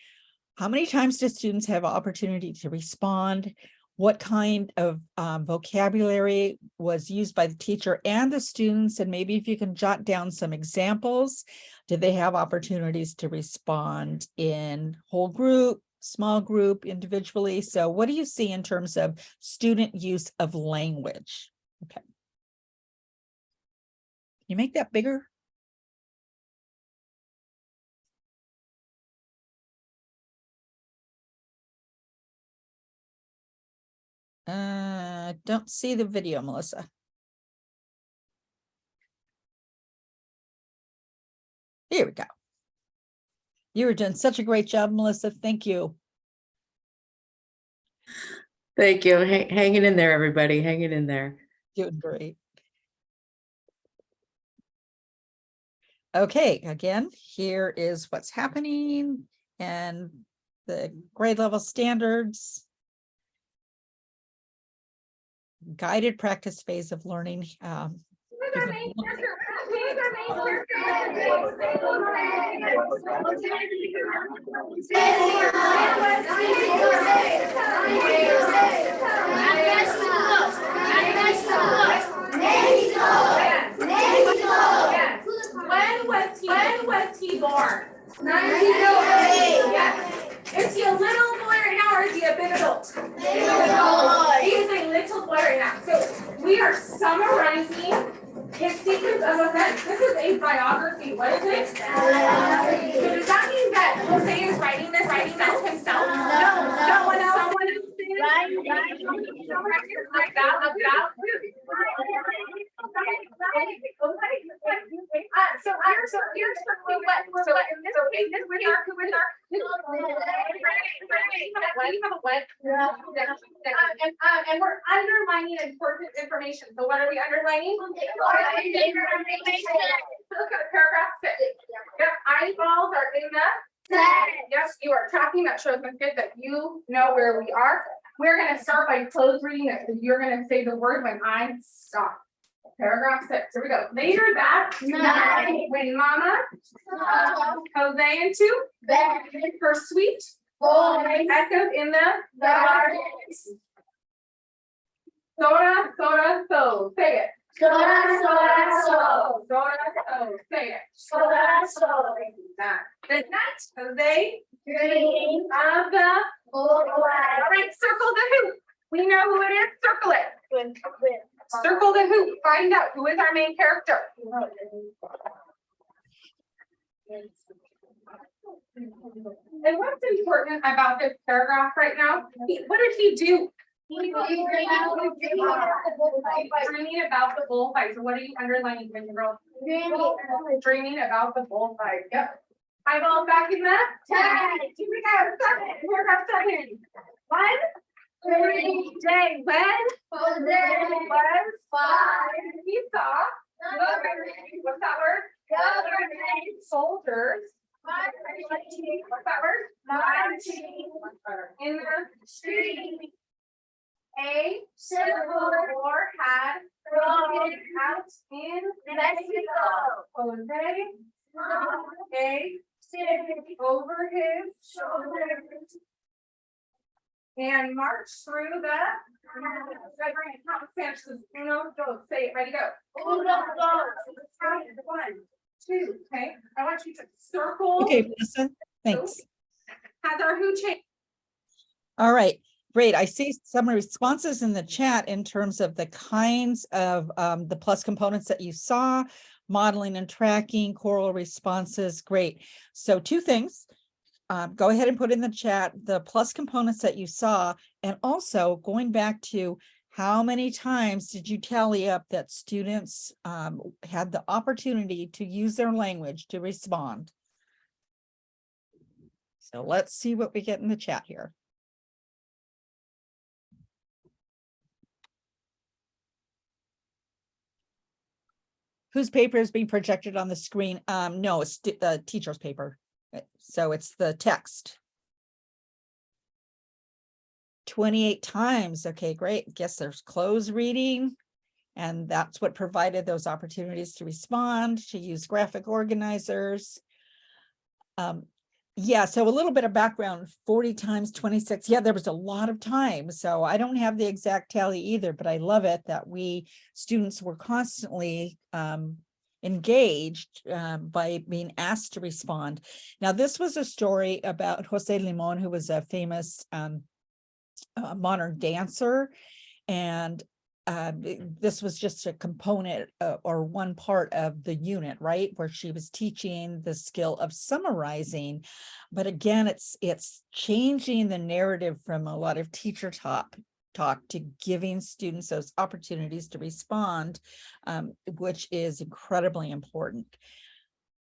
how many times do students have opportunity to respond, what kind of vocabulary was used by the teacher and the students, and maybe if you can jot down some examples. Did they have opportunities to respond in whole group, small group, individually? So what do you see in terms of student use of language? Okay. Can you make that bigger? Don't see the video, Melissa. Here we go. You were doing such a great job, Melissa. Thank you. Thank you. Hanging in there, everybody. Hanging in there. Doing great. Okay, again, here is what's happening and the grade level standards. guided practice phase of learning. Who's our main character? Who's our main Yes. When was he born? 1908. Yes. Is he a little boy right now, or is he a big adult? He is a little boy right now. So we are summarizing his sequence of events. This is a biography. What is it? So does that mean that Jose is writing this himself? No. Someone else is. Like that. So here's what. So in this case, and we're underlining important information. So what are we underlining? Look at paragraph 6. Yep, eyeballs are in the set. Yes, you are tracking. That shows us good that you know where we are. We're going to start by close reading it. You're going to say the word when I stop. Paragraph 6. Here we go. Later that night, when Mama, Jose and two, her sweet voice echoed in the darkness. Soda, soda, so. Say it. Soda, soda, so. Soda, so. Say it. Soda, so. The night, Jose, dream of the all right, circle the hoop. We know who it is. Circle it. Circle the hoop. Find out who is our main character. And what's important about this paragraph right now? What did he do? Dreaming about the bullfight. So what are you underlining, girl? Dreaming about the bullfight. Yep. Eyeball back in the tag. Here we go. 7. Paragraph 7. 1 day when was 5. He saw what's that word? Government soldiers. What's that word? Marching in the street. A civil war had broken out in Mexico. Jose a stick over his shoulders and march through the say it, ready, go. 1, 2, okay. I want you to circle. Okay, Melissa, thanks. Has our who changed? All right, great. I see some responses in the chat in terms of the kinds of the plus components that you saw, modeling and tracking, choral responses. Great. So 2 things. Go ahead and put in the chat the plus components that you saw, and also going back to how many times did you tally up that students had the opportunity to use their language to respond? So let's see what we get in the chat here. Whose paper is being projected on the screen? No, it's the teacher's paper. So it's the text. 28 times. Okay, great. Guess there's close reading. And that's what provided those opportunities to respond, to use graphic organizers. Yeah, so a little bit of background, 40 times 26. Yeah, there was a lot of time. So I don't have the exact tally either, but I love it that students were constantly engaged by being asked to respond. Now, this was a story about Jose Limon, who was a famous modern dancer. And this was just a component or one part of the unit, right, where she was teaching the skill of summarizing. But again, it's changing the narrative from a lot of teacher talk to giving students those opportunities to respond, which is incredibly important.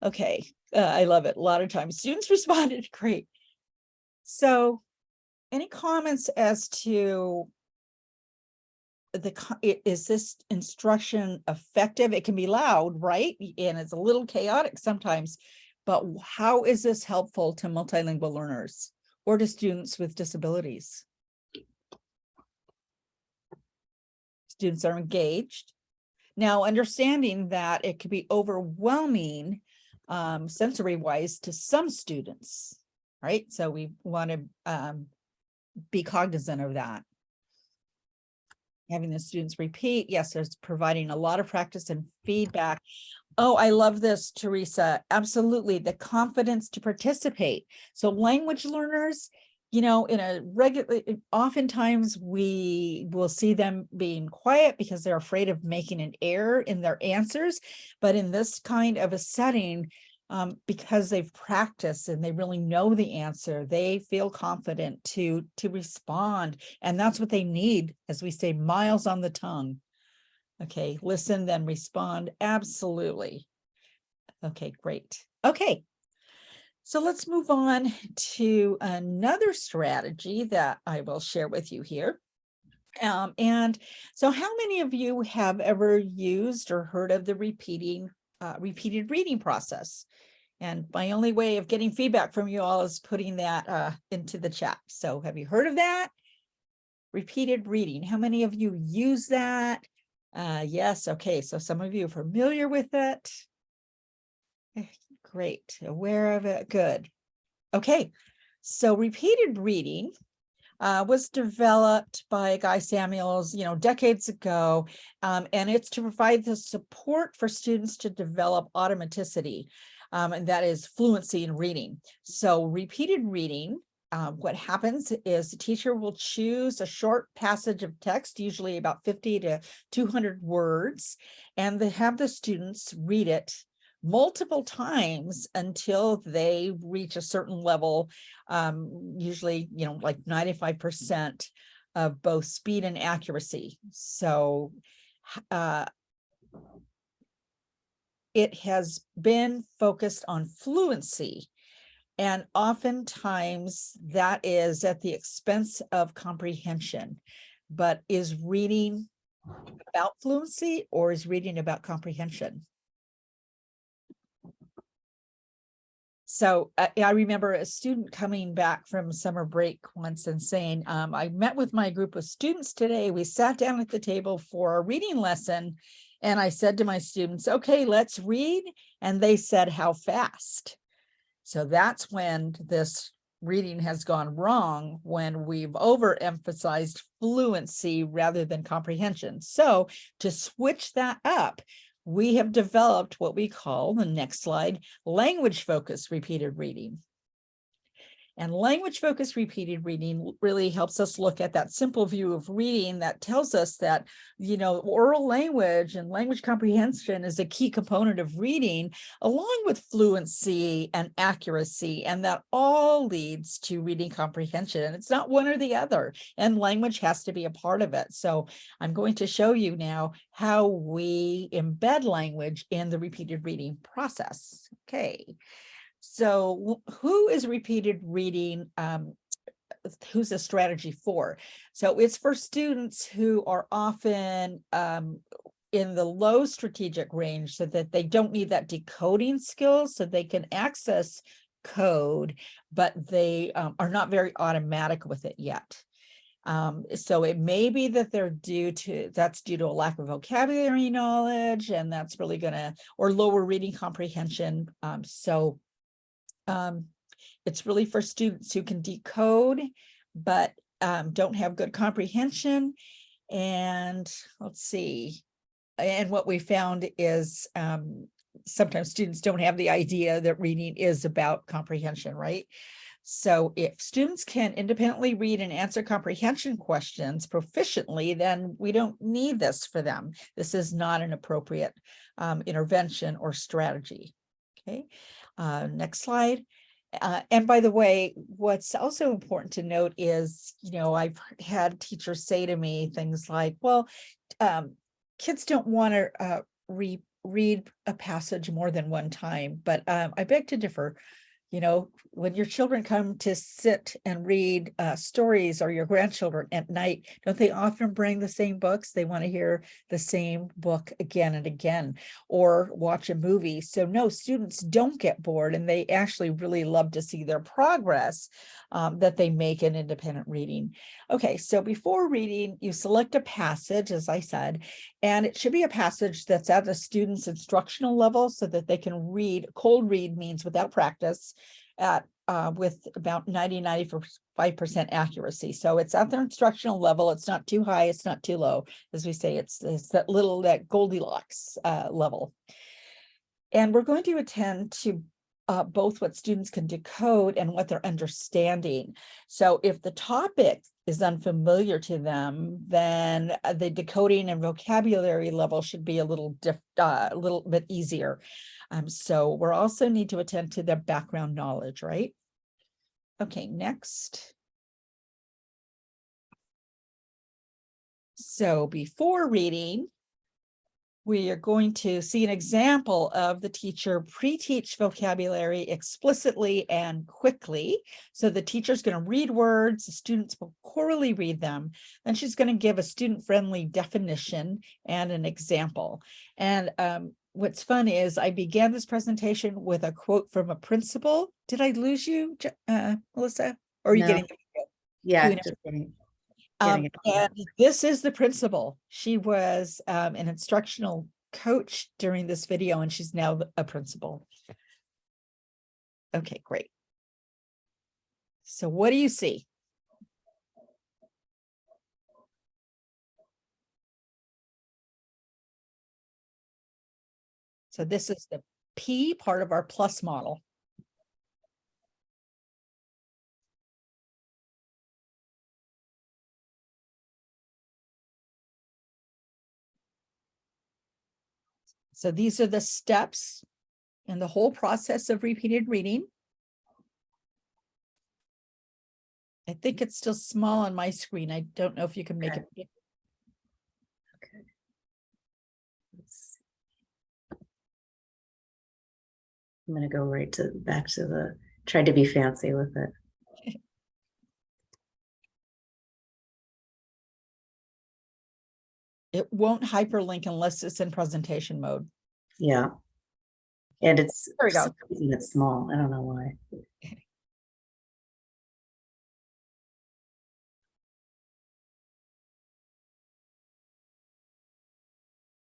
Okay, I love it. A lot of times students responded. Great. So any comments as to is this instruction effective? It can be loud, right? And it's a little chaotic sometimes, but how is this helpful to multilingual learners or to students with disabilities? Students are engaged. Now, understanding that it could be overwhelming sensory wise to some students, right? So we want to be cognizant of that. Having the students repeat, yes, there's providing a lot of practice and feedback. Oh, I love this, Teresa. Absolutely. The confidence to participate. So language learners, you know, in a regular, oftentimes we will see them being quiet because they're afraid of making an error in their answers. But in this kind of a setting, because they've practiced and they really know the answer, they feel confident to respond. And that's what they need, as we say, miles on the tongue. Okay, listen, then respond. Absolutely. Okay, great. Okay, so let's move on to another strategy that I will share with you here. And so how many of you have ever used or heard of the repeated reading process? And my only way of getting feedback from you all is putting that into the chat. So have you heard of that? Repeated reading. How many of you use that? Yes. Okay. So some of you are familiar with it. Great. Aware of it. Good. Okay. So repeated reading was developed by Guy Samuels, you know, decades ago. And it's to provide the support for students to develop automaticity. And that is fluency in reading. So repeated reading, what happens is the teacher will choose a short passage of text, usually about 50 to 200 words, and they have the students read it multiple times until they reach a certain level, usually, you know, like 95% of both speed and accuracy. So it has been focused on fluency, and oftentimes that is at the expense of comprehension. But is reading about fluency or is reading about comprehension? So I remember a student coming back from summer break once and saying, I met with my group of students today. We sat down at the table for a reading lesson. And I said to my students, okay, let's read. And they said, how fast? So that's when this reading has gone wrong, when we've overemphasized fluency rather than comprehension. So to switch that up, we have developed what we call, the next slide, language-focused repeated reading. And language-focused repeated reading really helps us look at that simple view of reading that tells us that, you know, oral language and language comprehension is a key component of reading, along with fluency and accuracy, and that all leads to reading comprehension. And it's not one or the other, and language has to be a part of it. So I'm going to show you now how we embed language in the repeated reading process. Okay. So who is repeated reading? Who's a strategy for? So it's for students who are often in the low strategic range, so that they don't need that decoding skill, so they can access code, but they are not very automatic with it yet. So it may be that that's due to a lack of vocabulary knowledge, and that's really gonna, or lower reading comprehension. It's really for students who can decode, but don't have good comprehension. And let's see. And what we found is sometimes students don't have the idea that reading is about comprehension, right? So if students can independently read and answer comprehension questions proficiently, then we don't need this for them. This is not an appropriate intervention or strategy. Okay, next slide. And by the way, what's also important to note is, you know, I've had teachers say to me things like, well, kids don't want to read a passage more than one time, but I beg to differ. You know, when your children come to sit and read stories, or your grandchildren at night, don't they often bring the same books? They want to hear the same book again and again, or watch a movie. So no, students don't get bored, and they actually really love to see their progress that they make in independent reading. Okay, so before reading, you select a passage, as I said, and it should be a passage that's at the student's instructional level so that they can read. Cold read means without practice, at with about 90-95% accuracy. So it's at their instructional level. It's not too high, it's not too low. As we say, it's that Goldilocks level. And we're going to attend to both what students can decode and what they're understanding. So if the topic is unfamiliar to them, then the decoding and vocabulary level should be a little bit easier. So we'll also need to attend to their background knowledge, right? Okay, next. So before reading, we are going to see an example of the teacher pre-teach vocabulary explicitly and quickly. So the teacher's going to read words, the students will orally read them, then she's going to give a student-friendly definition and an example. And what's fun is I began this presentation with a quote from a principal. Did I lose you, Melissa? Or are you No. getting? Yeah, Doing just kidding. And this is the principal. She was an instructional coach during this video, and she's now a principal. Okay, great. So what do you see? So this is the P part of our plus model. So these are the steps in the whole process of repeated reading. I think it's still small on my screen. I don't know if you can make it big. Okay. I'm going to go back to the, tried to be fancy with it. It won't hyperlink unless it's in presentation mode. Yeah. And it's, There we go. for some reason it's small. I don't know why.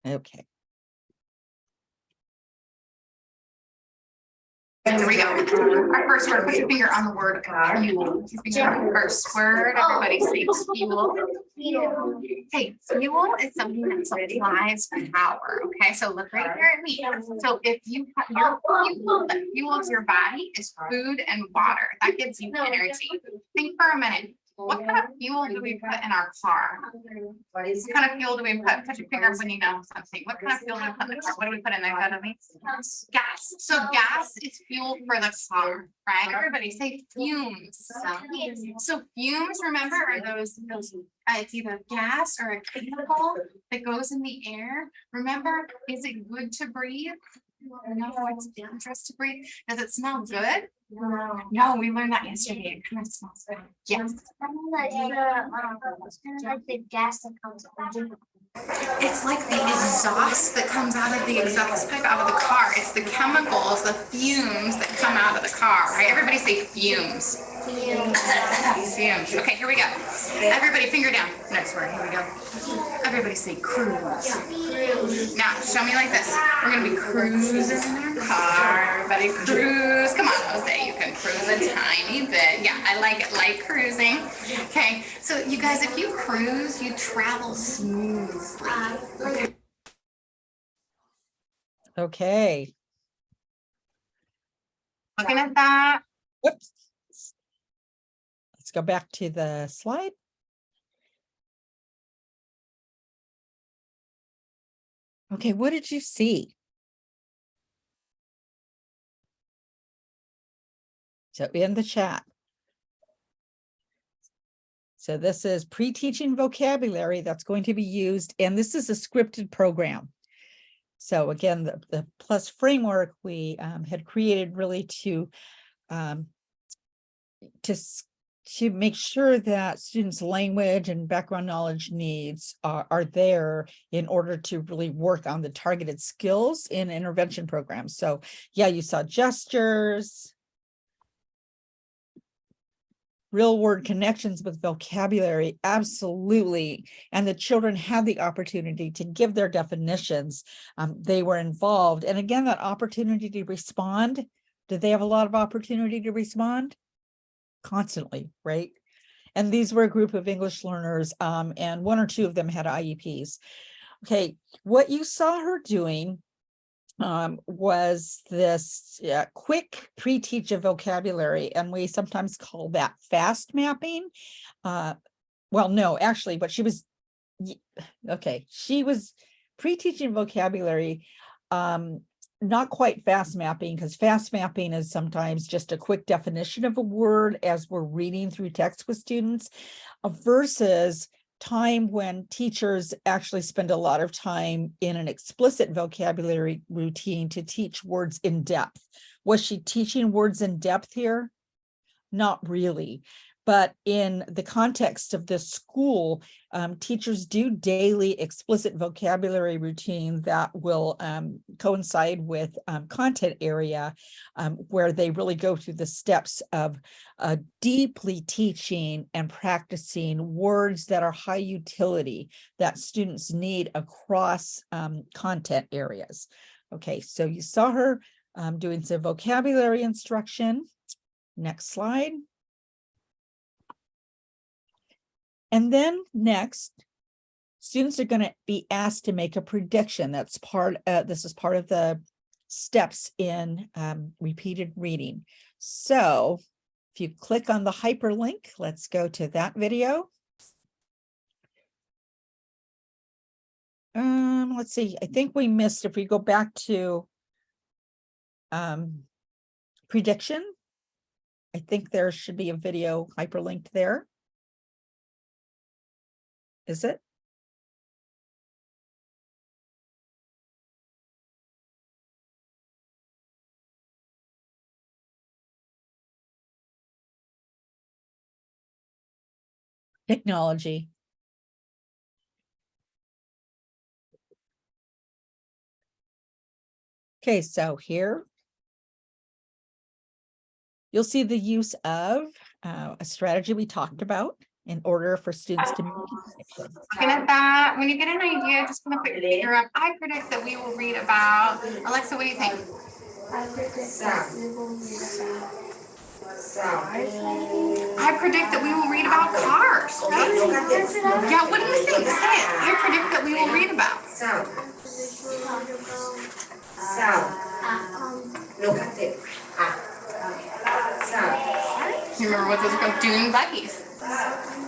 Okay. Here we go. Our first word, put your finger on the word fuel. First word, everybody say fuel. Hey, fuel is something that supplies power. Okay, so look right here at me. So if your fuel that fuels your body is food and water, that gives you energy. Think for a minute. What kind of fuel do we put in our car? What kind of fuel do we put? Put your finger when you know something. What kind of fuel do we put in the car? What do we put in there? Gas. So gas is fuel for the car, right? Everybody say fumes. So fumes, remember, are those it's either gas or a chemical that goes in the air. Remember, is it good to breathe? No, it's dangerous to breathe. Does it smell good? No, we learned that yesterday. It kind of smells good. Yes. The gas that comes from It's like the exhaust that comes out of the exhaust pipe out of the car. It's the chemicals, the fumes that come out of the car, right? Everybody say fumes. Fumes. Okay, here we go. Everybody finger down. Next word, here we go. Everybody say cruise. Now, show me like this. We're gonna be cruising in our car. Everybody cruise. Come on, Jose, you can cruise a tiny bit. Yeah, I like it, light cruising. Okay, so you guys, if you cruise, you travel smoothly. Okay. Okay. Looking at that. Whoops. Let's go back to the slide. Okay, what did you see? So in the chat. So this is pre-teaching vocabulary that's going to be used, and this is a scripted program. So again, the PLUS framework we had created really to to make sure that students' language and background knowledge needs are there in order to really work on the targeted skills in intervention programs. So yeah, you saw gestures, real word connections with vocabulary, absolutely. And the children had the opportunity to give their definitions. They were involved. And again, that opportunity to respond, did they have a lot of opportunity to respond? Constantly, right? And these were a group of English learners, and 1 or 2 of them had IEPs. Okay, what you saw her doing was this quick pre-teach of vocabulary, and we sometimes call that fast mapping. Well, no, actually, but she was pre-teaching vocabulary, not quite fast mapping, because fast mapping is sometimes just a quick definition of a word as we're reading through text with students, versus time when teachers actually spend a lot of time in an explicit vocabulary routine to teach words in depth. Was she teaching words in depth here? Not really. But in the context of this school, teachers do daily explicit vocabulary routine that will coincide with content area, where they really go through the steps of deeply teaching and practicing words that are high utility that students need across content areas. Okay, so you saw her doing some vocabulary instruction. Next slide. And then next, students are going to be asked to make a prediction. That's this is part of the steps in repeated reading. So if you click on the hyperlink, let's go to that video. Let's see, I think we missed, if we go back to prediction, I think there should be a video hyperlinked there. Is it? Technology. Okay, so here you'll see the use of a strategy we talked about in order for students to make a prediction. Looking at that, when you get an idea, just gonna put your finger up. I predict that we will read about, Alexa, what do you think? I predict that we will read about cars. Yeah, what do you think? Say it. I predict that we will read about. Sound. Look at it. Sound. You remember what those are called? Dune buggies.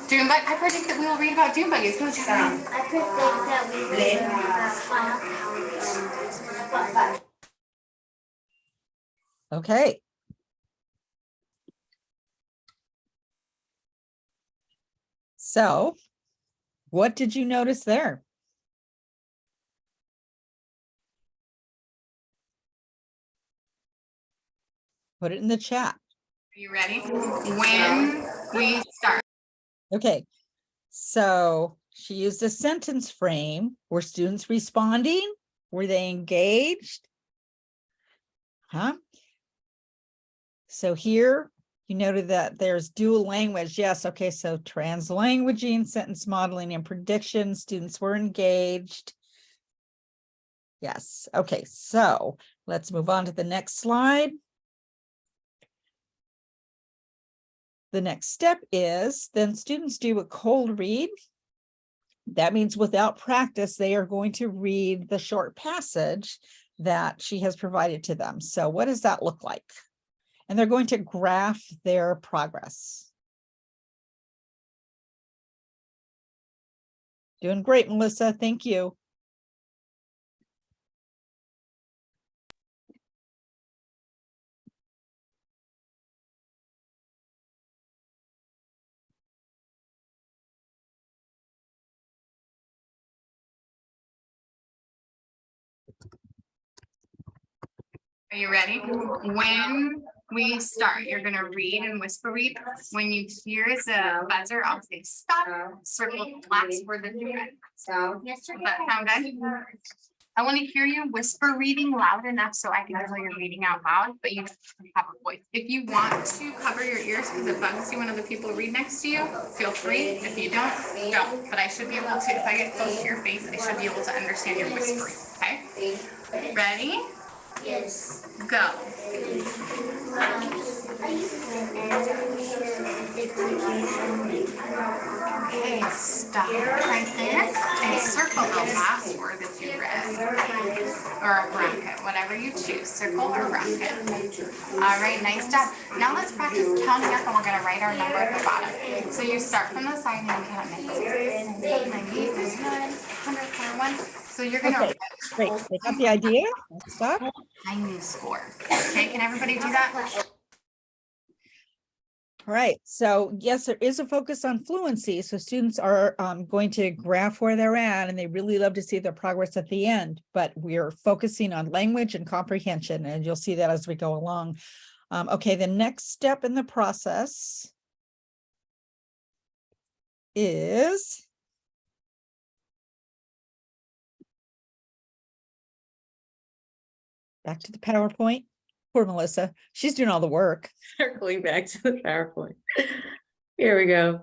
Dune buggy. I predict that we will read about dune buggies. Go Sound. I predict that we will read about Okay. So, what did you notice there? Put it in the chat. Are you ready? When we start. Okay, so she used a sentence frame. Were students responding? Were they engaged? Huh? So here you noted that there's dual language. Yes, okay, so translanguaging, sentence modeling, and prediction. Students were engaged. Yes, okay, so let's move on to the next slide. The next step is then students do a cold read. That means without practice, they are going to read the short passage that she has provided to them. So what does that look like? And they're going to graph their progress. Doing great, Melissa. Thank you. Are you ready? When we start. You're gonna read and whisper read. When you hear the buzzer, I'll say stop, circle the last word that you read. So, does that sound good? I want to hear you whisper reading loud enough so I can tell you're reading out loud, but you have a voice. If you want to cover your ears because it bugs you when other people read next to you, feel free. If you don't, don't. But I should be able to, if I get close to your face, I should be able to understand your whispering, okay? Ready? Yes. Go. Okay, stop right there and circle the last word that you read. Or a bracket, whatever you choose, circle or bracket. All right, nice job. Now let's practice counting up and we're gonna write our number at the bottom. So you start from the side and you count 98, 99, 100, 101. So you're gonna Okay, great. They got the idea. Let's stop. tiny score. Okay, can everybody do that? All right, so yes, there is a focus on fluency. So students are going to graph where they're at, and they really love to see their progress at the end, but we're focusing on language and comprehension, and you'll see that as we go along. Okay, the next step in the process is back to the PowerPoint. Poor Melissa, she's doing all the work. Circling back to the PowerPoint. Here we go.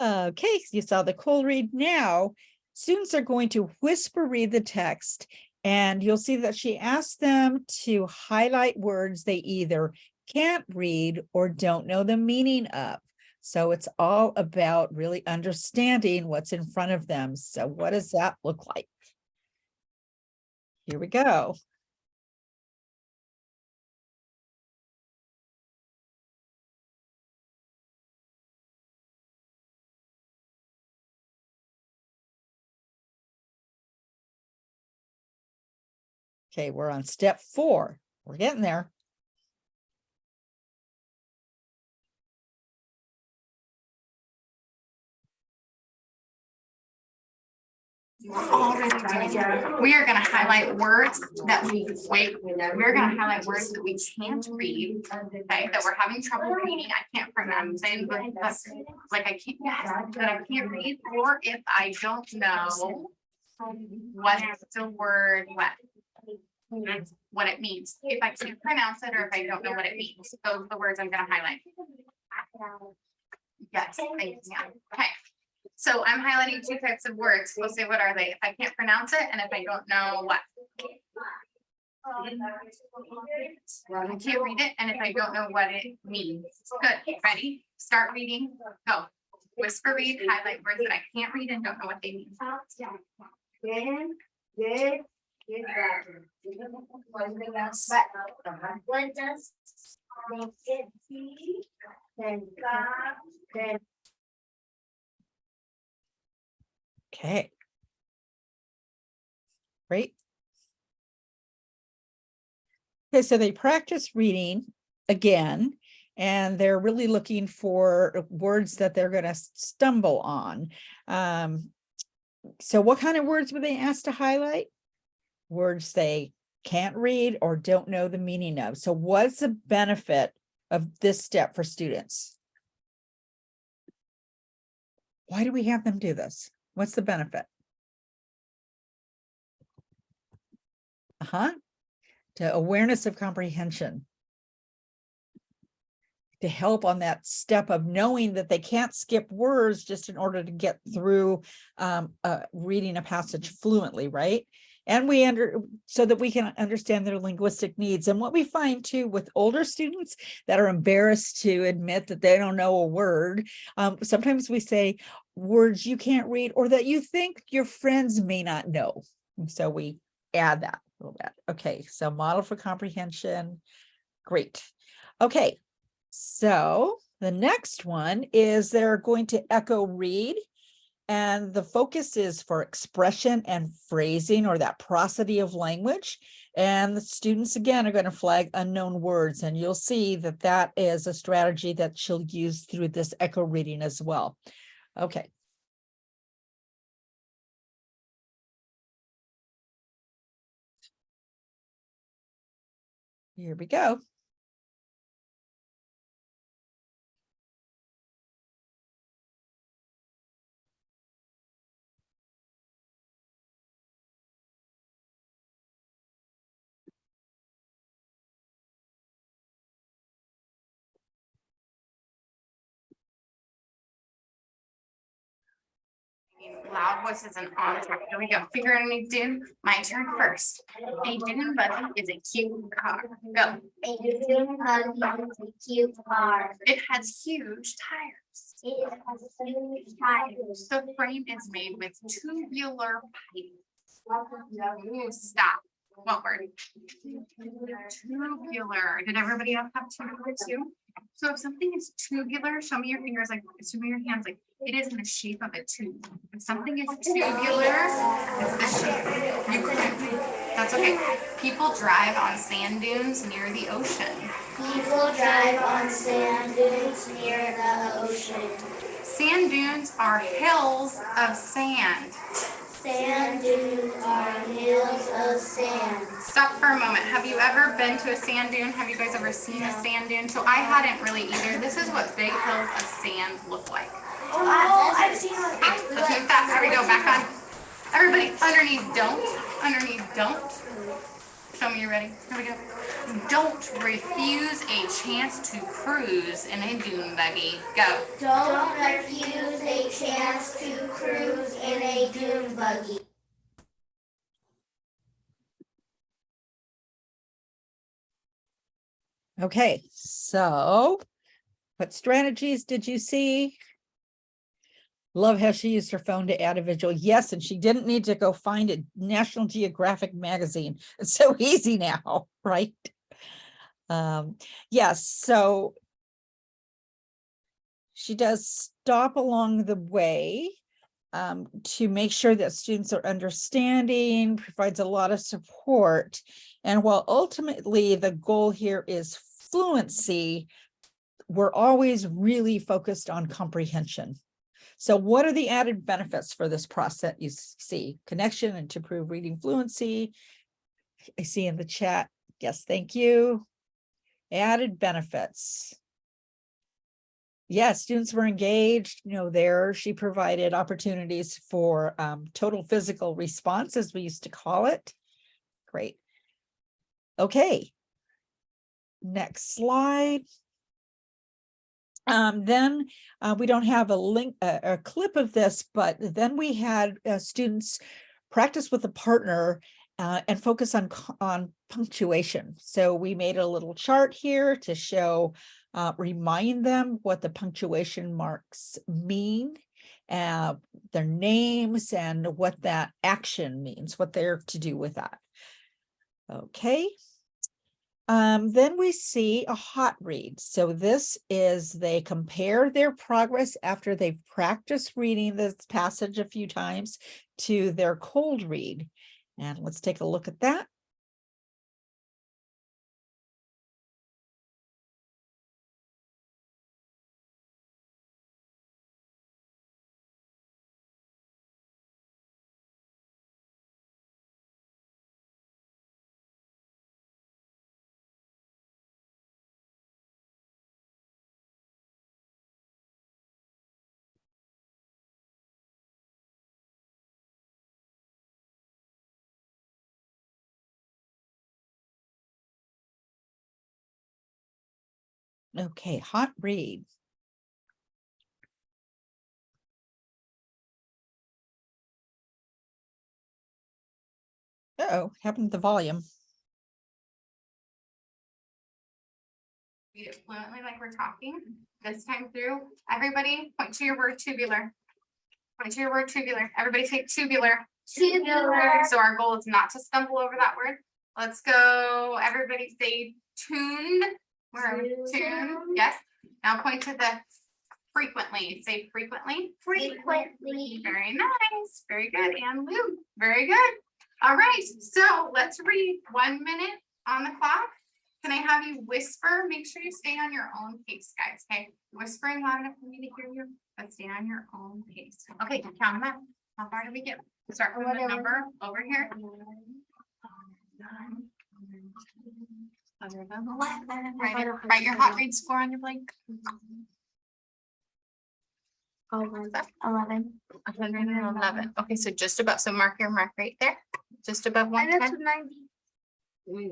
Okay, you saw the cold read. Now, students are going to whisper read the text, and you'll see that she asked them to highlight words they either can't read or don't know the meaning of. So it's all about really understanding what's in front of them. So what does that look like? Here we go. Okay, we're on step 4. We're getting there. Already did. We are going to highlight words that we're going to highlight words that we can't read, okay, that we're having trouble reading. I can't pronounce it, but like I can't, that I can't read, or if I don't know what the word, what it means. If I can't pronounce it, or if I don't know what it means, those are the words I'm going to highlight. Yes, thank you. Okay. So I'm highlighting 2 types of words. We'll say, what are they? If I can't pronounce it, and if I don't know what. I can't read it, and if I don't know what it means. Good. Ready? Start reading. Go. Whisper read, highlight words that I can't read and don't know what they mean. Okay. Great. Okay, so they practice reading again, and they're really looking for words that they're going to stumble on. So what kind of words were they asked to highlight? Words they can't read or don't know the meaning of. So what's the benefit of this step for students? Why do we have them do this? What's the benefit? To awareness of comprehension. To help on that step of knowing that they can't skip words just in order to get through reading a passage fluently, right? And so that we can understand their linguistic needs. And what we find too with older students that are embarrassed to admit that they don't know a word, sometimes we say words you can't read or that you think your friends may not know. And so we add that a little bit. Okay, so model for comprehension. Great. Okay, so the next one is they're going to echo read. And the focus is for expression and phrasing, or that prosody of language. And the students, again, are going to flag unknown words. And you'll see that that is a strategy that she'll use through this echo reading as well. Okay. Here we go. Loud voices and on track. Here we go. Finger underneath dune. My turn first. A dune buggy is a cute car. Go. A dune buggy is a cute car. It has huge tires. It has huge tires. The frame is made with tubular pipe. Stop. What word? Tubular. Did everybody else have tubular too? So if something is tubular, show me your fingers, like show me your hands, like it is in the shape of a tube. If something is tubular, it's the shape. You correct. That's okay. People drive on sand dunes near the ocean. People drive on sand dunes near the ocean. Sand dunes are hills of sand. Sand dunes are hills of sand. Stop for a moment. Have you ever been to a sand dune? Have you guys ever seen a sand dune? So I hadn't really either. This is what big hills of sand look like. Oh, I've seen one. Okay, let's move fast. Here we go. Back on. Everybody, underneath don't. Underneath don't. Show me you're ready. Here we go. Don't refuse a chance to cruise in a dune buggy. Go. Don't refuse a chance to cruise in a dune buggy. Okay, so what strategies did you see? Love how she used her phone to add a visual. Yes, and she didn't need to go find a National Geographic magazine. It's so easy now, right? Yes, so she does stop along the way to make sure that students are understanding, provides a lot of support. And while ultimately the goal here is fluency, we're always really focused on comprehension. So what are the added benefits for this process? You see connection and to improve reading fluency. I see in the chat. Yes, thank you. Added benefits. Yes, students were engaged, there she provided opportunities for total physical response, as we used to call it. Great. Okay. Next slide. Then we don't have a link, a clip of this, but then we had students practice with a partner and focus on punctuation. So we made a little chart here to show, remind them what the punctuation marks mean, their names, and what that action means, what they're to do with that. Okay. Then we see a hot read. So this is they compare their progress after they've practiced reading this passage a few times to their cold read. And let's take a look at that. Okay, hot read. Uh-oh, happened to the volume. Read it fluently like we're talking. This time through, everybody point to your word tubular. Point to your word tubular. Everybody say tubular. Tubular. So our goal is not to stumble over that word. Let's go. Everybody say tuned. Where are we? Tuned. Yes. Now point to the frequently. Say frequently. Frequently. Very nice. Very good. And Lou. Very good. All right. So let's read 1 minute on the clock. Can I have you whisper? Make sure you stay on your own pace, guys. Okay. Whispering loud enough for me to hear you, but stay on your own pace. Okay. Count them up. How far did we get? Start from the number over here. 11. Write your hot read score on your blank. 11. 111. Okay, so just about. So mark your mark right there. Just above 110. 90.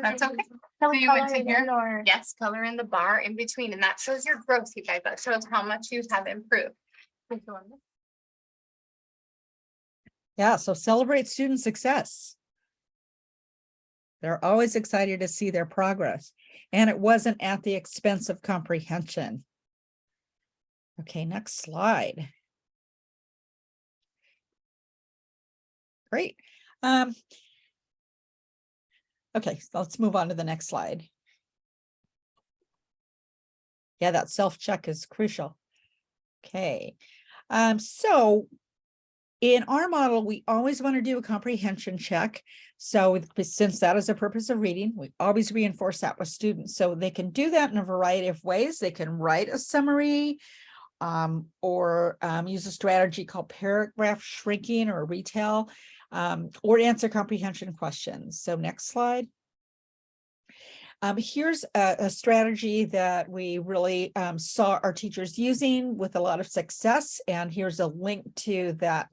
That's okay. So you went to here? Yes, color in the bar in between, and that shows your growth, you guys. That shows how much you have improved. Yeah, so celebrate student success. They're always excited to see their progress, and it wasn't at the expense of comprehension. Okay, next slide. Great. Okay, so let's move on to the next slide. Yeah, that self-check is crucial. Okay, so in our model, we always want to do a comprehension check. So since that is the purpose of reading, we always reinforce that with students. So they can do that in a variety of ways. They can write a summary or use a strategy called paragraph shrinking or retell, or answer comprehension questions. So next slide. Here's a strategy that we really saw our teachers using with a lot of success. And here's a link to that,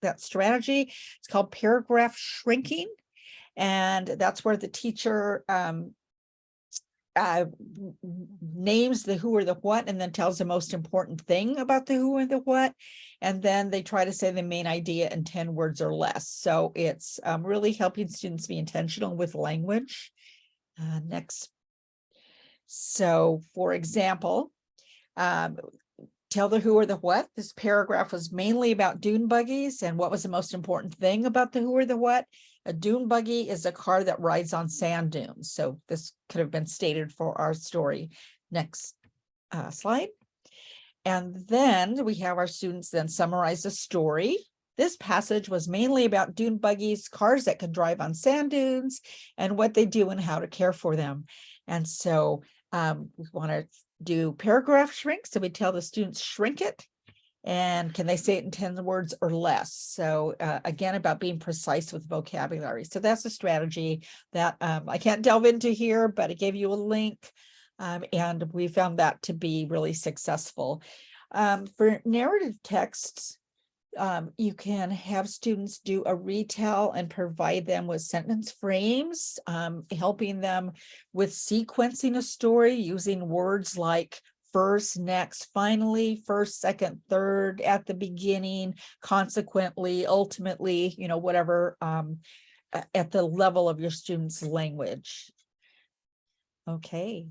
that strategy. It's called paragraph shrinking. And that's where the teacher names the who or the what, and then tells the most important thing about the who and the what. And then they try to say the main idea in 10 words or less. So it's really helping students be intentional with language. Next. So for example, tell the who or the what. This paragraph was mainly about dune buggies and what was the most important thing about the who or the what. A dune buggy is a car that rides on sand dunes. So this could have been stated for our story. Next slide. And then we have our students then summarize the story. This passage was mainly about dune buggies, cars that can drive on sand dunes, and what they do and how to care for them. And so we want to do paragraph shrink. So we tell the students shrink it. And can they say it in 10 words or less? So again, about being precise with vocabulary. So that's a strategy that I can't delve into here, but I gave you a link. And we found that to be really successful. For narrative texts, you can have students do a retell and provide them with sentence frames, helping them with sequencing a story using words like first, next, finally, first, second, third, at the beginning, consequently, ultimately, you know, whatever, at the level of your student's language. Okay.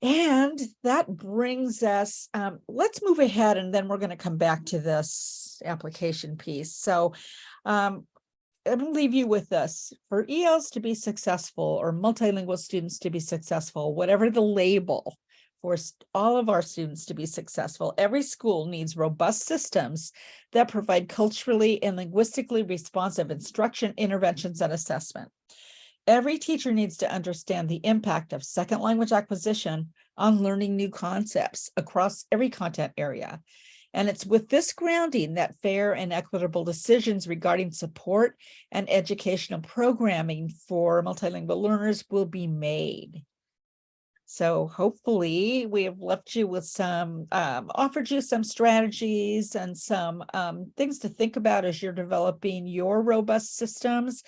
And that brings us, let's move ahead, and then we're going to come back to this application piece. So I'm going to leave you with this. For ELs to be successful, or multilingual students to be successful, whatever the label, for all of our students to be successful, every school needs robust systems that provide culturally and linguistically responsive instruction, interventions, and assessment. Every teacher needs to understand the impact of second language acquisition on learning new concepts across every content area. And it's with this grounding that fair and equitable decisions regarding support and educational programming for multilingual learners will be made. So hopefully we have left you with some, offered you some strategies and some things to think about as you're developing your robust systems.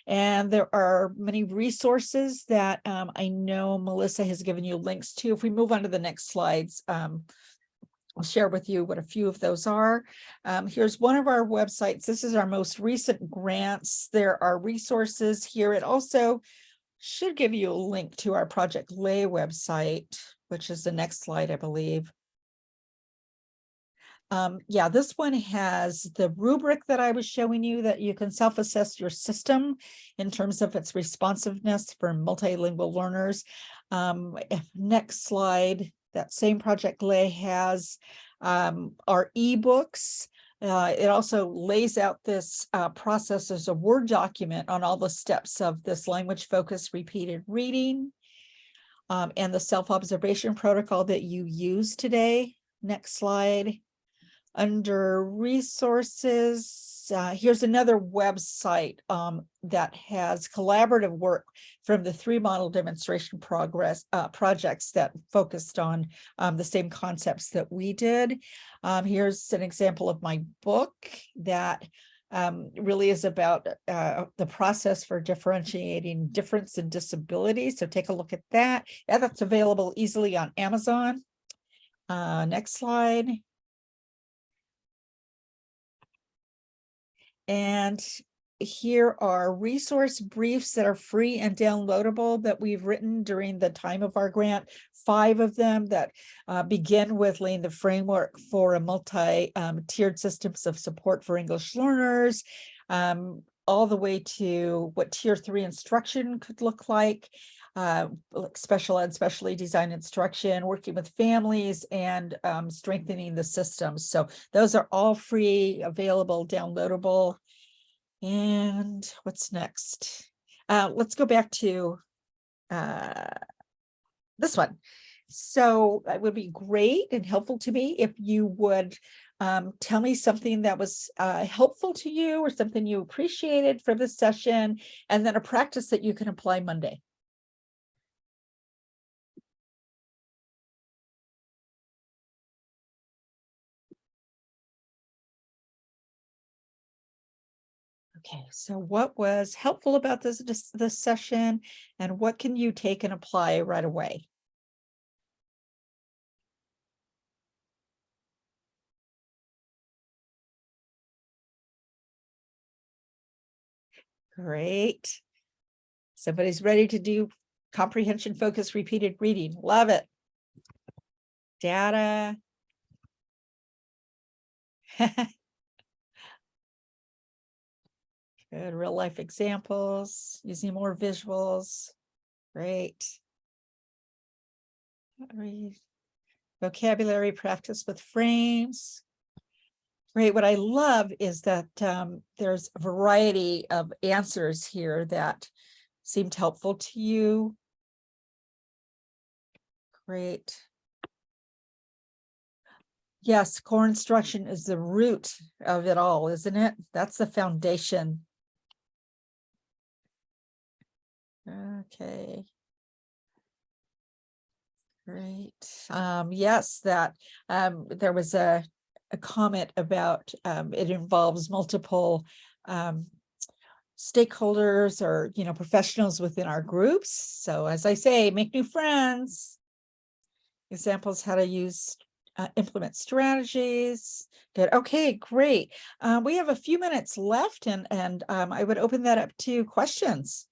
And there are many resources that I know Melissa has given you links to. If we move on to the next slides, I'll share with you what a few of those are. Here's one of our websites. This is our most recent grants. There are resources here. It also should give you a link to our Project Lay website, which is the next slide, I believe. Yeah, this one has the rubric that I was showing you that you can self-assess your system in terms of its responsiveness for multilingual learners. Next slide, that same Project Lay has our ebooks. It also lays out this process as a Word document on all the steps of this language-focused repeated reading and the self-observation protocol that you use today. Next slide. Under resources, here's another website that has collaborative work from the 3 model demonstration projects that focused on the same concepts that we did. Here's an example of my book that really is about the process for differentiating difference in disability. So take a look at that. Yeah, that's available easily on Amazon. Next slide. And here are resource briefs that are free and downloadable that we've written during the time of our grant. 5 of them that begin with laying the framework for a multi-tiered systems of support for English learners, all the way to what tier 3 instruction could look like special ed, specially designed instruction, working with families, and strengthening the systems. So those are all free, available, downloadable. And what's next? Let's go back to this one. So it would be great and helpful to me if you would tell me something that was helpful to you or something you appreciated for this session, and then a practice that you can apply Monday. Okay, so what was helpful about this session, and what can you take and apply right away? Great. Somebody's ready to do comprehension focused repeated reading. Love it. Data. Good, real life examples, using more visuals. Great. Vocabulary practice with frames. Great. What I love is that there's a variety of answers here that seemed helpful to you. Great. Yes, core instruction is the root of it all, isn't it? That's the foundation. Okay. Great. Yes, that there was a comment about it involves multiple stakeholders or professionals within our groups. So as I say, make new friends. Examples how to use implement strategies. Good. Okay, great. We have a few minutes left, and I would open that up to questions.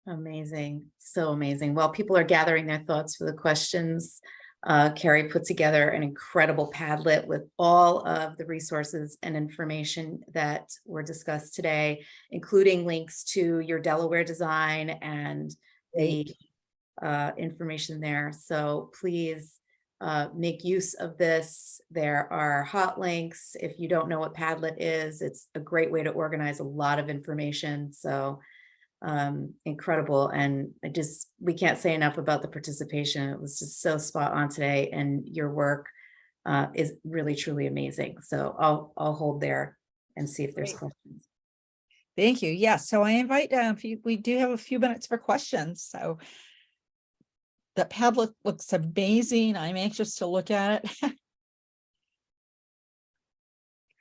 Amazing. So amazing. Well, people are gathering their thoughts for the questions. Carrie put together an incredible Padlet with all of the resources and information that were discussed today, including links to your Delaware design and the information there. So please make use of this. There are hot links. If you don't know what Padlet is, it's a great way to organize a lot of information. So incredible. And we can't say enough about the participation. It was just so spot on today, and your work is really truly amazing. So I'll hold there and see if there's questions. Thank you. Yes. So I invite we do have a few minutes for questions. So the Padlet looks amazing. I'm anxious to look at it.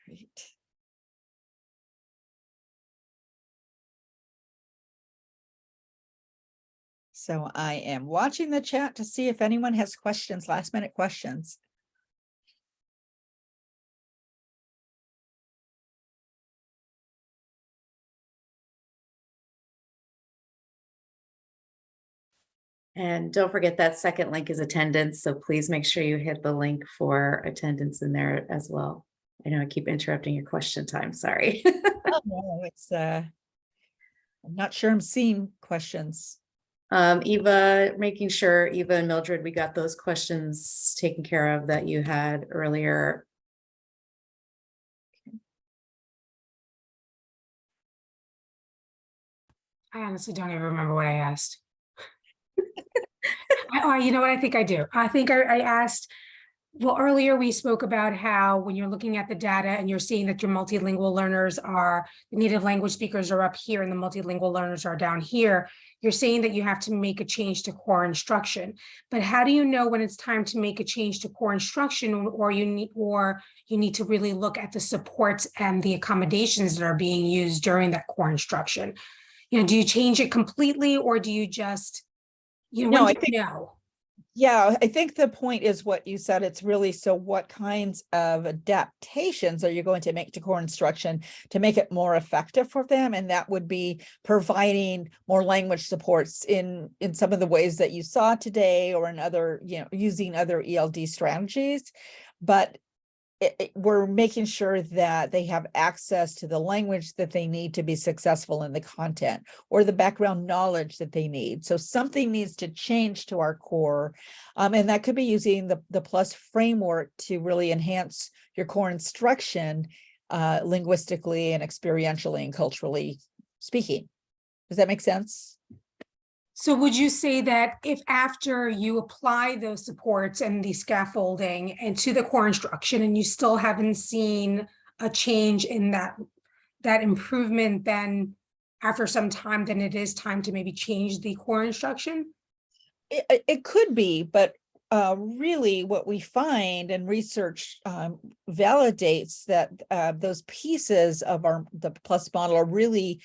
Great. So I am watching the chat to see if anyone has questions, last minute questions. And don't forget that second link is attendance. So please make sure you hit the link for attendance in there as well. I know I keep interrupting your question time. Sorry. Oh, no, it's I'm not sure I'm seeing questions. Eva, making sure Eva and Mildred, we got those questions taken care of that you had earlier. I honestly don't even remember what I asked. You know what? I think I do. I think I asked Well, earlier we spoke about how when you're looking at the data and you're seeing that your multilingual learners are, the native language speakers are up here and the multilingual learners are down here, you're saying that you have to make a change to core instruction. But how do you know when it's time to make a change to core instruction, or you need to really look at the supports and the accommodations that are being used during that core instruction? You know, do you change it completely, or do you just, No, when I do think- you know? Yeah, I think the point is what you said. It's really, so what kinds of adaptations are you going to make to core instruction to make it more effective for them? And that would be providing more language supports in some of the ways that you saw today, or in other, using other ELD strategies. But we're making sure that they have access to the language that they need to be successful in the content, or the background knowledge that they need. So something needs to change to our core. And that could be using the PLUS framework to really enhance your core instruction, linguistically and experientially and culturally speaking. Does that make sense? So would you say that if after you apply those supports and the scaffolding and to the core instruction, and you still haven't seen a change in that improvement, then after some time, then it is time to maybe change the core instruction? It could be, but really what we find, and research validates that those pieces of the PLUS model are really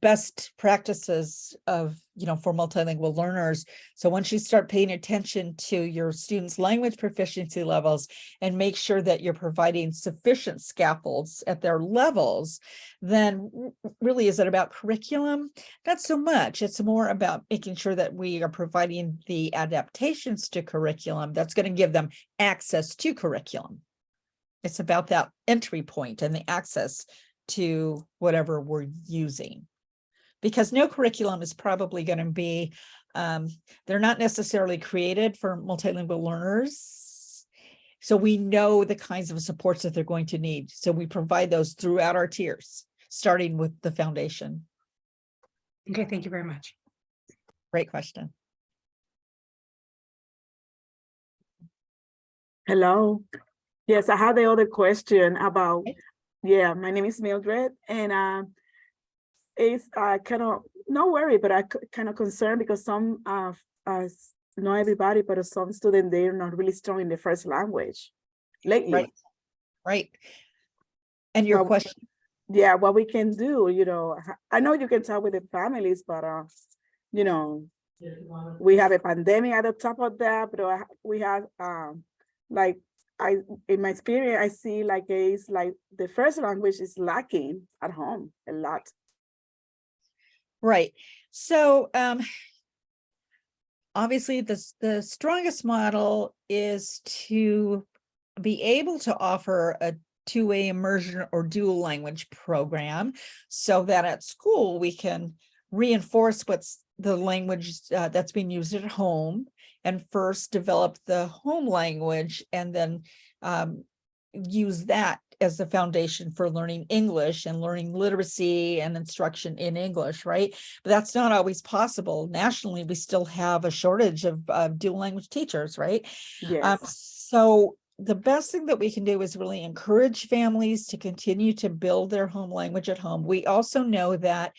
best practices of, for multilingual learners. So once you start paying attention to your students' language proficiency levels and make sure that you're providing sufficient scaffolds at their levels, then really, is it about curriculum? Not so much. It's more about making sure that we are providing the adaptations to curriculum that's going to give them access to curriculum. It's about that entry point and the access to whatever we're using, because no curriculum is probably going to be, they're not necessarily created for multilingual learners. So we know the kinds of supports that they're going to need. So we provide those throughout our tiers, starting with the foundation. Okay, thank you very much. Great question. Hello. Yes, I had the other question about, yeah, my name is Mildred, and it's kind of, no worry, but I kind of concerned because some not everybody, but some students, they're not really strong in the first language lately. Right. And your question? Yeah, what we can do, I know you can talk with the families, but we have a pandemic at the top of that, but we have in my experience, I see it's like the first language is lacking at home a lot. Right. So obviously the strongest model is to be able to offer a two-way immersion or dual language program, so that at school we can reinforce what's the language that's being used at home, and first develop the home language, and then use that as the foundation for learning English and learning literacy and instruction in English, right? But that's not always possible. Nationally, we still have a shortage of dual language teachers, right? Yes. So the best thing that we can do is really encourage families to continue to build their home language at home. We also know that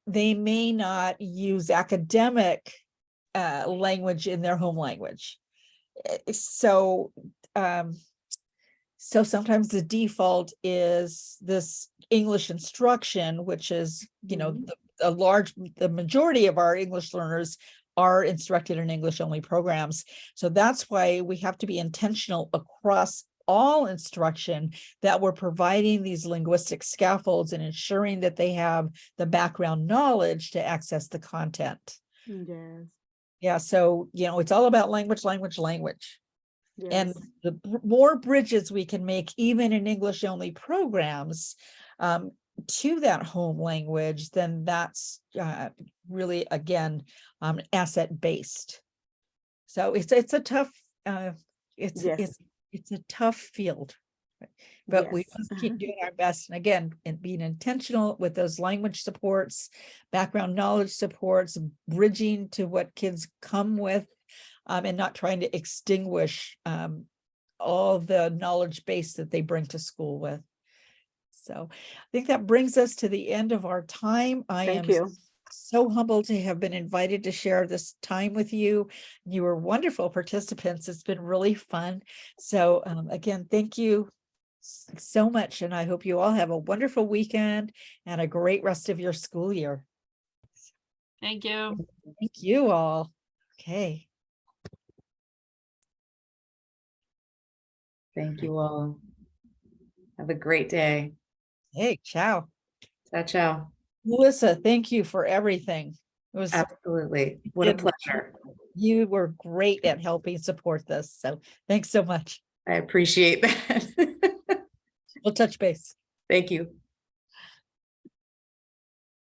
they may not use academic language in their home language. So sometimes the default is this English instruction, which is, the majority of our English learners are instructed in English only programs. So that's why we have to be intentional across all instruction that we're providing these linguistic scaffolds and ensuring that they have the background knowledge to access the content. Yes. Yeah, so, it's all about language. Yes. And the more bridges we can make, even in English only programs, to that home language, then that's really, again, asset based. So it's a tough, it's a tough field, but we must keep doing our best. And again, being intentional with those language supports, background knowledge supports, bridging to what kids come with, and not trying to extinguish all the knowledge base that they bring to school with. So I think that brings us to the end of our time. I Thank am you. so humbled to have been invited to share this time with you. You were wonderful participants. It's been really fun. So again, thank you so much. And I hope you all have a wonderful weekend and a great rest of your school year. Thank you. Thank you all. Okay. Thank you all. Have a great day. Hey, ciao. Ciao, ciao. Melissa, thank you for everything. It was Absolutely. What a pleasure. You were great at helping support this. So thanks so much. I appreciate that. We'll touch base. Thank you.